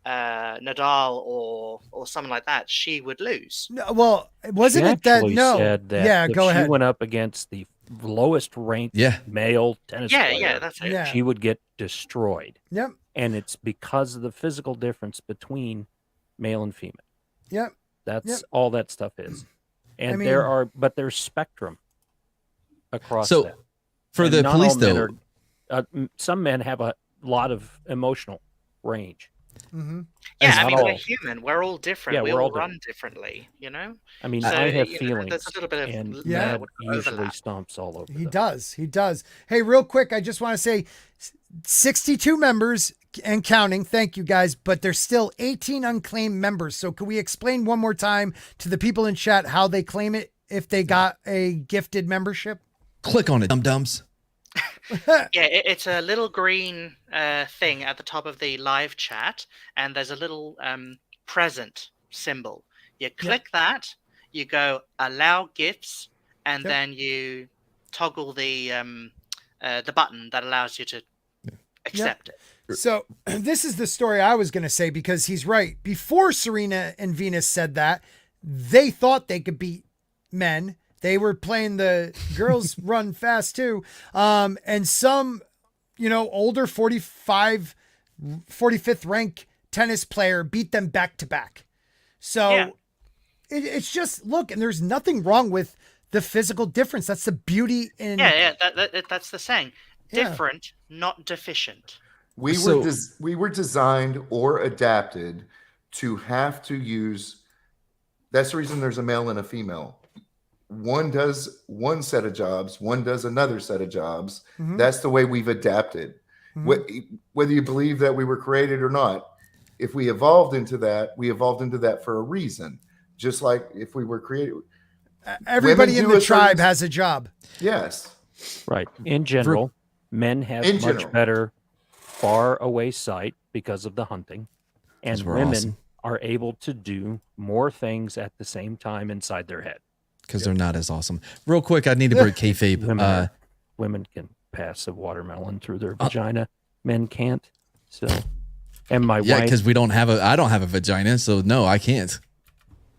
Nadal or someone like that, she would lose. No, well, wasn't it that? No. Said that yeah, if go ahead. She went up against the lowest ranked male tennis player. That's it. Yeah. She would get destroyed. Yep. And it's because of the physical difference between male and female. Yep. That's all that stuff is. And I mean, there's spectrum across So, that. for And the not police, all men though, are- some men have a lot of emotional range. Mm-hmm. Yeah, Not we're all. human. We're all different. Yeah, we we're all all run differently, I mean, So, I have you know, feelings, there's a little bit of and Yeah. Matt usually overlap. stomps all over. He them. does. He does. Hey, real quick, I just want to say 62 members and counting. Thank you, guys. But there's still 18 unclaimed members. So can we explain one more time to the people in chat how they claim it if they got a gifted membership? click on it, dum-dums. Yeah, it's a little green thing at the top of the live chat, and there's a little present symbol. You click that, you go allow gifts, and then you toggle the button that allows you to accept it. So this is the story I was going to say, because he's right. Before Serena and Venus said that, they thought they could beat men. They were playing the girls run fast too. And some, older 45, 45th rank tennis player beat them back to back. So it's just, look, and there's nothing wrong with the physical difference. That's the beauty in. That's the saying. Different, not deficient. We were designed or adapted to have to use. That's the reason there's a male and a female. One does one set of jobs, one does another set of jobs. Mhm. That's the way we've adapted. Whether you believe that we were created or not, if we evolved into that, we evolved into that for a reason. Just like if we were created. Everybody in Women do the a tribe certain- has a job. Yes. Right. In general, men have In much general. better far away sight because of the hunting, and 'Cause we're women awesome. are able to do more things at the same time inside their head. Because they're not as awesome. Real quick, I need to break kayfabe. Women can pass a watermelon through their vagina. Men can't. So, and my Yeah, wife. because I don't have a vagina, so no, I can't.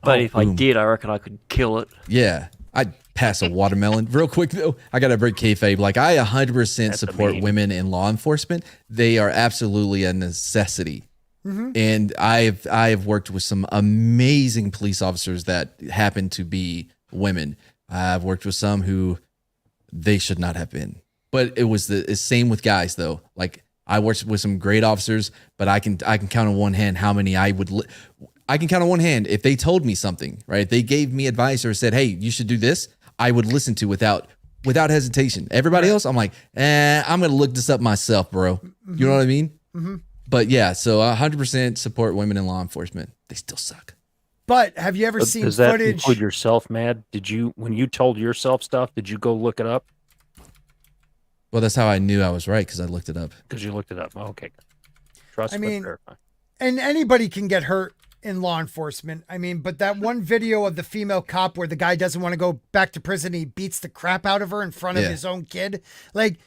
But if I boom. did, I reckon I could kill it. Yeah, I'd pass a watermelon. Real quick though, I gotta break kayfabe. Like I 100% support women in law enforcement. They are absolutely a necessity. And I've worked with some amazing police officers that happen to be women. I've worked with some who they should not have been. But it was the same with guys though. Like I worked with some great officers, but I can count on one hand how many I can count on one hand if they told me something, right? If they gave me advice or said, "Hey, you should do this," I would listen to without hesitation. Everybody else, I'm like, I'm gonna look this up myself, bro. You know what I mean? Mm-hmm. But yeah, so 100% support women in law enforcement. They still suck. But have you ever seen Does that footage? include yourself, Mad? Did you, when you told yourself stuff, did you go look it up? Well, that's how I knew I was right because I looked it up. Because you looked it up. Oh, okay. Trust I but mean, verify. and anybody can get hurt in law enforcement. I mean, but that one video of the female cop where the guy doesn't want to go back to prison, he beats the crap out of her in front of Yeah. his own kid. Like,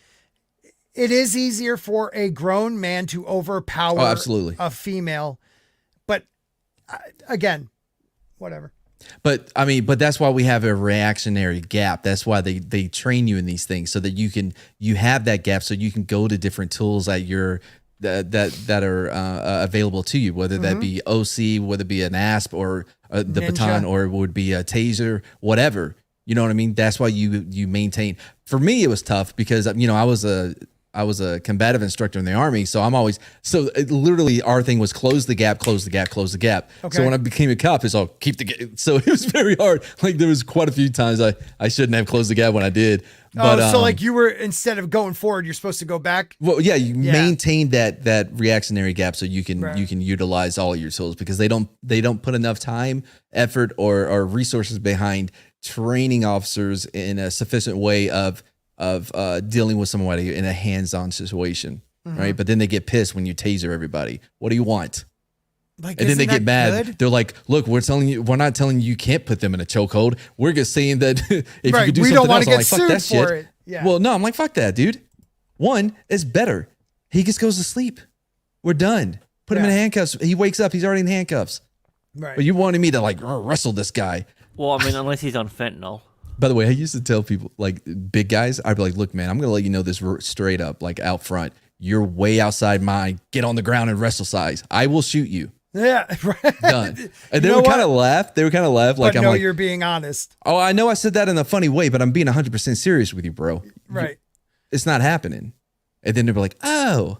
it is easier for a grown man to overpower absolutely. a female. But again, whatever. But I mean, but that's why we have a reactionary gap. That's why they train you in these things so that you have that gap so you can go to different tools at your that are available to you, whether that be OC, whether it be an ASP or the Ninja. baton, or it would be a taser, You know what I mean? That's why you maintain. For me, it was tough because I was a combative instructor in the Army, so I'm always literally our thing was close the gap, close the gap, close the gap. Okay. So when I became a cop, it's all keep the gap. So it was very hard. Like there was quite a few times I shouldn't have closed the gap when I did. But, so like you were, instead of going forward, you're supposed to go back. well, yeah, you maintain that reactionary gap so you can Right. you can utilize all of your tools because they don't put enough time, effort, or resources behind training officers in a sufficient way of dealing with somebody in a hands-on situation, right? But then they get pissed when you taser everybody. What do you want? Like, And then they isn't get that mad. good? They're like, "Look, we're not telling you can't put them in a chokehold. We're just saying that if you Right, could do we something don't wanna else." I'm get like, "Fuck sued that shit." for it. Yeah. Well, no, I'm like, "Fuck that, dude." One is better. He just goes to sleep. We're done. Put him in handcuffs. He wakes up. He's already in handcuffs. Right. But you wanted me to like wrestle this guy. Well, I mean, unless he's on fentanyl. By the way, I used to tell people, like big guys, I'd be like, "Look, man, I'm going to let you know this straight up, like out front. You're way outside my get on the ground and wrestle size. I will shoot you." Yeah. Right. Done. And they You know would kind of what? laugh. They would kind of laugh. Like, But I'm no, like, you're being honest. "Oh, I know I said that in a funny way, but I'm being 100% serious with you, bro. Right. It's not happening." And then they'll be like, "Oh."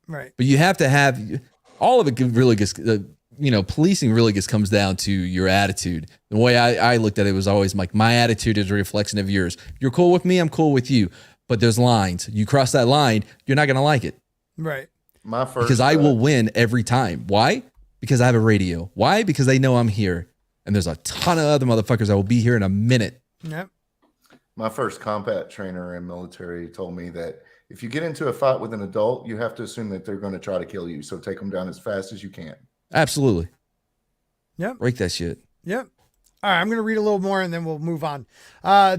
Right. But you have to have all of it. Really gets, policing really just comes down to your attitude. The way I looked at it was always like my attitude is a reflection of yours. You're cool with me, I'm cool with you. But there's lines. You cross that line, you're not gonna like it. Right. My first Because I will win every time. Why? Because I have a radio. Why? Because they know I'm here. And there's a ton of other motherfuckers that will be here in a minute. Yep. My first combat trainer in military told me that if you get into a fight with an adult, you have to assume that they're going to try to kill you. So take them down as fast as you can. Absolutely. Yep. Break that shit. Yep. All right, I'm going to read a little more and then we'll move on.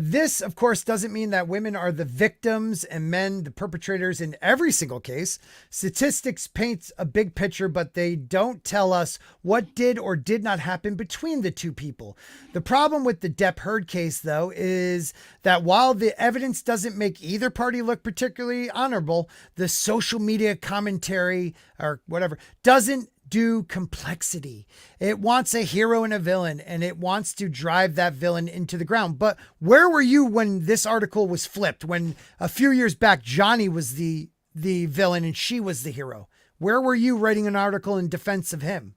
This, of course, doesn't mean that women are the victims and men the perpetrators in every single case. Statistics paint a big picture, but they don't tell us what did or did not happen between the two people. The problem with the Depp Heard case, though, is that while the evidence doesn't make either party look particularly honorable, the social media commentary or whatever doesn't do complexity. It wants a hero and a villain, and it wants to drive that villain into the ground. But where were you when this article was flipped? When a few years back, Johnny was the villain and she was the hero? Where were you writing an article in defense of him?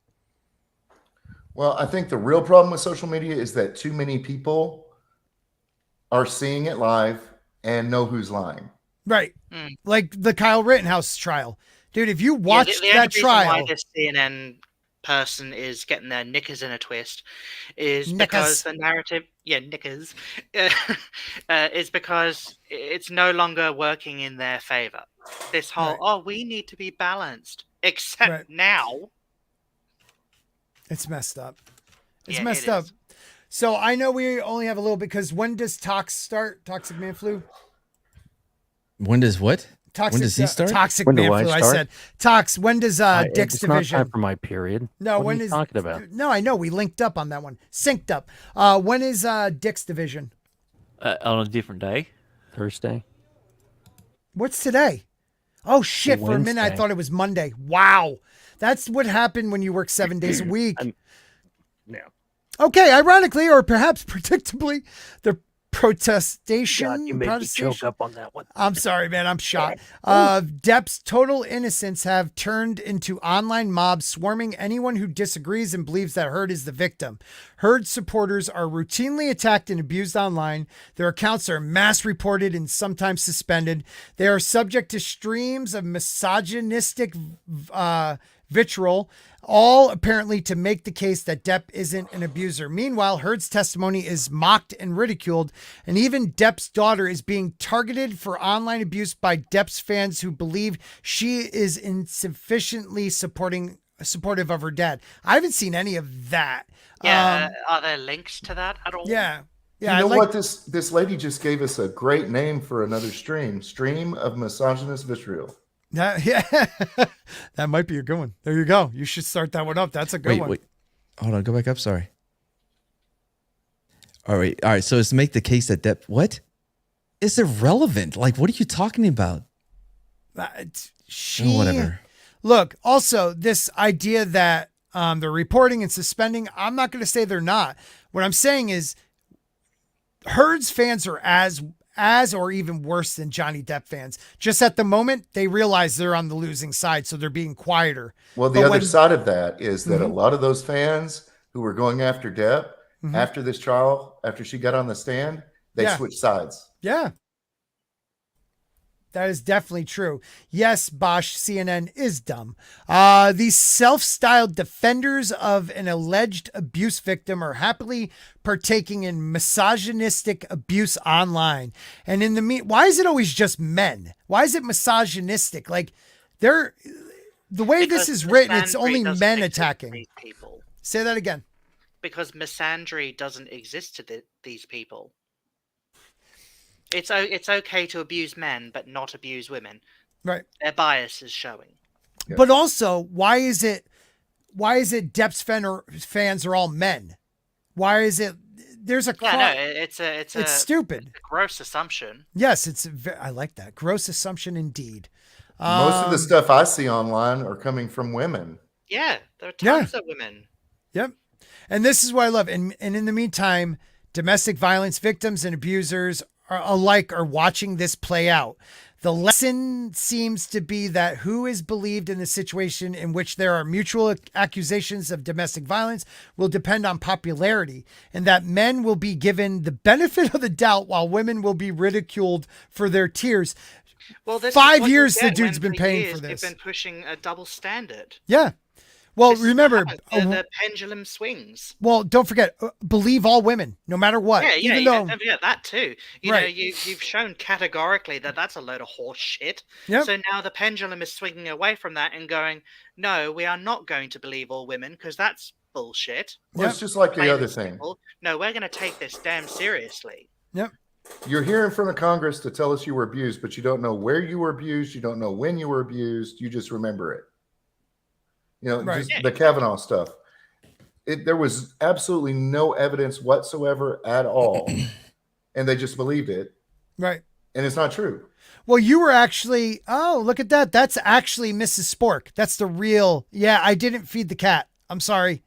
Well, I think the real problem with social media is that too many people are seeing it live and know who's lying. Right. Like the Kyle Rittenhouse trial. Dude, if you watched that trial. Why this CNN person is getting their knickers in a twist is because the narrative, knickers, is because it's no longer working in their favor. This whole, we need to be balanced, except now. It's messed up. It's messed up. So I know we only have a little bit because when does Tox start? Toxic Man Flu? When does what? When does he start? Toxic Man Flu. I said Tox. When does Dick's it's Division? Not time for my period. No, what are you talking about? No, I know we linked up on that one. Synced up. When is Dick's Division? On a different day. Thursday. What's today? Oh shit! For a minute I thought it was Monday. Wow, that's what happened when you work 7 days a week. Yeah. Okay, ironically, or perhaps predictably, the protestation. God, you made me choke up on that one. I'm sorry, man. I'm shot. Depp's total innocents have turned into online mobs swarming anyone who disagrees and believes that Heard is the victim. Heard supporters are routinely attacked and abused online. Their accounts are mass reported and sometimes suspended. They are subject to streams of misogynistic vitriol, all apparently to make the case that Depp isn't an abuser. Meanwhile, Heard's testimony is mocked and ridiculed, and even Depp's daughter is being targeted for online abuse by Depp's fans who believe she is insufficiently supportive of her dad. I haven't seen any of that. Yeah, are there links to that at all? Yeah. Yeah, you know what? This lady just gave us a great name for another stream of misogynist vitriol. That might be a good one. There you go. You should start that one up. That's a good one. Wait, hold on. Go back up. Sorry. All right. So it's to make the case that Depp. What? It's irrelevant. Like, what are you talking about? Whatever. Look. Also, this idea that they're reporting and suspending. I'm not going to say they're not. What I'm saying is, Heard's fans are as or even worse than Johnny Depp fans. Just at the moment, they realize they're on the losing side, so they're being quieter. Well, the other side of that is that a lot of those fans who were going after Depp after this trial, after she got on the stand, they switched sides. Yeah. That is definitely true. Yes, Bosch, CNN is dumb. These self-styled defenders of an alleged abuse victim are happily partaking in misogynistic abuse online. And in the why is it always just men? Why is it misogynistic? Like, the way this is written, it's only men attacking. People. Say that again. Because misandry doesn't exist to these people. It's okay to abuse men, but not abuse women. Right. Their bias is showing. But also, why is it Depp's fans are all men? Why is it? There's a it's stupid. It's a gross assumption. Yes, I like that. Gross assumption indeed. Most of the stuff I see online are coming from women. Yeah, there are tons of women. Yep. And this is what I love. And in the meantime, domestic violence victims and abusers alike are watching this play out. The lesson seems to be that who is believed in the situation in which there are mutual accusations of domestic violence will depend on popularity, and that men will be given the benefit of the doubt while women will be ridiculed for their tears. Well, this 5 years the dude's been paying for this. They've been pushing a double standard. Yeah. Well, remember, the pendulum swings. Well, don't forget, believe all women, no matter what. Yeah, that too. You know, you've shown categorically that that's a load of horse shit. Yep. So now the pendulum is swinging away from that and going, no, we are not going to believe all women because that's bullshit. Well, it's just like the other thing. No, we're going to take this damn seriously. Yep. You're here in front of Congress to tell us you were abused, but you don't know where you were abused. You don't know when you were abused. You just remember it. You know, just the Kavanaugh stuff. There was absolutely no evidence whatsoever at all. And they just believed it. Right. And it's not true. Well, you were actually, look at that. That's actually Mrs. Spork. That's the real, I didn't feed the cat. I'm sorry.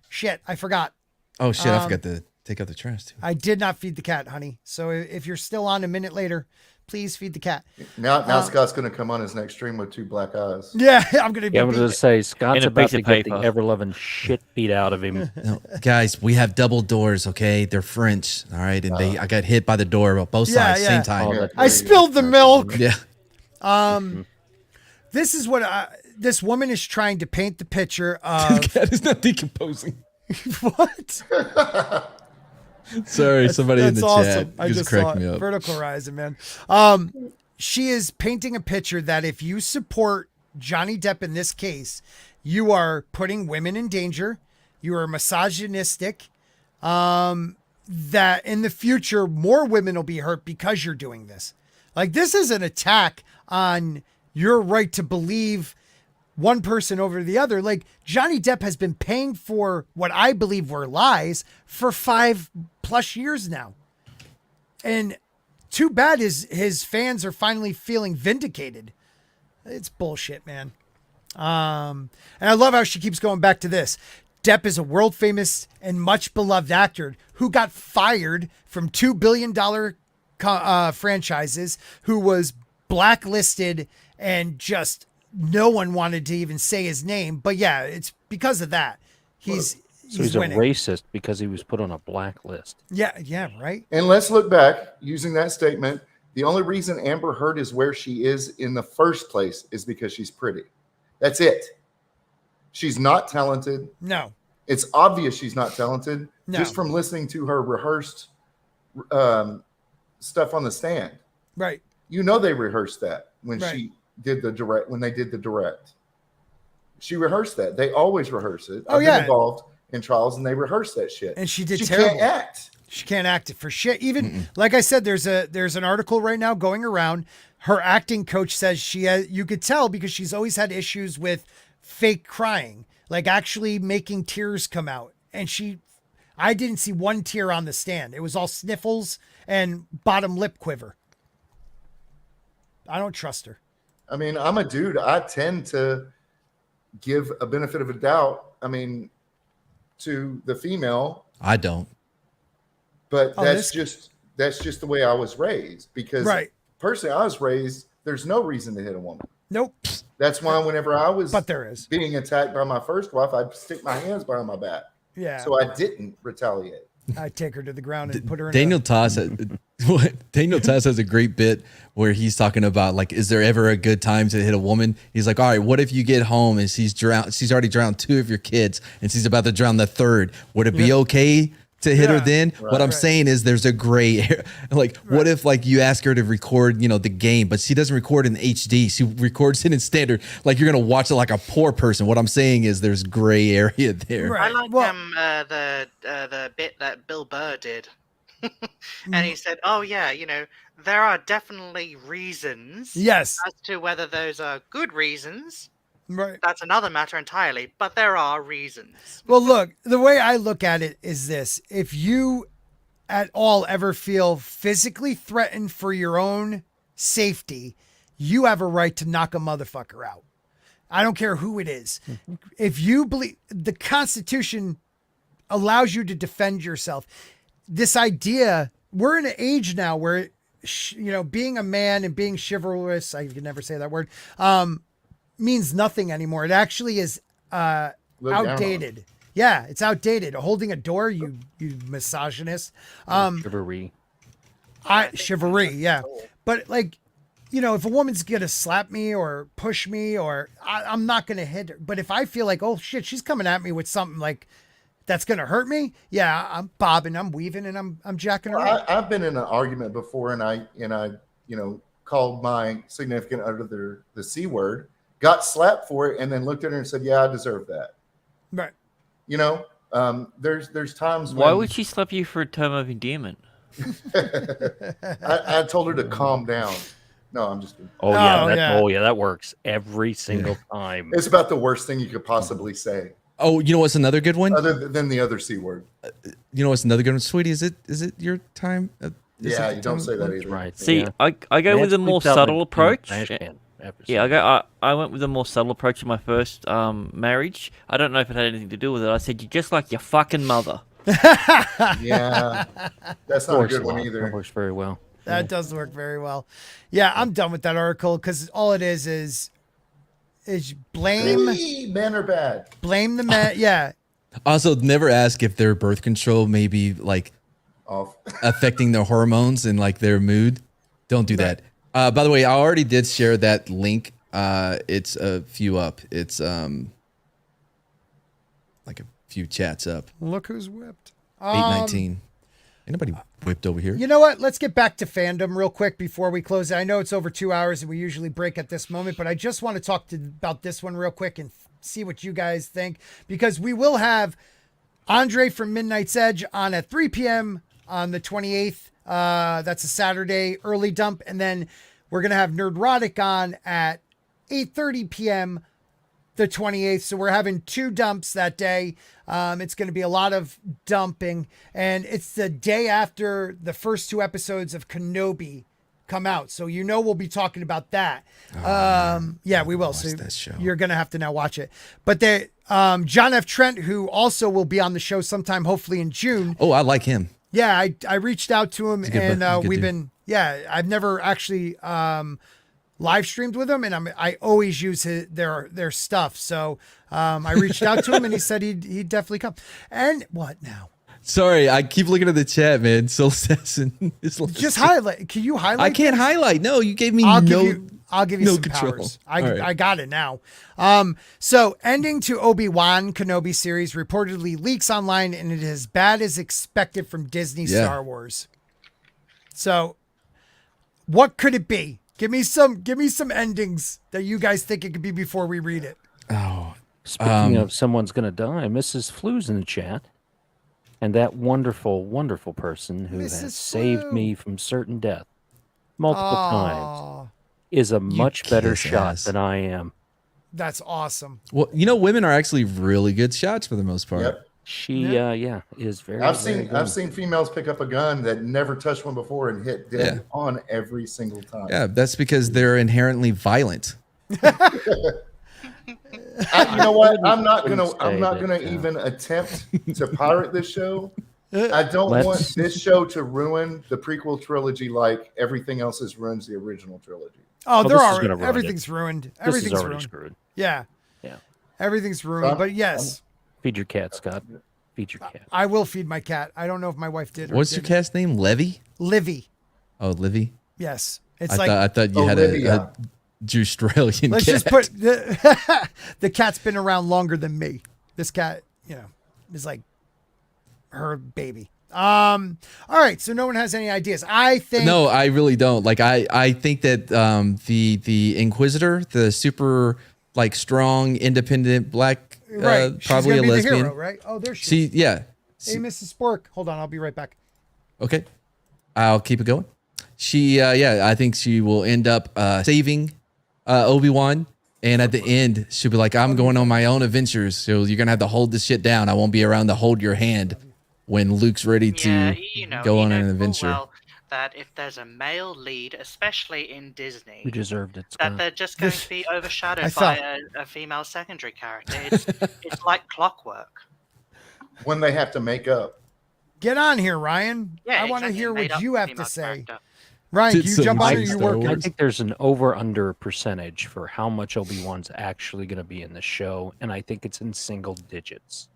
Shit, I forgot. Oh, shit, I forgot take out the trash too. I did not feed the cat, honey. So if you're still on a minute later, please feed the cat. Now Scott's going to come on his next stream with 2 black eyes. Yeah, I'm going to be. Yeah, I was going to say, Scott's In a about piece to of get the paper. ever-loving shit beat out of him. No, guys, we have double doors, okay? They're French, all right? And I got hit by the door both sides, same time. Oh, I spilled the milk. Yeah. This is what this woman is trying to paint the picture of. The cat is not decomposing. What? Sorry, somebody in the awesome. chat I just cracked saw me it. up. Vertical Horizon, man. She is painting a picture that if you support Johnny Depp in this case, you are putting women in danger. You are misogynistic. That in the future, more women will be hurt because you're doing this. Like, this is an attack on your right to believe one person over the other. Like, Johnny Depp has been paying for what I believe were lies for 5+ years now. And too bad his fans are finally feeling vindicated. It's bullshit, man. And I love how she keeps going back to this. Depp is a world famous and much beloved actor who got fired from $2 billion franchises, who was blacklisted, and just no one wanted to even say his name. But yeah, it's because of that. He's winning. A racist because he was put on a blacklist. Yeah, right. And let's look back using that statement. The only reason Amber Heard is where she is in the first place is because she's pretty. That's it. She's not talented. No. It's obvious she's not talented just No. from listening to her rehearsed stuff on the stand. Right. You know they rehearsed that when Right. she did the direct, when they did the direct. She rehearsed that. They always rehearse it. Oh, I've yeah. been involved in trials and they rehearse that shit. And she did she terrible. can't act. She can't act it for shit. Even like I said, there's an article right now going around. Her acting coach says you could tell because she's always had issues with fake crying, like actually making tears come out. And I didn't see one tear on the stand. It was all sniffles and bottom lip quiver. I don't trust her. I mean, I'm a dude. I tend to give a benefit of a doubt. I mean, to the female. I don't. But that's just the way I was raised. Because personally, I was raised. There's no reason to hit a woman. Nope. That's why whenever I was there is being attacked by my first wife, I'd stick my hands behind my back. Yeah. So I didn't retaliate. I'd take her to the ground and put her in Daniel Toss has a great bit where he's talking about, like, is there ever a good time to hit a woman? He's like, all right, what if you get home and she's already drowned 2 of your kids and she's about to drown the 3rd? Would it be okay to hit her then? Right. What I'm saying is there's a gray area. Like, what if, like, you ask her to record, the game, but she doesn't record in HD. She records it in standard. Like, you're going to watch it like a poor person. What I'm saying is there's gray area there. I like the bit that Bill Burr did. And he said, oh, yeah, there are definitely reasons. Yes. As to whether those are good reasons. Right. That's another matter entirely, but there are reasons. Well, look, the way I look at it is this. If you at all ever feel physically threatened for your own safety, you have a right to knock a motherfucker out. I don't care who it is. If you believe the Constitution allows you to defend yourself, this idea, we're in an age now where, being a man and being chivalrous, I can never say that word, means nothing anymore. It actually is outdated. Yeah, it's outdated. Holding a door, you misogynist. Chivalry. Chivalry, yeah. But like, if a woman's gonna slap me or push me, or I'm not gonna hit her. But if I feel like, oh shit, she's coming at me with something like that's gonna hurt me, yeah, I'm bobbing, I'm weaving, and I'm jacking her up. I've been in an argument before, and I called my significant other the C word, got slapped for it, and then looked at her and said, yeah, I deserve that. Right. There's times Why when would she slap you for a term of endearment? I told her to calm down. No, I'm just kidding. That works every single time. It's about the worst thing you could possibly say. Oh, you know what's another good one? Other than the other C word. You know what's another good one? Sweetie, is it your time? Yeah, you don't say that either. Right. See, I go with a more subtle approach. Yeah, I went with a more subtle approach in my first marriage. I don't know if it had anything to do with it. I said, you're just like your fucking mother. Yeah, that's not a good one That either. works very well. That does work very well. Yeah, I'm done with that article because all it is blame. Men are bad. Blame the men. Yeah. Also, never ask if their birth control may be like Off. affecting their hormones and like their mood. Don't do that. By the way, I already did share that link. It's a few up. It's like a few chats up. Look who's whipped. 819. Ain't nobody whipped over here. You know what? Let's get back to fandom real quick before we close it. I know it's over 2 hours and we usually break at this moment, but I just want to talk about this one real quick and see what you guys think, because we will have Andre from Midnight's Edge on at 3 p.m. on the 28th. That's a Saturday early dump. And then we're going to have Nerdrotic on at 8:30 p.m. the 28th. So we're having 2 dumps that day. It's going to be a lot of dumping, and it's the day after the first 2 episodes of Kenobi come out. So, we'll be talking about that. Yeah, we will. So that show. You're going to have to now watch it, but John F. Trent, who also will be on the show sometime, hopefully in June. Oh, I like him. Yeah. I reached out to him and we've dude. I've never actually, live streamed with him, and I always use their stuff. So I reached out to him, and he said he'd definitely come. And what now? Sorry, I keep looking at the chat, man. Soul Assassin is Just highlight. Can you highlight? I can't this? highlight. No, you gave me I'll no. give you no some control. powers. All right. I got it now. So ending to Obi-Wan Kenobi series reportedly leaks online, and it is as bad as expected from Disney Star Wars. So what could it be? Give me some endings that you guys think it could be before we read it. Oh, Speaking of someone's going to die, Mrs. Flu's in the chat. And that wonderful, wonderful person who Mrs. has saved Flu. me from certain death multiple times is a much better kiss shot ass. than I am. That's awesome. Well, women are actually really good shots for the most part. Yep. She, is very. I've very seen good. I've seen females pick up a gun that never touched one before and hit dead on every single time. Yeah, that's because they're inherently violent. You know what? I'm not gonna even attempt to pirate this show. I don't want this show to ruin the prequel trilogy like everything else has ruined the original trilogy. Oh, this is gonna ruin everything's it. ruined. This Everything's is already ruined. screwed. Yeah. Yeah. Everything's ruined. But yes, Feed your cat, Scott. Feed your cat. I will feed my cat. I don't know if my wife did. Or What's your didn't. cat's name? Livy? Livy. Oh, Livy. Yes. It's I thought you had a Australian Let's cat. just put the cat's been around longer than me. This cat, is like her baby. All right. So no one has any ideas. I think. No, I really don't. Like I think that the Inquisitor, the super like strong, independent black, right. She's probably gonna a be lesbian. the hero, right? Oh, there she is. Yeah. Hey, Mrs. Spork. Hold on. I'll be right back. Okay. I'll keep it going. She, I think she will end up saving Obi-Wan. And at the end, she'll be like, I'm going on my own adventures. So you're going to have to hold this shit down. I won't be around to hold your hand when Luke's ready to go on an adventure. Well, that if there's a male lead, especially in Disney, We deserved it, that Scott. they're just going to be overshadowed I by a female secondary character. It's like clockwork. When they have to make up. Get on here, Ryan. Yeah, I want to exactly. hear Made what up you have to female say. character. Ryan, Did can you some jump on or nice you Star working? I Wars. think there's an over-under percentage for how much Obi-Wan's actually going to be in the show, and I think it's in single digits.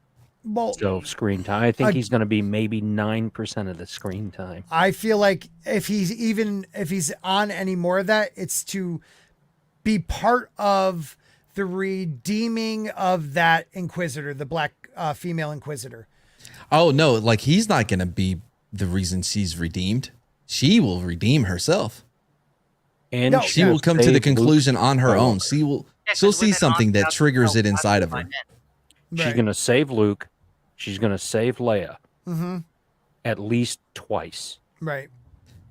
Well, So screen time, I think he's going to be maybe 9% of the screen time. I feel like if he's on any more of that, it's to be part of the redeeming of that Inquisitor, the black female Inquisitor. Oh, no. Like, he's not going to be the reason she's redeemed. She will redeem herself. And No, She will come to the conclusion on her own. She'll see something that triggers it inside of her. She's Right. going to save Luke. She's going to save Leia Mm-hmm. at least twice, Right.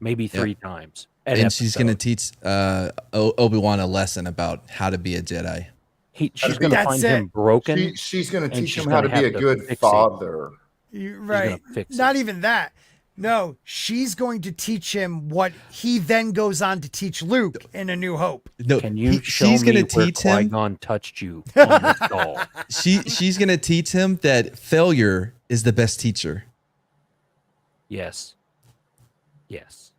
maybe 3 times. An And she's going to episode. teach Obi-Wan a lesson about how to be a Jedi. She's going to That's find it. him broken. She's going to and teach she's him how to gonna be a have good fix it. father. Right. fix Not even that. No, she's going to teach him what he then goes on to teach Luke in A New Hope. No, Can you show she's me gonna where teach him. Qui-Gon touched you on the doll? She's going to teach him that failure is the best teacher. Yes. Yes.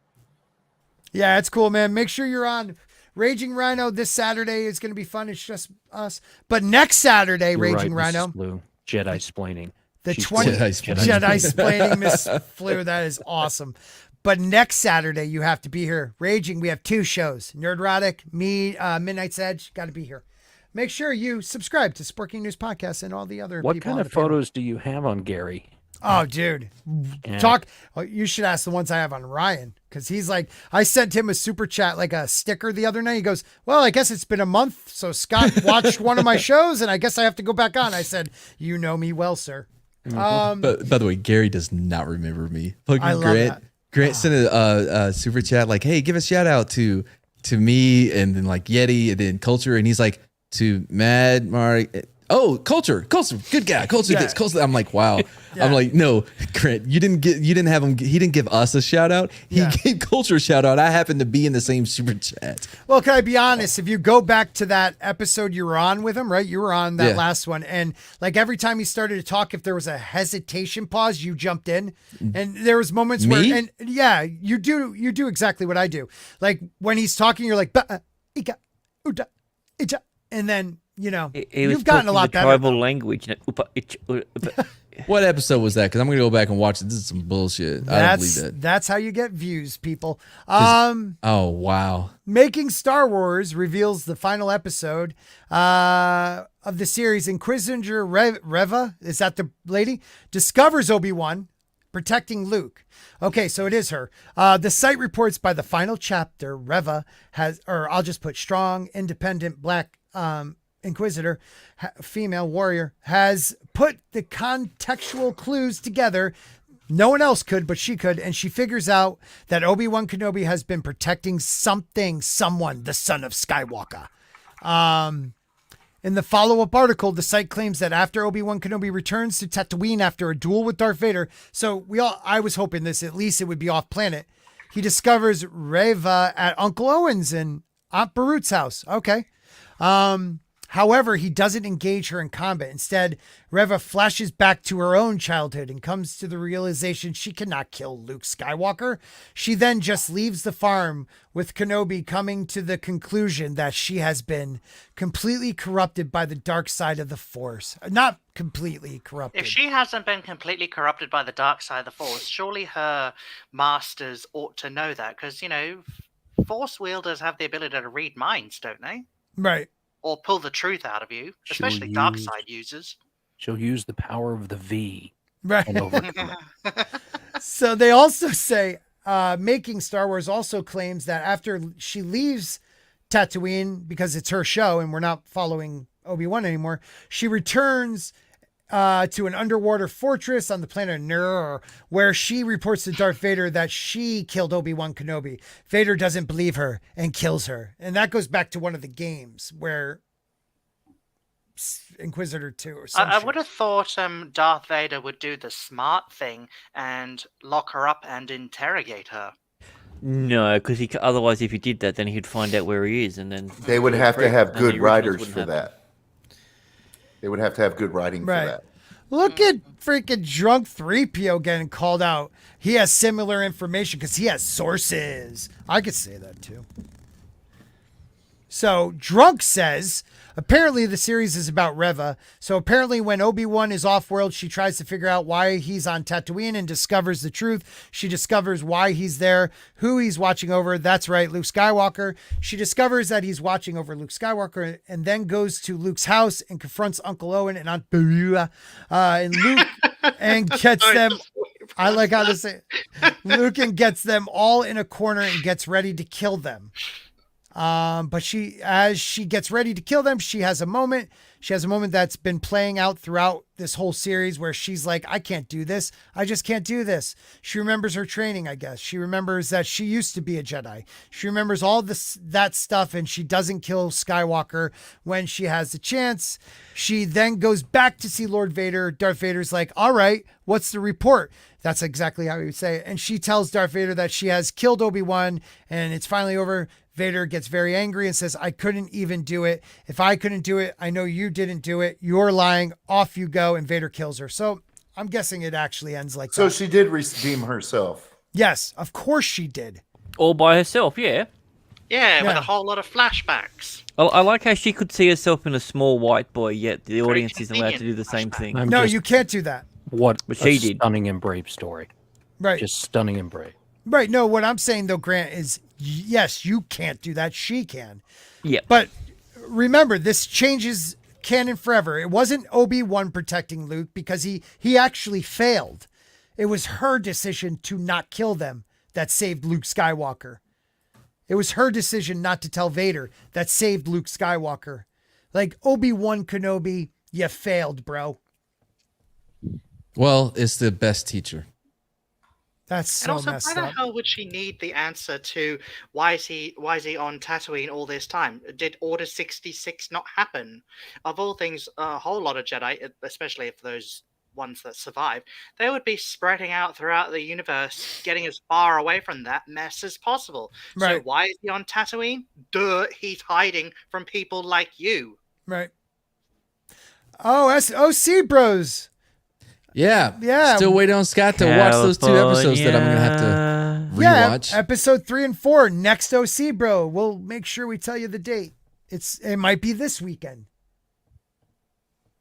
Yeah, it's cool, man. Make sure you're on Raging Rhino this Saturday. Is going to be fun. It's just us. But next Saturday, You're Raging right, Rhino. Mrs. Blue. Jedi splaining. The She's 20 cool. Jedi splaining Miss Flew. That is awesome. But next Saturday, you have to be here. Raging, we have 2 shows. Nerdrotic, me, Midnight's Edge. Got to be here. Make sure you subscribe to Sporking News Podcast and all the other What people kind on of the panel. photos do you have on Gary? Oh, dude. Yeah. You should ask the ones I have on Ryan, because he's like, I sent him a super chat, like a sticker the other night. He goes, well, I guess it's been a month. So Scott watched one of my shows and I guess I have to go back on. I said, you know me well, sir. But by the way, Gary does not remember me. Fucking I love Grant. that. Grant sent a super chat like, "Hey, give a shout out to me," and then like Yeti, and then Culture, and he's like, "To Mad Mari." Oh, Culture, good guy. Culture Yeah. this, Culture. I'm like, wow. Yeah. I'm like, no, Grant, you didn't have him. He didn't give us a shout out. He gave Culture a shout out. I happened to be in the same super chat. Well, can I be honest? If you go back to that episode you were on with him, right? You were on that last one. And like every time he started to talk, if there was a hesitation pause, you jumped in. And there was moments where, and yeah, you do exactly what I do. Like when he's talking, you're like, "Ika, uta, icha," and then, you know, you've gotten a lot better. Tribal language. What episode was that? Because I'm gonna go back and watch it. This is some bullshit. I don't believe that. That's how you get views, people. Oh wow. Making Star Wars reveals the final episode of the series. Inquisitor Reva, is that the lady? Discovers Obi-Wan protecting Luke. Okay, so it is her. The site reports by the final chapter, Reva has, or I'll just put strong, independent, black Inquisitor, female warrior, has put the contextual clues together. No one else could, but she could. And she figures out that Obi-Wan Kenobi has been protecting someone, the son of Skywalker. In the follow-up article, the site claims that after Obi-Wan Kenobi returns to Tatooine after a duel with Darth Vader, so I was hoping this, at least it would be off planet. He discovers Reva at Uncle Owen's and Aunt Berute's house. Okay. However, he doesn't engage her in combat. Instead, Reva flashes back to her own childhood and comes to the realization she cannot kill Luke Skywalker. She then just leaves the farm, with Kenobi coming to the conclusion that she has been completely corrupted by the dark side of the Force. Not completely corrupted. If she hasn't been completely corrupted by the dark side of the Force, surely her masters ought to know that, because, you know, Force wielders have the ability to read minds, don't they? Right. Or pull the truth out of you, especially dark side users. She'll use the power of the V. Right. And overcome it. So they also say, Making Star Wars also claims that after she leaves Tatooine, because it's her show and we're not following Obi-Wan anymore, she returns to an underwater fortress on the planet Nur, where she reports to Darth Vader that she killed Obi-Wan Kenobi. Vader doesn't believe her and kills her. And that goes back to one of the games where Inquisitor 2 or something. I would have thought Darth Vader would do the smart thing and lock her up and interrogate her. No, because otherwise, if he did that, then he'd find out where he is, and then They would have to have good writers wouldn't for happen. that. They would have to have good writing for that. Look at freaking drunk 3PO getting called out. He has similar information because he has sources. I could say that too. So Drunk says, apparently the series is about Reva. So apparently when Obi-Wan is off-world, she tries to figure out why he's on Tatooine and discovers the truth. She discovers why he's there, who he's watching over. That's right, Luke Skywalker. She discovers that he's watching over Luke Skywalker and then goes to Luke's house and confronts Uncle Owen and Aunt Beru and Luke and gets them. I like how to say it. Luke and gets them all in a corner and gets ready to kill them. But as she gets ready to kill them, she has a moment. She has a moment that's been playing out throughout this whole series where she's like, I can't do this. I just can't do this. She remembers her training, I guess. She remembers that she used to be a Jedi. She remembers all that stuff, and she doesn't kill Skywalker when she has the chance. She then goes back to see Lord Vader. Darth Vader's like, all right, what's the report? That's exactly how he would say it. And she tells Darth Vader that she has killed Obi-Wan and it's finally over. Vader gets very angry and says, I couldn't even do it. If I couldn't do it, I know you didn't do it. You're lying. Off you go. And Vader kills her. So I'm guessing it actually ends like So that. she did redeem herself. Yes, of course she did. All by herself, yeah. Yeah, with a whole lot of flashbacks. I like how she could see herself in a small white boy, yet the audience isn't allowed to do the same thing. No, you can't do that. What But a she did. stunning and brave story. Right. Just stunning and brave. Right. No, what I'm saying though, Grant, is yes, you can't do that. She can. Yeah. But remember, this changes canon forever. It wasn't Obi-Wan protecting Luke because he actually failed. It was her decision to not kill them that saved Luke Skywalker. It was her decision not to tell Vader that saved Luke Skywalker. Like Obi-Wan Kenobi, you failed, bro. Well, it's the best teacher. That's so And also, messed why the up. hell would she need the answer to why is he on Tatooine all this time? Did Order 66 not happen? Of all things, a whole lot of Jedi, especially if those ones that survive, they would be spreading out throughout the universe, getting as far away from that mess as possible. So Right. why is he on Tatooine? Duh, he's hiding from people like you. Right. Oh, OC Bros. Yeah. Yeah. Still waiting on Scott to watch those 2 episodes that I'm going to have to rewatch. Yeah, episode 3 and 4, next OC Bro. We'll make sure we tell you the date. It might be this weekend.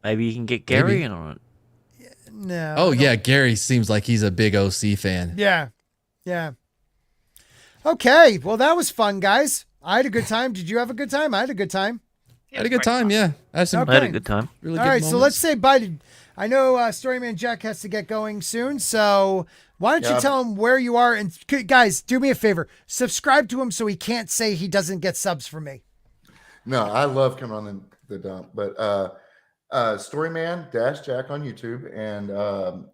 Maybe you can get Gary Maybe. in on it. No. Oh, yeah. Gary seems like he's a big OC fan. Yeah. Yeah. Okay. Well, that was fun, guys. I had a good time. Did you have a good time? I had a good time. I had a good time, yeah. I had some I had a good time. really All good right, so moments. let's say bye to. I know Storyman Jack has to get going soon, so why don't you Yeah. tell him where you are? And guys, do me a favor, subscribe to him so he can't say he doesn't get subs from me. No, I love coming on the dump, but Storyman Jack on YouTube, and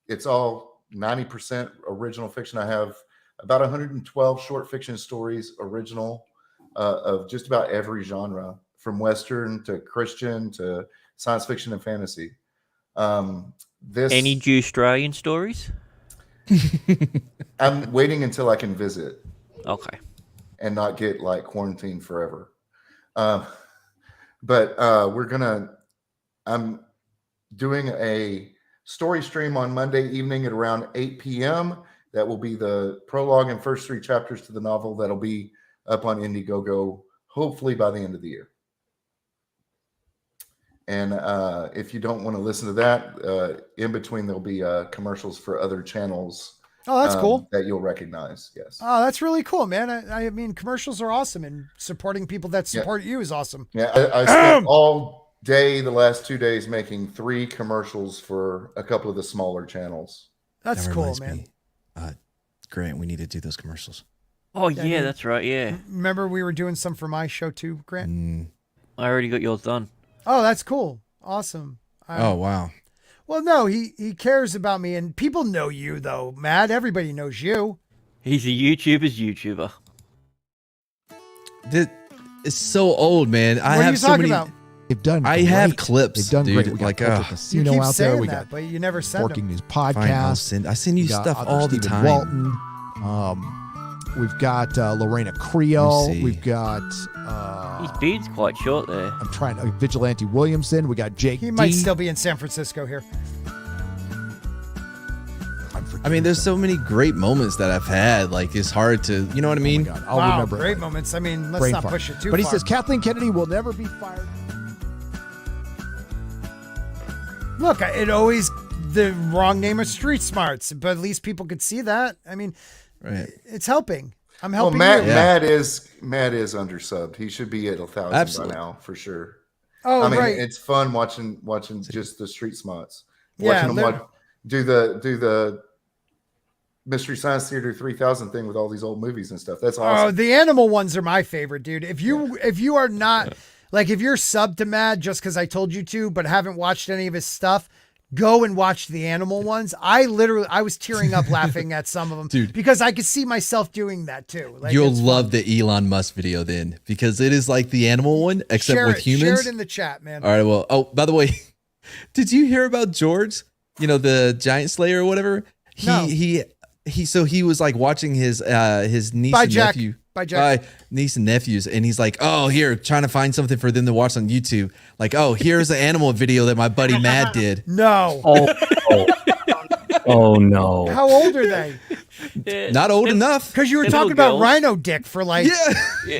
it's all 90% original fiction. I have about 112 short fiction stories, original, of just about every genre, from Western to Christian to science fiction and fantasy. Any Jew Australian stories? I'm waiting until I can visit. Okay. And not get like quarantined forever. But I'm doing a story stream on Monday evening at around 8 p.m. That will be the prologue and first 3 chapters to the novel. That'll be up on Indiegogo, hopefully by the end of the year. And if you don't want to listen to that, in between there'll be commercials for other channels. Oh, that's cool. That you'll recognize. Yes. Oh, that's really cool, man. I mean, commercials are awesome, and supporting people that support you is awesome. Yeah, I spent all day the last 2 days making 3 commercials for a couple of the smaller channels. That's That cool, reminds man. me, Grant, we need to do those commercials. Oh, Yeah, yeah, dude. that's right, yeah. Remember we were doing some for my show too, Grant? I already got yours done. Oh, that's cool. Awesome. Oh, wow. Well, no, he cares about me, and people know you though, Matt. Everybody knows you. He's a YouTuber's YouTuber. It's so old, man. I What are have you so talking many. about? They've done. I have great. clips, They've done dude. great. We got Like, Culture You Casino keep out there. saying We that, got but you never send Sporking them. News Fine, podcast. I send you We got stuff author all the Stephen time. Walton. We've got Lorena Creel. Let me see. We've got. His beard's quite short there. I'm trying to Vigilante Williamson. We got Jake. He might D. still be in San Francisco here. I mean, there's so many great moments that I've had. Like, it's hard to, you know what I mean? I'll Wow, remember. great moments. I mean, let's Brain not fart. push it too But he far. says Kathleen Kennedy will never be fired. Look, it always the wrong name of Street Smarts, but at least people could see that. I mean, Right. it's helping. I'm Well, helping Matt, you. Matt is undersubbed. He should be at 1,000 Absolutely. by now for sure. Oh, I mean, right. it's fun watching just the street smarts. Yeah, Watching them do the Mystery Science Theater 3000 thing with all these old movies and stuff. That's awesome. Oh, the animal ones are my favorite, dude. If you are not like if you're subbed to Matt just because I told you to, but haven't watched any of his stuff, go and watch the animal ones. I was tearing up laughing at some of them, Dude. because I could see myself doing that too. Like, You'll it's love the Elon Musk video then, because it is like the animal one, except share with it, humans. Share it in the chat, man. All right. Well, oh, by the way, did you hear about George? You know, the giant slayer or whatever? No. He was like watching his niece Bye, and Jack. nephew. Bye, Jack. Niece and nephews, and he's like, oh, here, trying to find something for them to watch on YouTube. Like, oh, here's the animal video that my buddy Matt did. No. Oh, Oh no! How old are they? Not old enough. Because you were talking about Rhino Dick for like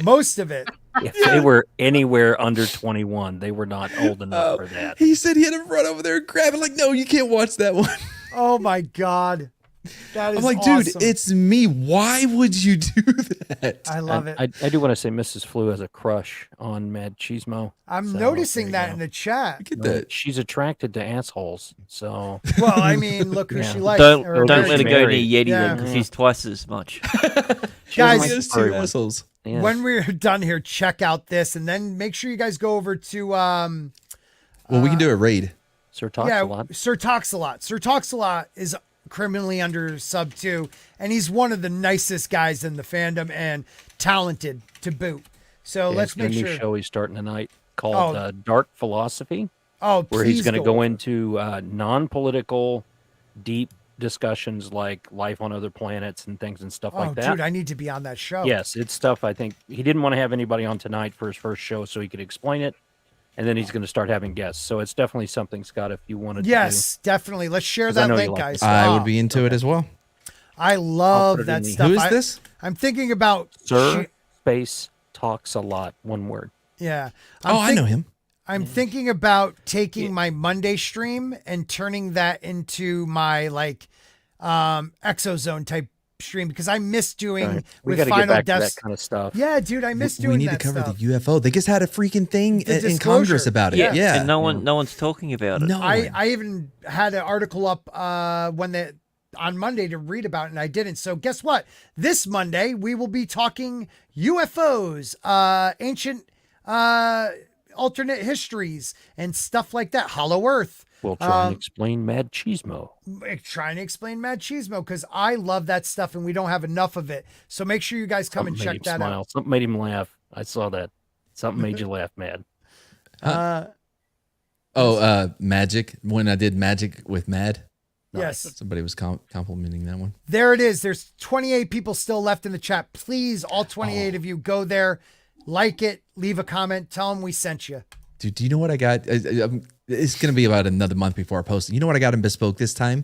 most of it. If they were anywhere under 21, they were not old enough for that. He said he had to run over there and grab it. Like, no, you can't watch that one. Oh my God. That is I'm like, awesome. dude, it's me. Why would you do that? I love it. I do want to say Mrs. Flu has a crush on Mad Cheesemo. I'm So, noticing there you that go. in the chat. Look at that. She's attracted to assholes. So Well, I mean, look who she likes. Don't or let married. her go near Yeti Yeah. then, because she's twice as much. Guys, Those two assholes. Yeah. when we're done here, check out this, and then make sure you guys go over to Well, we can do a raid. Sir Talks a Lot. Sir Talks a Lot. Sir Talks a Lot is criminally under sub too, and he's one of the nicest guys in the fandom and talented to boot. So Yeah, let's he's got make a new sure. show he's starting tonight called Dark Philosophy. Oh, where he's please going to go go over. into non-political, deep discussions like life on other planets and things and stuff Oh, like that. dude, I need to be on that show. Yes, it's stuff I think he didn't want to have anybody on tonight for his first show so he could explain it. And then he's going to start having guests. So it's definitely something, Scott, if you wanted Yes, definitely. Let's share 'Cause I that know you link, like guys. this. I Oh, would be into it as well. I I'll love put it that in the- stuff. Who is this? I'm thinking about to do. Sir Space Talks a Lot, one word. Yeah. I know him. I'm thinking about taking my Monday stream and turning that into my like Exozone type stream because I miss doing Right. We with got to get Final back to Deaths. that kind of stuff. Yeah, dude, I miss doing We need that to cover stuff. the UFO. They just had a freaking thing The in Congress disclosure. about it. Yeah. Yeah. And no one's talking about it. No. I even had an article up on Monday to read about it, and I didn't. So guess what? This Monday we will be talking UFOs, ancient alternate histories, and stuff like that. Hollow Earth. We'll try and explain Mad Cheesemo. Trying to explain Mad Cheesemo because I love that stuff and we don't have enough of it. So make sure you guys come Something and made check him that smile. out. Something made him laugh. I saw that. Something made you laugh, Mad. Magic. When I did Magic with Mad. Yes. Somebody was complimenting that one. There it is. There's 28 people still left in the chat. Please, all 28 of you, go there, like it, leave a comment, tell them we sent you. Dude, do you know what I got? It's going to be about another month before I post it. You know what I got in Bespoke this time?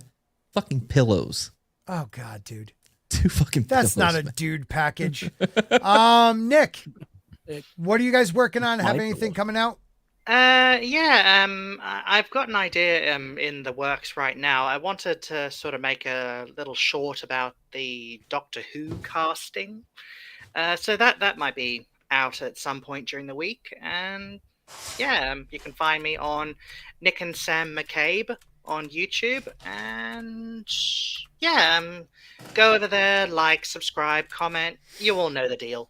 Fucking pillows. Oh, God, dude. 2 fucking That's pillows. not a dude package. Nick, what are you guys working on? Have anything coming out? I've got an idea in the works right now. I wanted to sort of make a little short about the Doctor Who casting. So that might be out at some point during the week. And yeah, you can find me on Nick and Sam McCabe on YouTube. And yeah, go over there, like, subscribe, comment. You all know the deal.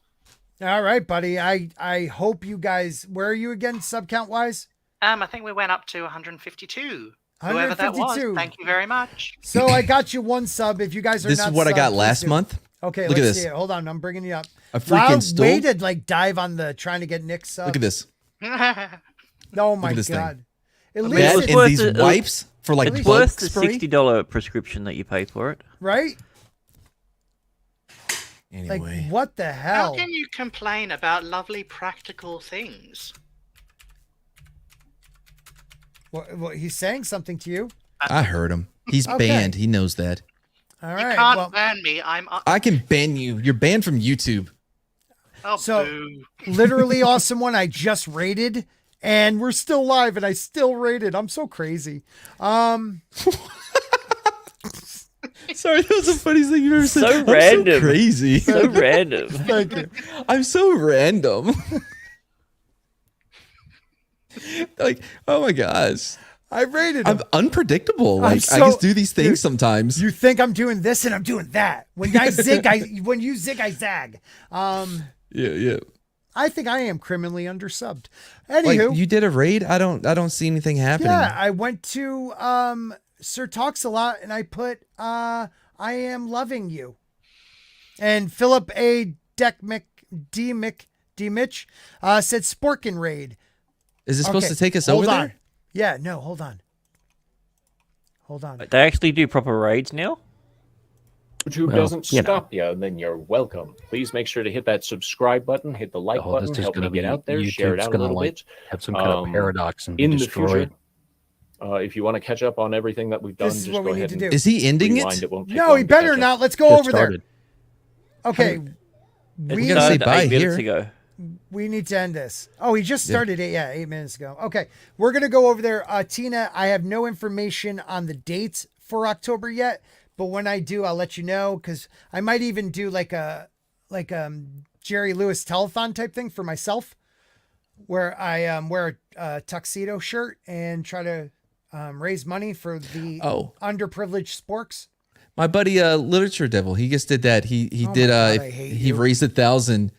All right, buddy. I hope you guys, where are you again, sub count wise? I think we went up to 152. Whoever that was, 152. thank you very much. So I got you 1 sub. If you guys are This not is what I subbed, got please last do. month. Okay, Look at let's this. see it. Hold on, I'm bringing you up. A freaking stool. Way to like dive on the trying to get Nick's sub. Look at this. Oh my this thing. God. At I mean, least it was and worth these it- wipes for like it's bug worth the spray? $60 prescription that you pay for it. right? Anyway. Like what the hell? How can you complain about lovely practical things? What, he's saying something to you. I heard him. He's Okay. banned. He knows that. All You right. can't Well, ban me. I'm. I can ban you. You're banned from YouTube. Oh, so boo. literally awesome one I just rated and we're still live and I still rated. I'm so crazy. Sorry, that was the funniest thing you've ever said. So I'm random. So crazy. So random. Thank you. I'm so random. Like, oh my gosh. I rated him. I'm unpredictable. I'm Like, I so- just do these things Dude, sometimes. You think I'm doing this and I'm doing that. When I zig, when you zig, I zag. Yeah. I think I am criminally undersubbed. Like, Anywho, you did a raid? I don't see anything happening. yeah, I went to Sir Talks a Lot and I put I am loving you. And Philip A. D. Mitch said Sporking raid. Is it supposed Okay, to take us hold over on. there? Yeah, no, hold on. Hold on. They actually do proper raids now? YouTube Well, doesn't you know. stop you, then you're welcome. Please make sure to hit that subscribe button, hit the like Oh, button, this is help going me to be get out there, share it YouTube's out a going little to like bit. have some kind of paradox and be In the destroyed. future, If you want to catch up on everything that we've done, This is just what go we need ahead to and do. Is he ending rewind. it? It won't take No, long he to better catch not. up. Let's go Just over started. there. Okay. We gotta say bye 8 minutes here. ago. We need to end this. Oh, he just started it. Yeah, 8 minutes ago. Okay, we're gonna go over there. Tina, I have no information on the dates for October yet, but when I do, I'll let you know, because I might even do like a Jerry Lewis telethon type thing for myself, where I wear a tuxedo shirt and try to raise money for the underprivileged sporks. My buddy, Literature Devil, he just did that. He Oh did. my God, I hate He you. raised 1,000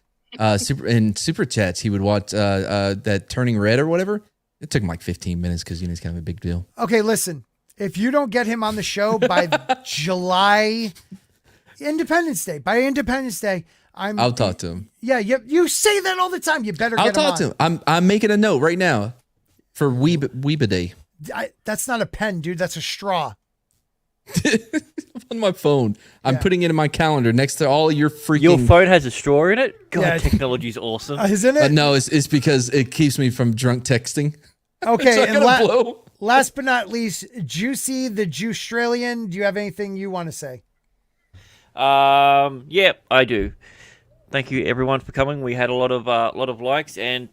super chats. He would watch that Turning Red or whatever. It took him like 15 minutes because it's kind of a big deal. Okay, listen. If you don't get him on the show by July, Independence Day, I'll talk to him. Yeah, you say that all the time. You better I'll get him talk on. to him. I'm making a note right now for Weeba Day. That's not a pen, dude. That's a straw. On my phone. I'm putting it in my calendar next to all your freaking... Your phone has a straw in it? God, Yeah. technology's awesome. Isn't it? No, it's because it keeps me from drunk texting. Okay, It's not gonna blow. last but not least, Juicy the Jewstralian. Do you have anything you want to say? Yeah, I do. Thank you everyone for coming. We had a lot of likes, and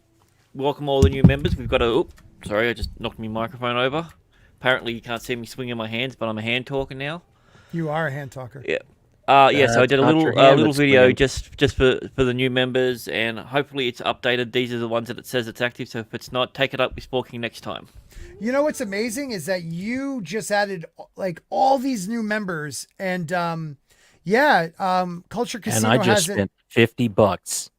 welcome all the new members. We've got a sorry, I just knocked my microphone over. Apparently you can't see me swinging my hands, but I'm a hand talker now. You are a hand talker. Yeah. So I did a little video just for the new members, and hopefully it's updated. These are the ones that it says it's active. So if it's not, take it up with Sporking next time. You know what's amazing is that you just added like all these new members, and Culture Casino And I just hasn't. spent $50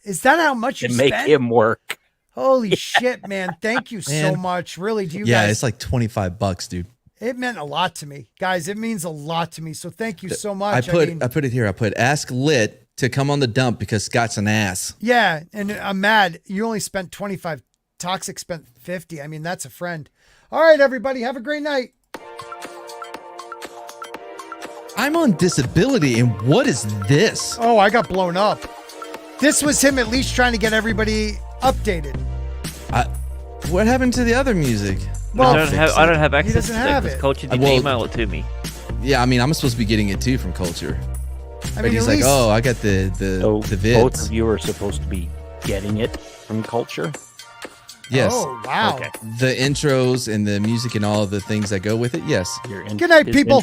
Is that how much you to make spent? him work. Holy shit, man! Thank you so Man. much. Really, do you Yeah, guys? it's like $25, dude. It meant a lot to me, guys. It means a lot to me. So thank you so much. I put it here. I put ask Lit to come on the dump because Scott's an ass. Yeah, and I'm mad. You only spent 25. Toxic spent 50. I mean, that's a friend. All right, everybody, have a great night. I'm on disability, and what is this? Oh, I got blown up. This was him at least trying to get everybody updated. What happened to the other music? Well, I don't have access doesn't to that have because it. Culture didn't Well- email it to me. Yeah, I mean, I'm supposed to be getting it too from Culture. I But mean, he's at like, least- oh, I got the vids. Both of you are supposed to be getting it from Culture. Yes. Oh, wow. Okay. The intros and the music and all of the things that go with it. Yes. Good night, people.